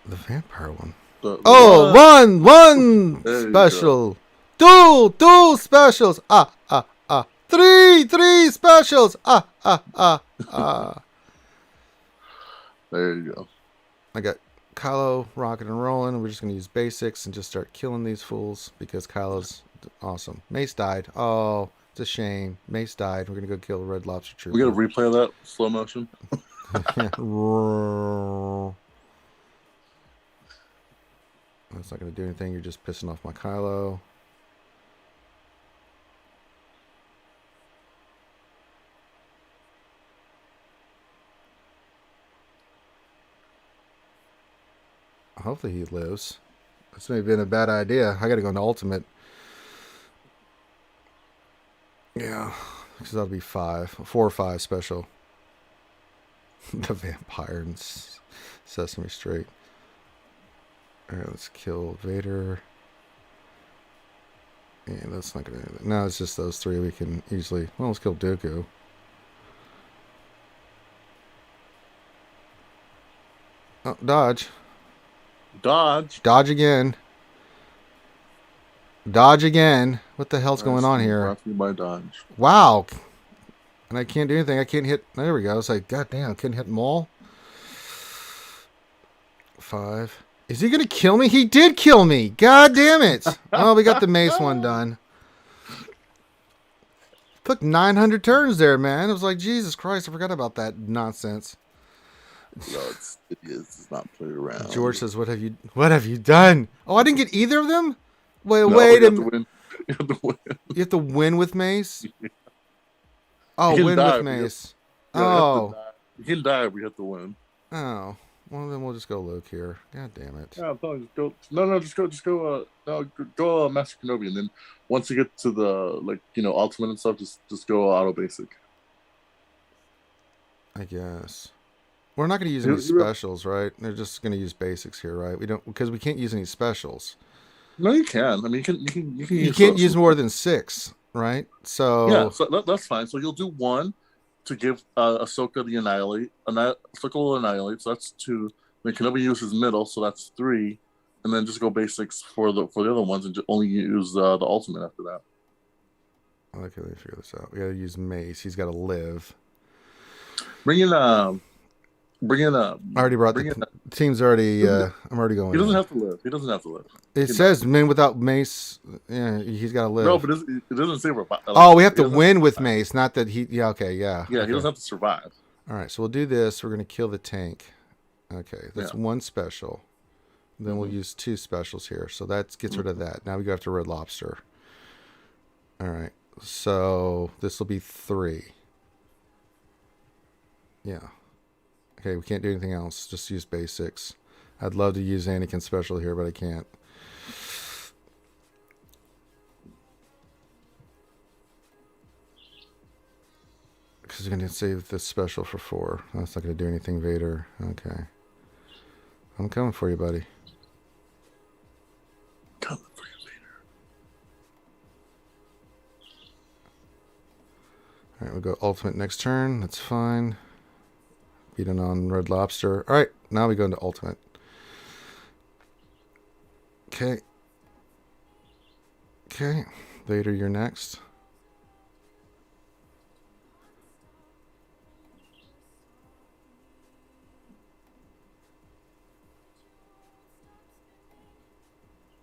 The vampire one. One special. 2 specials. 3 specials. There you go. I got Kylo rocking and rolling. We're just gonna use basics and just start killing these fools because Kylo's awesome. Mace died. Oh, it's a shame. Mace died. We're gonna go kill Red Lobster Trooper. We gotta replay that slow motion. That's not going to do anything. You're just pissing off my Kylo. Hopefully he lives. This may have been a bad idea. I got to go into Ultimate. Yeah. Because that'll be 4 or 5 special. The vampire and Sesame Street. Alright, let's kill Vader. Yeah, that's not gonna do that. No, it's just those 3 we can easily. Well, let's kill Dooku. Oh, dodge. Dodge again. Dodge again. What the hell's going on here? Brought to you by Dodge. Wow. And I can't do anything. I can't hit. There we go. It's like, goddamn, I couldn't hit them all. 5. Is he going to kill me? He did kill me. God damn it. Oh, we got the mace one done. Took 900 turns there, man. It was like, Jesus Christ, I forgot about that nonsense. No, it is. It's not played around. George says, what have you done? Oh, I didn't get either of them? Wait No, a you have to minute. win. You have to win. You have to win with mace? Oh, You can win die, with but you have- mace. Yeah, you have to Oh. die. You can die, but you have to win. Oh. Well, then we'll just go Luke here. God damn it. Yeah, I'm telling you, just go. No, just go. Go Master Kenobi, and then once you get to the ultimate and stuff, just go auto basic. I guess. We're not going to use any specials, right? They're just going to use basics here, right? Because we can't use any specials. No, you can. I mean, you can't use more than 6, right? So yeah, so that's fine. So you'll do 1 to give Ahsoka the annihilate. Ahsoka will annihilate. So that's 2. Then Kenobi uses middle, so that's 3. And then just go basics for the other ones, and just only use the ultimate after that. Okay, let me figure this out. We got to use mace. He's got to live. Bring in I already brought the team's already. I'm already going. He doesn't have to live. It says men without mace. Yeah, he's got to live. No, but it doesn't say. We have to win with mace, not that he. Yeah, okay, yeah. Yeah, okay. He doesn't have to survive. All right, so we'll do this. We're going to kill the tank. Okay, that's 1 special. Then we'll use 2 specials here, so that gets rid of that. Now we go after Red Lobster. All right, so this will be 3. Yeah. Okay, we can't do anything else. Just use basics. I'd love to use Anakin special here, but I can't. Because you're going to save this special for 4. That's not going to do anything, Vader. Okay. I'm coming for you, buddy. Coming for you, Vader. All right, we'll go ultimate next turn. That's fine. Beating on Red Lobster. All right, now we go into ultimate. Okay. Okay. Vader, you're next.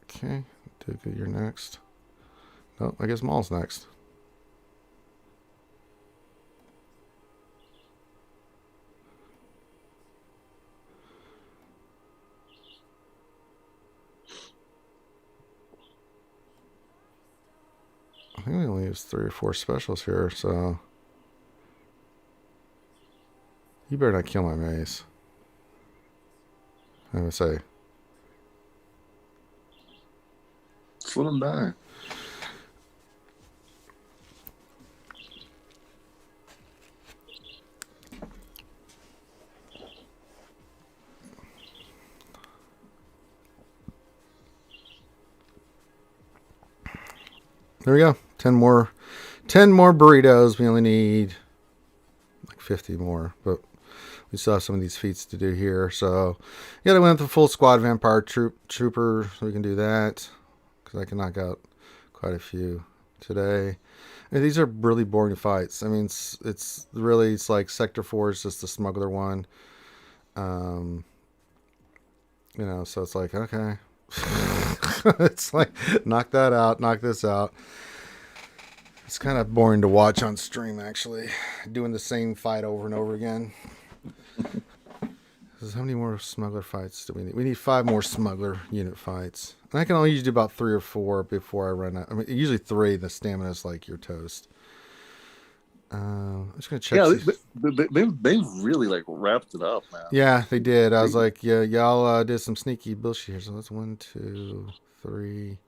Okay. Dooku, you're next. No, I guess Maul's next. I think we only use 3 or 4 specials here, so you better not kill my mace. I would say. Just let him die. There we go. 10 more burritos. We only need like 50 more, but we still have some of these feats to do here. So yeah, I went with the full squad vampire trooper, so we can do that because I can knock out quite a few today. And these are really boring fights. I mean, it's like Sector 4 is just the smuggler one. So it's like, okay. It's like, knock that out, knock this out. It's kind of boring to watch on stream, actually. Doing the same fight over and over again. How many more smuggler fights do we need? We need 5 more smuggler unit fights. And I can only usually do about 3 or 4 before I run out. I mean, usually 3, the stamina is like your toast. I'm just going to check. Yeah, they've really like wrapped it up, man. Yeah, they did. I was like, yeah, y'all did some sneaky bullshit here. So that's 1, 2, 3.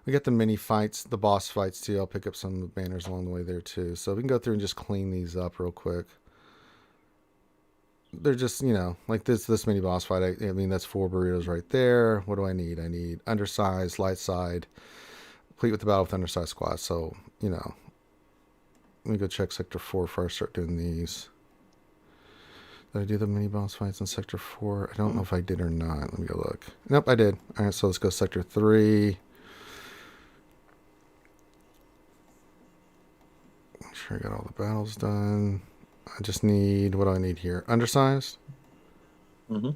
We got the mini fights, the boss fights too. I'll pick up some of the banners along the way there too. So we can go through and just clean these up real quick. They're just, like this mini boss fight. I mean, that's 4 burritos right there. What do I need? I need undersized, light side, complete with the battle with undersized squad. So, let me go check Sector 4 before I start doing these. Did I do the mini boss fights in Sector 4? I don't know if I did or not. Let me go look. Nope, I did. All right, so let's go Sector 3. Make sure I got all the battles done. I just need, what do I need here? Undersized? Mm-hmm.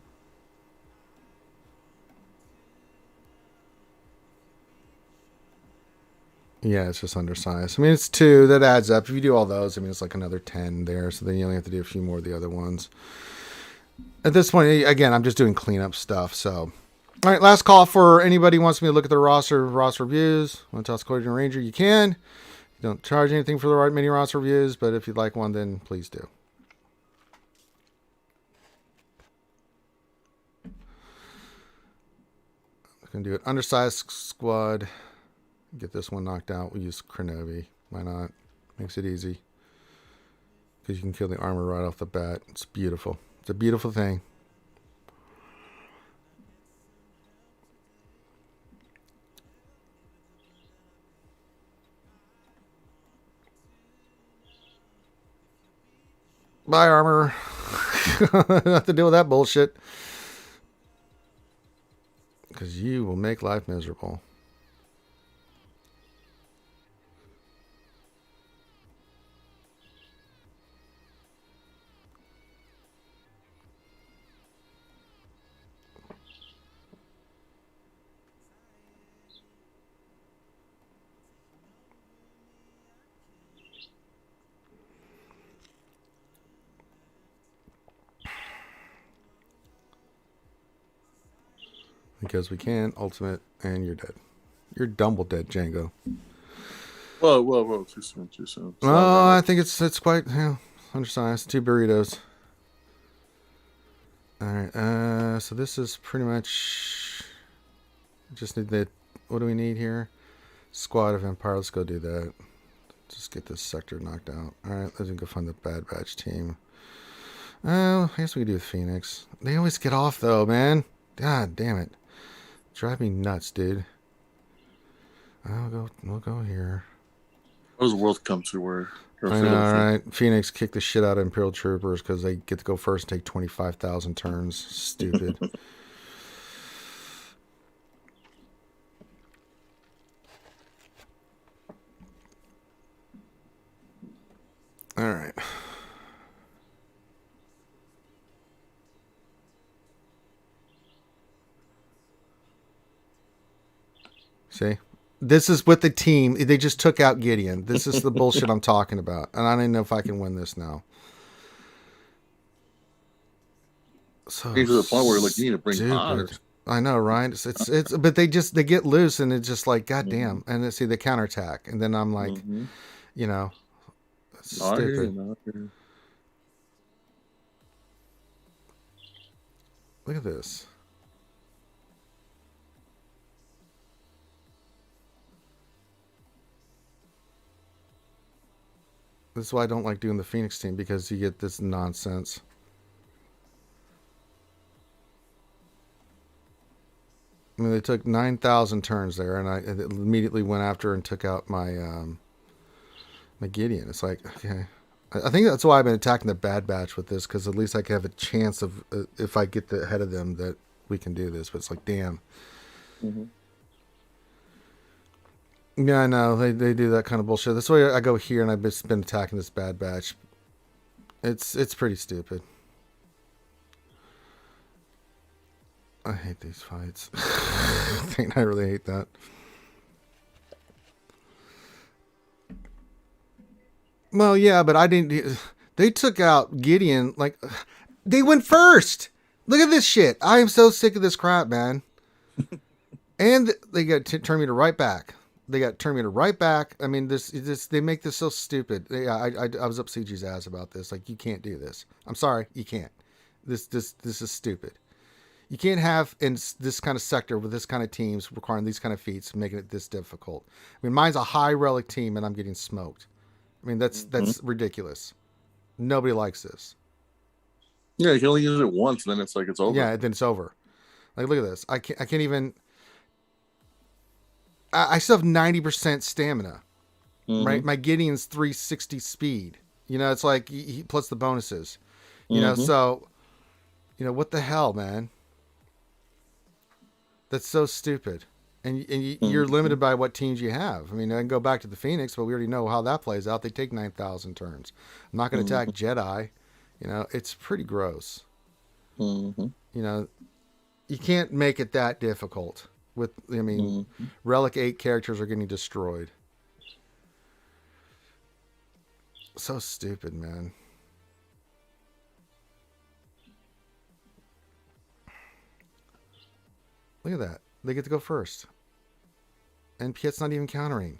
Yeah, it's just undersized. I mean, it's 2. That adds up. If you do all those, I mean, it's like another 10 there. So then you only have to do a few more of the other ones. At this point, again, I'm just doing cleanup stuff. So, all right, last call for anybody who wants me to look at the roster reviews. Want to toss Cody and Ranger? You can. You don't charge anything for the mini roster reviews, but if you'd like one, then please do. I'm going to do an undersized squad. Get this one knocked out. We'll use Kronovi. Why not? Makes it easy. Because you can kill the armor right off the bat. It's beautiful. It's a beautiful thing. Bye, armor. Don't have to deal with that bullshit. Because you will make life miserable. Because we can. Ultimate. And you're dead. You're double dead, Django. Whoa. Too soon. Oh, I think it's quite undersized. 2 burritos. Alright, so this is pretty much... Just need the... What do we need here? Squad of Empire. Let's go do that. Just get this sector knocked out. Alright, let's go find the Bad Batch team. I guess we could do Phoenix. They always get off, though, man. God damn it. Drive me nuts, dude. We'll go here. What does the world come to where... I know, right? Phoenix kicked the shit out of Imperial Troopers because they get to go first and take 25,000 turns. Stupid. All right. See? This is with the team. They just took out Gideon. This is the bullshit I'm talking about. And I don't even know if I can win this now. So to the point where like you need to bring odds. I know, right? It's but they get loose and it's just like goddamn. Mm-hmm. And see the counterattack. And then I'm like, you know, stupid. Look at this. This is why I don't like doing the Phoenix team, because you get this nonsense. I mean, they took 9,000 turns there, and I immediately went after and took out my my Gideon. It's like, okay. I think that's why I've been attacking the Bad Batch with this, because at least I can have a chance of, if I get ahead of them, that we can do this. But it's like, damn. Mm-hmm. Yeah, I know. They do that kind of bullshit. That's why I go here and I've just been attacking this Bad Batch. It's pretty stupid. I hate these fights. I really hate that. Well, yeah, but I didn't... They took out Gideon, like... They went first! Look at this shit. I am so sick of this crap, man. And they got turned me to right back. They got Terminator right back. I mean, this they make this so stupid. I was up CG's ass about this. Like, you can't do this. I'm sorry, you can't. This is stupid. You can't have in this kind of sector with this kind of teams requiring these kind of feats, making it this difficult. I mean, mine's a high relic team, and I'm getting smoked. I mean, that's ridiculous. Nobody likes this. Yeah, you can only use it once, and then it's like it's over. Yeah, then it's over. Like, look at this. I can't even. I still have 90% stamina, right? My Gideon's 360 speed. You know, it's like plus the bonuses. You know, so, you know, what the hell, man? That's so stupid. And you're limited by what teams you have. I mean, I can go back to the Phoenix, but we already know how that plays out. They take 9,000 turns. I'm not going to attack Jedi. You know, it's pretty gross. You know, you can't make it that difficult. I mean, Relic 8 characters are getting destroyed. So stupid, man. Look at that. They get to go first. And Piet's not even countering.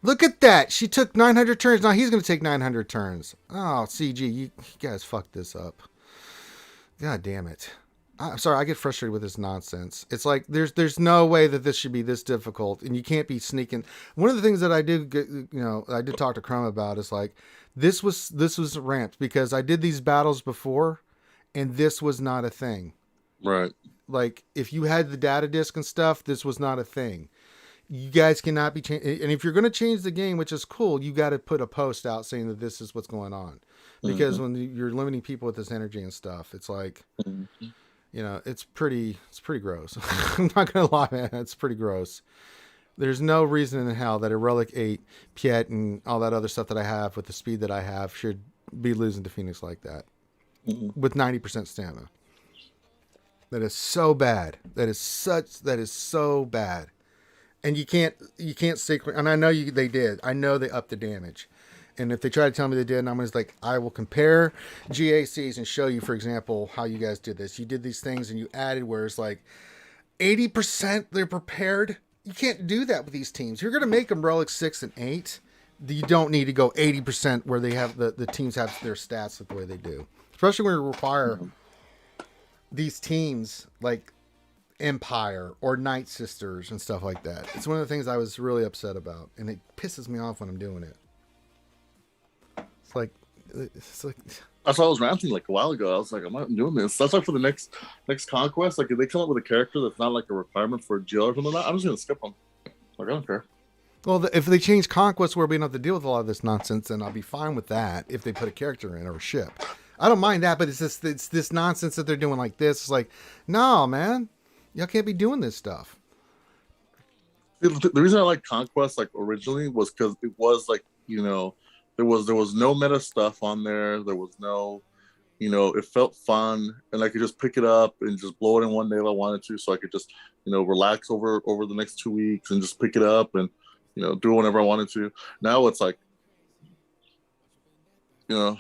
Look at that. She took 900 turns. Now he's going to take 900 turns. Oh, CG, you guys fucked this up. God damn it. I'm sorry, I get frustrated with this nonsense. It's like there's no way that this should be this difficult, and you can't be sneaking. One of the things that I did, I did talk to Chrome about is like this was ramped because I did these battles before, and this was not a thing. Right. Like if you had the data disk and stuff, this was not a thing. You guys cannot be changing, and if you're going to change the game, which is cool, you got to put a post out saying that this is what's going on, because when you're limiting people with this energy and stuff, it's like. Mm-hmm. It's pretty gross. I'm not going to lie, man. It's pretty gross. There's no reason in hell that a Relic 8, Piet, and all that other stuff that I have with the speed that I have should be losing to Phoenix like that with 90% stamina. That is so bad. That is so bad. And you can't say, and I know they did. I know they upped the damage. And if they try to tell me they did, and I'm just like, I will compare GACs and show you, for example, how you guys did this. You did these things and you added where it's like 80% they're prepared. You can't do that with these teams. You're going to make them Relic 6 and 8. You don't need to go 80% where they have the teams have their stats the way they do. Especially when you require these teams like Empire or Night Sisters and stuff like that. It's one of the things I was really upset about. And it pisses me off when I'm doing it. It's like that's why I was ranting like a while ago. I was like, I'm not doing this. That's why for the next conquest, like if they come up with a character that's not like a requirement for a GL or something like that, I'm just gonna skip them. Like I don't care. Well, if they change conquest where we don't have to deal with a lot of this nonsense, then I'll be fine with that. If they put a character in or a ship, I don't mind that. But it's this nonsense that they're doing like this. It's like, no, man, y'all can't be doing this stuff. The reason I like conquest like originally was because it was like there was no meta stuff on there. There was no, it felt fun, and I could just pick it up and just blow it in one day if I wanted to. So I could just, relax over the next 2 weeks and just pick it up and, do it whenever I wanted to. Now it's like, just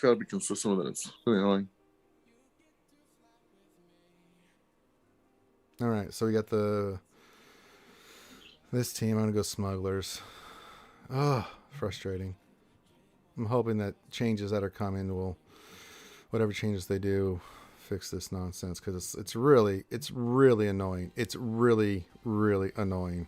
gotta be consistent with it. It's really annoying. All right, so we got this team. I'm gonna go Smugglers. Oh, frustrating. I'm hoping that changes that are coming will, whatever changes they do, fix this nonsense, because it's really annoying. It's really annoying.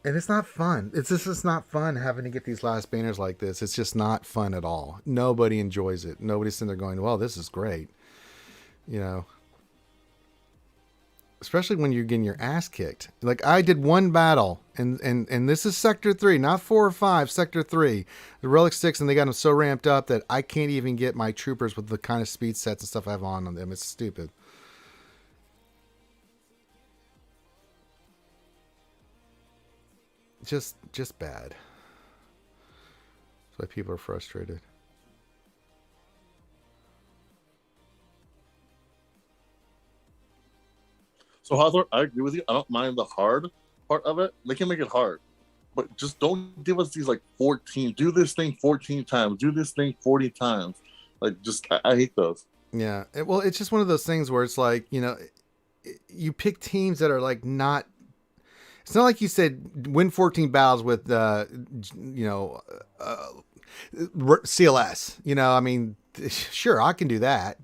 And it's not fun. It's just not fun having to get these last banners like this. It's just not fun at all. Nobody enjoys it. Nobody's sitting there going, well, this is great. Especially when you're getting your ass kicked. Like I did one battle, and this is Sector 3, not 4 or 5, Sector 3. The Relic 6, and they got them so ramped up that I can't even get my troopers with the kind of speed sets and stuff I have on them. It's stupid. Just bad. That's why people are frustrated. So Hawthorne, I agree with you. I don't mind the hard part of it. They can make it hard, but just don't give us these like 14. Do this thing 14 times. Do this thing 40 times. Like, just I hate those. Yeah. Well, it's just one of those things where it's like, you pick teams that are like not. It's not like you said win 14 battles with CLS. I mean, sure, I can do that.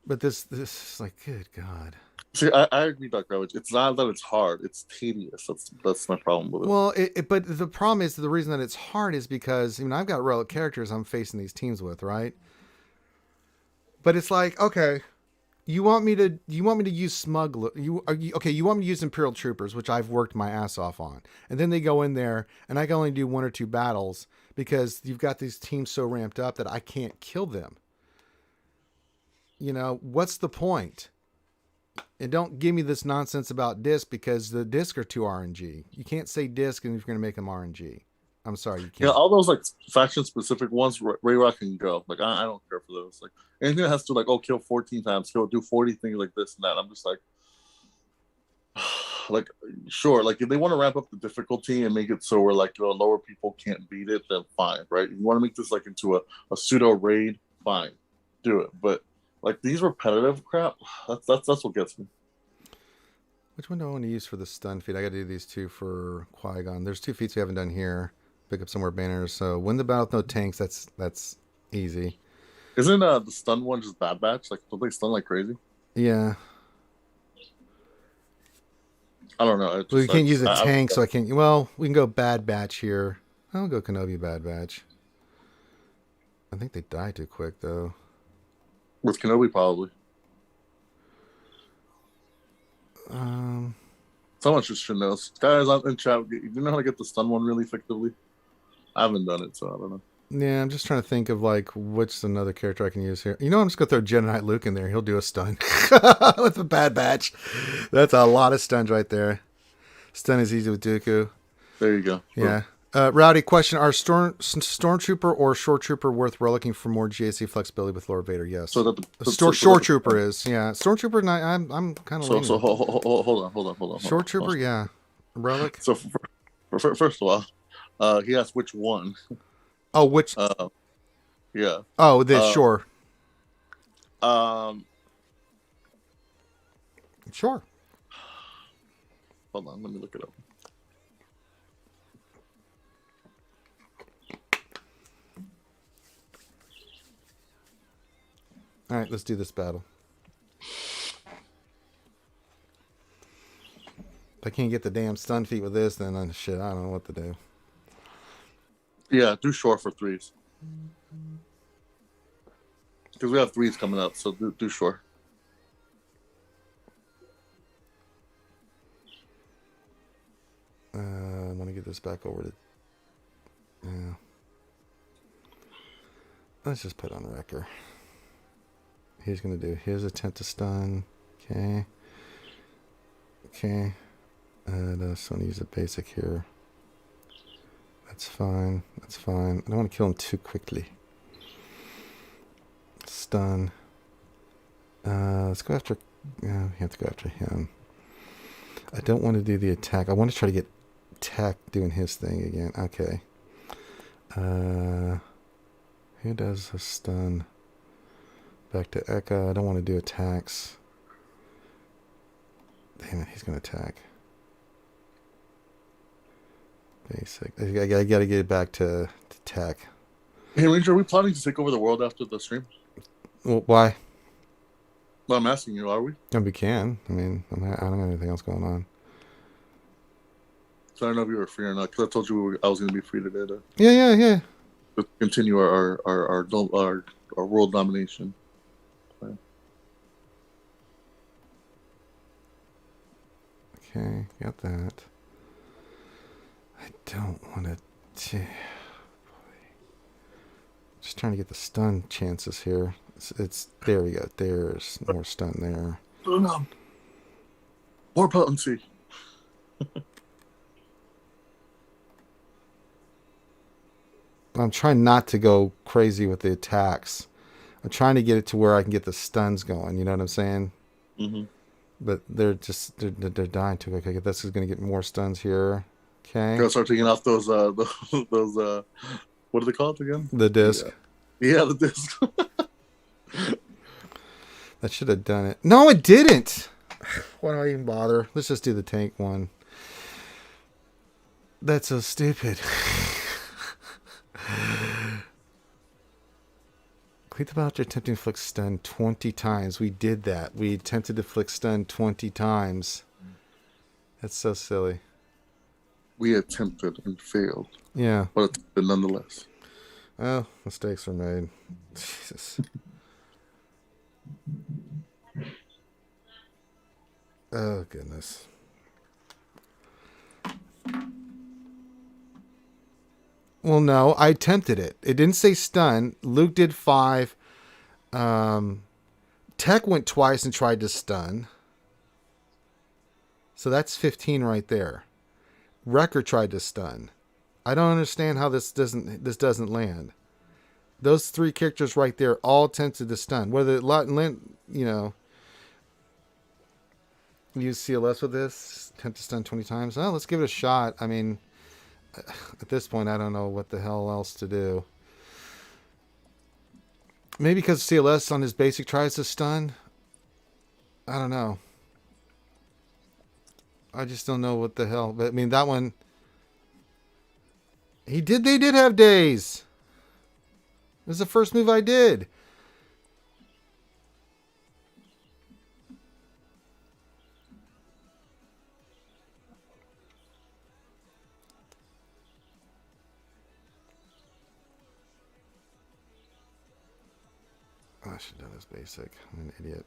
But this is like, good God. See, I agree, Dr. Ravage. It's not that it's hard; it's tedious. That's my problem with it. Well, but the problem is the reason that it's hard is because I've got Relic characters I'm facing these teams with, right? But it's like, okay, you want me to use Smuggler? You want me to use Imperial Troopers, which I've worked my ass off on, and then they go in there, and I can only do 1 or 2 battles because you've got these teams so ramped up that I can't kill them. What's the point? And don't give me this nonsense about disc, because the disc are too RNG. You can't say disc and if you're going to make them RNG. I'm sorry, you can't. Yeah, all those like faction specific ones, Ray Rock can go. Like I don't care for those. Like anything that has to kill 14 times, do 40 things like this and that. I'm just like, like, sure, like if they want to ramp up the difficulty and make it so where like lower people can't beat it, then fine, right? If you want to make this like into a pseudo raid, fine, do it. But like these repetitive crap, that's what gets me. Which one do I want to use for the stun feat? I got to do these two for Qui-Gon. There's 2 feats we haven't done here. Pick up some more banners. So win the battle with no tanks. That's easy. Isn't the stun one just Bad Batch? Like don't they stun like crazy? Yeah. I don't know. Well, you can't use a tank, so I can't. Well, we can go Bad Batch here. I'll go Kenobi Bad Batch. I think they die too quick, though. With Kenobi, probably. Someone should know. Guys, I'm in chat. Do you know how to get the stun one really effectively? I haven't done it, so I don't know. Yeah, I'm just trying to think of like which another character I can use here. You know, I'm just gonna throw Jedi Knight Luke in there. He'll do a stun with a Bad Batch. That's a lot of stuns right there. Stun is easy with Dooku. There you go. Yeah. Rowdy, question: are Stormtrooper or Shore Trooper worth relicking for more GAC flexibility with Lord Vader? Yes. So that Shore Trooper is. Yeah. Stormtrooper, I'm kind of. So hold on. Shore Trooper, yeah. Relic. So first of all, he asked which one. Oh, which? Yeah. Oh, this Shore. Sure. Hold on, let me look it up. All right, let's do this battle. If I can't get the damn stun feat with this, then shit, I don't know what to do. Yeah, do short for 3s. Because we have 3s coming up, so do short. I'm going to get this back over to... Yeah. Let's just put on Wrecker. He's going to do his attempt to stun. Okay. Okay. And I just want to use a basic here. That's fine. That's fine. I don't want to kill him too quickly. Stun. Let's go after... Yeah, we have to go after him. I don't want to do the attack. I want to try to get Tech doing his thing again. Okay. Who does a stun? Back to Eka. I don't want to do attacks. Damn it, he's going to attack. Basic. I got to get it back to Tech. Hey, Ranger, are we planning to take over the world after the stream? Well, why? Well, I'm asking you, are we? And we can. I mean, I don't have anything else going on. So I don't know if you were free or not, because I told you I was going to be free today to Yeah. continue our world domination. Okay, got that. I don't want to... Just trying to get the stun chances here. It's there we go. There's more stun there. More potency. I'm trying not to go crazy with the attacks. I'm trying to get it to where I can get the stuns going. You know what I'm saying? Mm-hmm. But they're dying too quick. Okay, this is going to get more stuns here. Okay. Gotta start taking off those what are they called again? The disc. Yeah, the disc. That should have done it. No, it didn't. Why do I even bother? Let's just do the tank one. That's so stupid. Complete the battle after attempting to flick stun 20 times. We did that. We attempted to flick stun 20 times. That's so silly. We attempted and failed. Yeah. But attempted nonetheless. Oh, mistakes were made. Jesus. Oh, goodness. Well, no, I attempted it. It didn't say stun. Luke did 5. Tech went twice and tried to stun. So that's 15 right there. Wrecker tried to stun. I don't understand how this doesn't land. Those 3 characters right there all attempted to stun. Whether you know, use CLS with this. 10 to stun 20 times. Oh, let's give it a shot. I mean, at this point, I don't know what the hell else to do. Maybe because CLS on his basic tries to stun. I don't know. I just don't know what the hell. But I mean, that one. They did have days. This is the first move I did. I should have done this basic. I'm an idiot.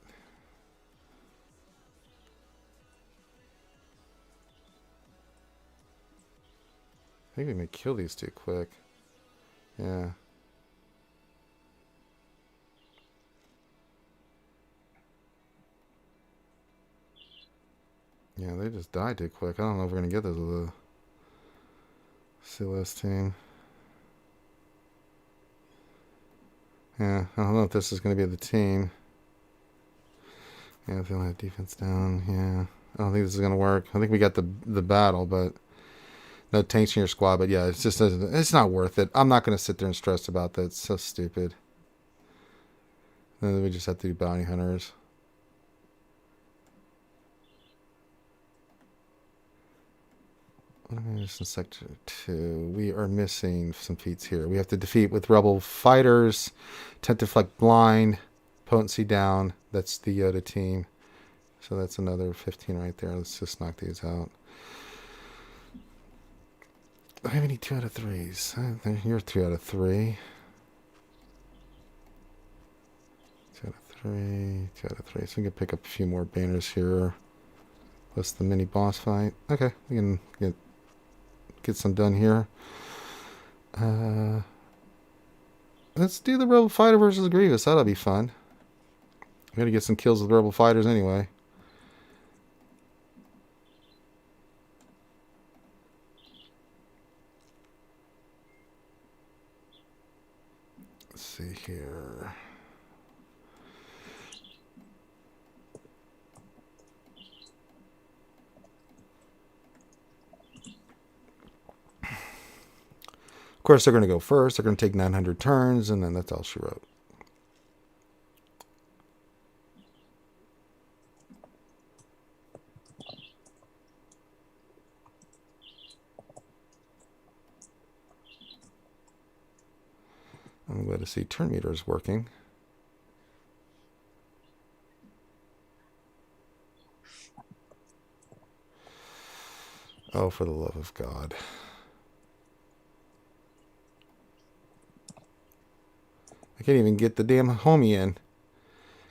I think we may kill these two quick. Yeah. Yeah, they just died too quick. I don't know if we're going to get this with a CLS team. Yeah, I don't know if this is going to be the team. Yeah, if they don't have defense down, yeah. I don't think this is going to work. I think we got the battle, but no tanks in your squad. But yeah, it's not worth it. I'm not going to sit there and stress about that. It's so stupid. Then we just have to do bounty hunters. In Sector 2, we are missing some feats here. We have to defeat with rebel fighters, tent deflect blind, potency down. That's the Yoda team. So that's another 15 right there. Let's just knock these out. I have any 2 out of 3s. You're 3 out of 3. 2 out of 3. 2 out of 3. So we can pick up a few more banners here. Plus the mini boss fight. Okay, we can get some done here. Let's do the Rebel Fighter versus Grievous. That'll be fun. We gotta get some kills with Rebel Fighters anyway. Let's see here. Of course, they're going to go first. They're going to take 900 turns, and then that's all she wrote. I'm glad to see turn meter is working. Oh, for the love of God. I can't even get the damn homie in.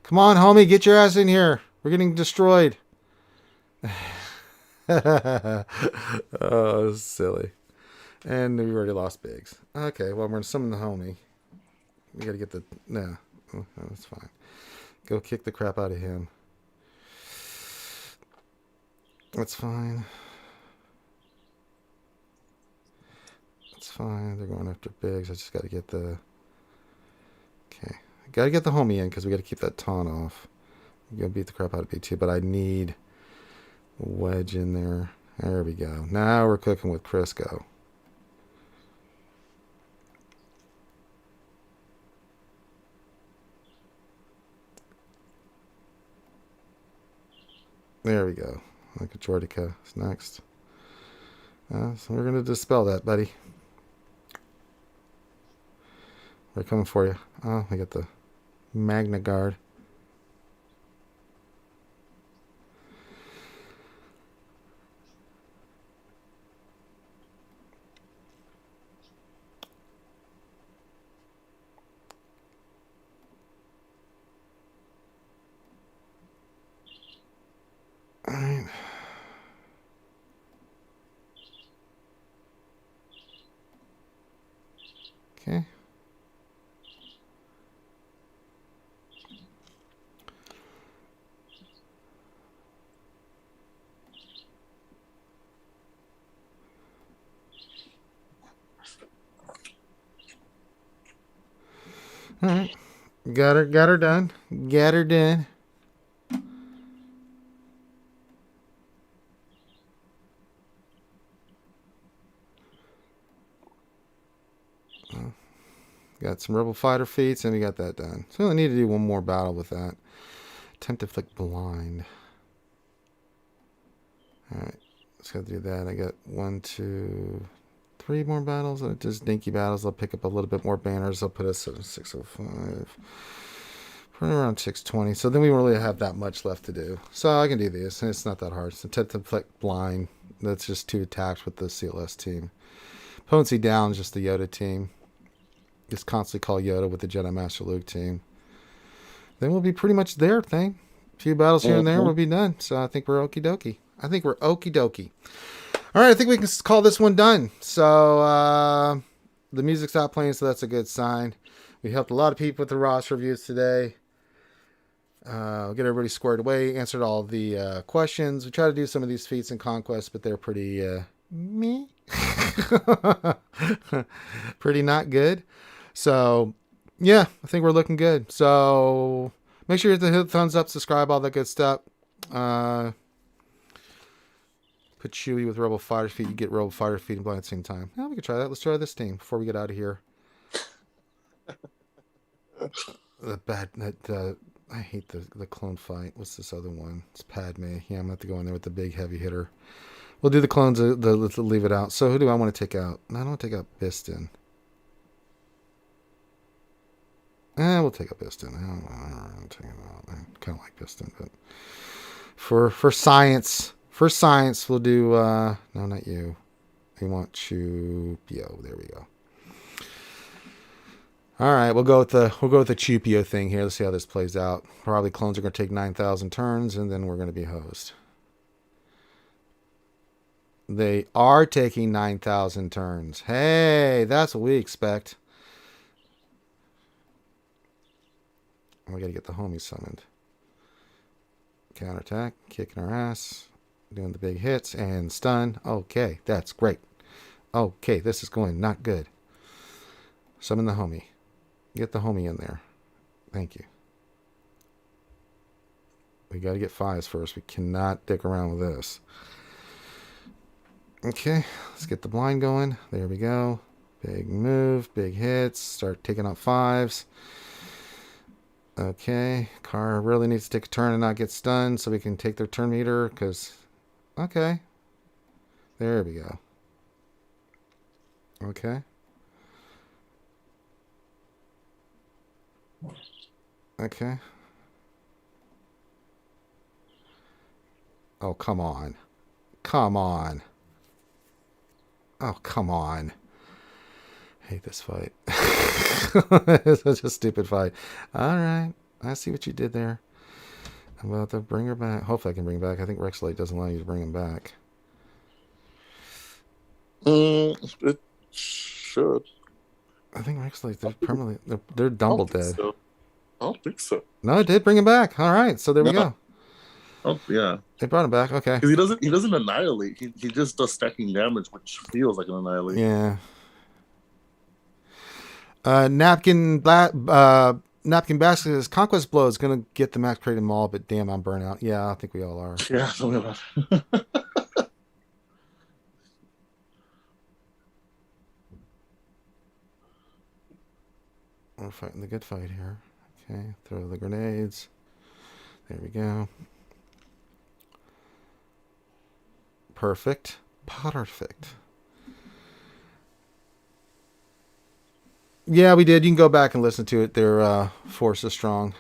Come on, homie, get your ass in here. We're getting destroyed. Oh, silly. And we already lost Biggs. Okay, well, we're going to summon the homie. We got to get the... No. Oh, that's fine. Go kick the crap out of him. That's fine. That's fine. They're going after Biggs. I just got to get the... Okay. Got to get the homie in because we got to keep that taunt off. We're going to beat the crap out of B2, but I need a wedge in there. There we go. Now we're cooking with Crisco. There we go. Look at Jordica is next. So we're going to dispel that, buddy. We're coming for you. Oh, I got the Magna Guard. All right. Okay. All right. Got her done. Got her done. Got some Rebel Fighter feats, and we got that done. So I need to do one more battle with that. Attempt to flick blind. Alright, let's go do that. I got 1, 2, 3 more battles. Just dinky battles. I'll pick up a little bit more banners. I'll put us at 605. Probably around 620. So then we really have that much left to do. So I can do these. It's not that hard. So attempt to flick blind. That's just 2 attacks with the CLS team. Potency down, just the Yoda team. Just constantly call Yoda with the Jedi Master Luke team. Then we'll be pretty much there, thing. A few battles here and there, we'll be done. So I think we're okie dokie. All right, I think we can call this one done. So the music's not playing, so that's a good sign. We helped a lot of people with the roster reviews today. We'll get everybody squared away. Answered all the questions. We try to do some of these feats in Conquest, but they're pretty meh. Pretty not good. So, yeah, I think we're looking good. So, make sure you hit the thumbs up, subscribe, all that good stuff. Put Chewie with Rebel Fighter feet. You get Rebel Fighter feet and blind at the same time. Yeah, we can try that. Let's try this team before we get out of here. I hate the clone fight. What's this other one? It's Padme. Yeah, I'm going to have to go in there with the big heavy hitter. We'll do the clones. Let's leave it out. So who do I want to take out? I don't want to take out Biston. We'll take out Biston. I don't take it out. I kind of like Biston, but for science, we'll do. No, not you. We want Chupio. There we go. All right, we'll go with the Chupio thing here. Let's see how this plays out. Probably clones are going to take 9,000 turns, and then we're going to be hosed. They are taking 9,000 turns. Hey, that's what we expect. We got to get the homies summoned. Counterattack, kicking our ass, doing the big hits, and stun. Okay, that's great. Okay, this is going not good. Summon the homie. Get the homie in there. Thank you. We got to get 5s first. We cannot dick around with this. Okay, let's get the blind going. There we go. Big move, big hits. Start taking out 5s. Okay, car really needs to take a turn and not get stunned so we can take their turn meter because, okay. There we go. Okay. Okay. Oh, come on. Come on. Oh, come on. I hate this fight. It's such a stupid fight. All right. I see what you did there. I'm about to bring her back. Hopefully I can bring her back. I think Rex Light doesn't allow you to bring him back. It should. I think Rex Light, they're permanently, they're double dead. So. I don't think so. No, it did bring him back. All right. So there we go. Oh, yeah. They brought him back. Okay. Because he doesn't annihilate. He just does stacking damage, which feels like an annihilate. Yeah. Napkin Basket's Conquest Blow is going to get the max created maul, but damn, I'm burnt out. Yeah, I think we all are. Yeah, something about it. We're fighting the good fight here. Okay, throw the grenades. There we go. Perfect. Perfect. Yeah, we did. You can go back and listen to it. Their force is strong.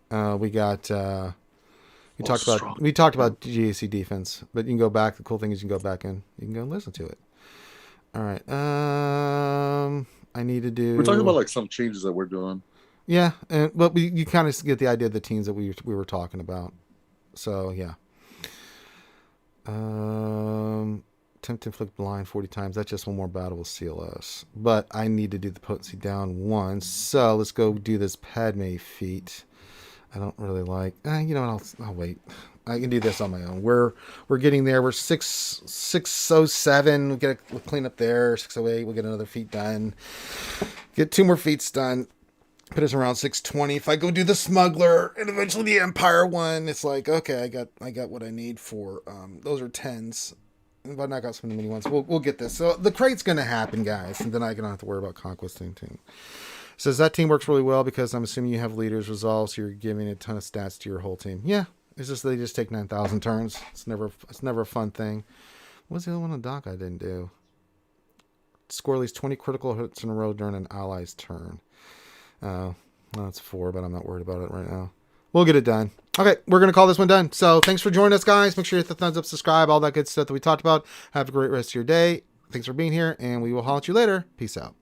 We talked about GAC defense, but you can go back. The cool thing is you can go back and you can go and listen to it. All right. I need to do. We're talking about like some changes that we're doing. Yeah, but you kind of get the idea of the teams that we were talking about. So yeah. Attempt to inflict blind 40 times. That's just one more battle with CLS. But I need to do the potency down once. So let's go do this Padme feat. I don't really like. You know what? I'll wait. I can do this on my own. We're getting there. We're 607. We'll clean up there. 608. We'll get another feat done. Get 2 more feats done. Put us around 620. If I go do the smuggler and eventually the Empire one, it's like, okay, I got what I need for those are 10s. If I knock out some of the mini ones, we'll get this. So the crate's gonna happen, guys, and then I don't have to worry about conquest anything. Says that team works really well because I'm assuming you have leaders resolve, so you're giving a ton of stats to your whole team. Yeah, it's just they just take 9,000 turns. It's never a fun thing. What's the other one on dock I didn't do? Score at least 20 critical hits in a row during an ally's turn. Well, that's 4, but I'm not worried about it right now. We'll get it done. Okay, we're going to call this one done. So thanks for joining us, guys. Make sure you hit the thumbs up, subscribe, all that good stuff that we talked about. Have a great rest of your day. Thanks for being here, and we will holler at you later. Peace out.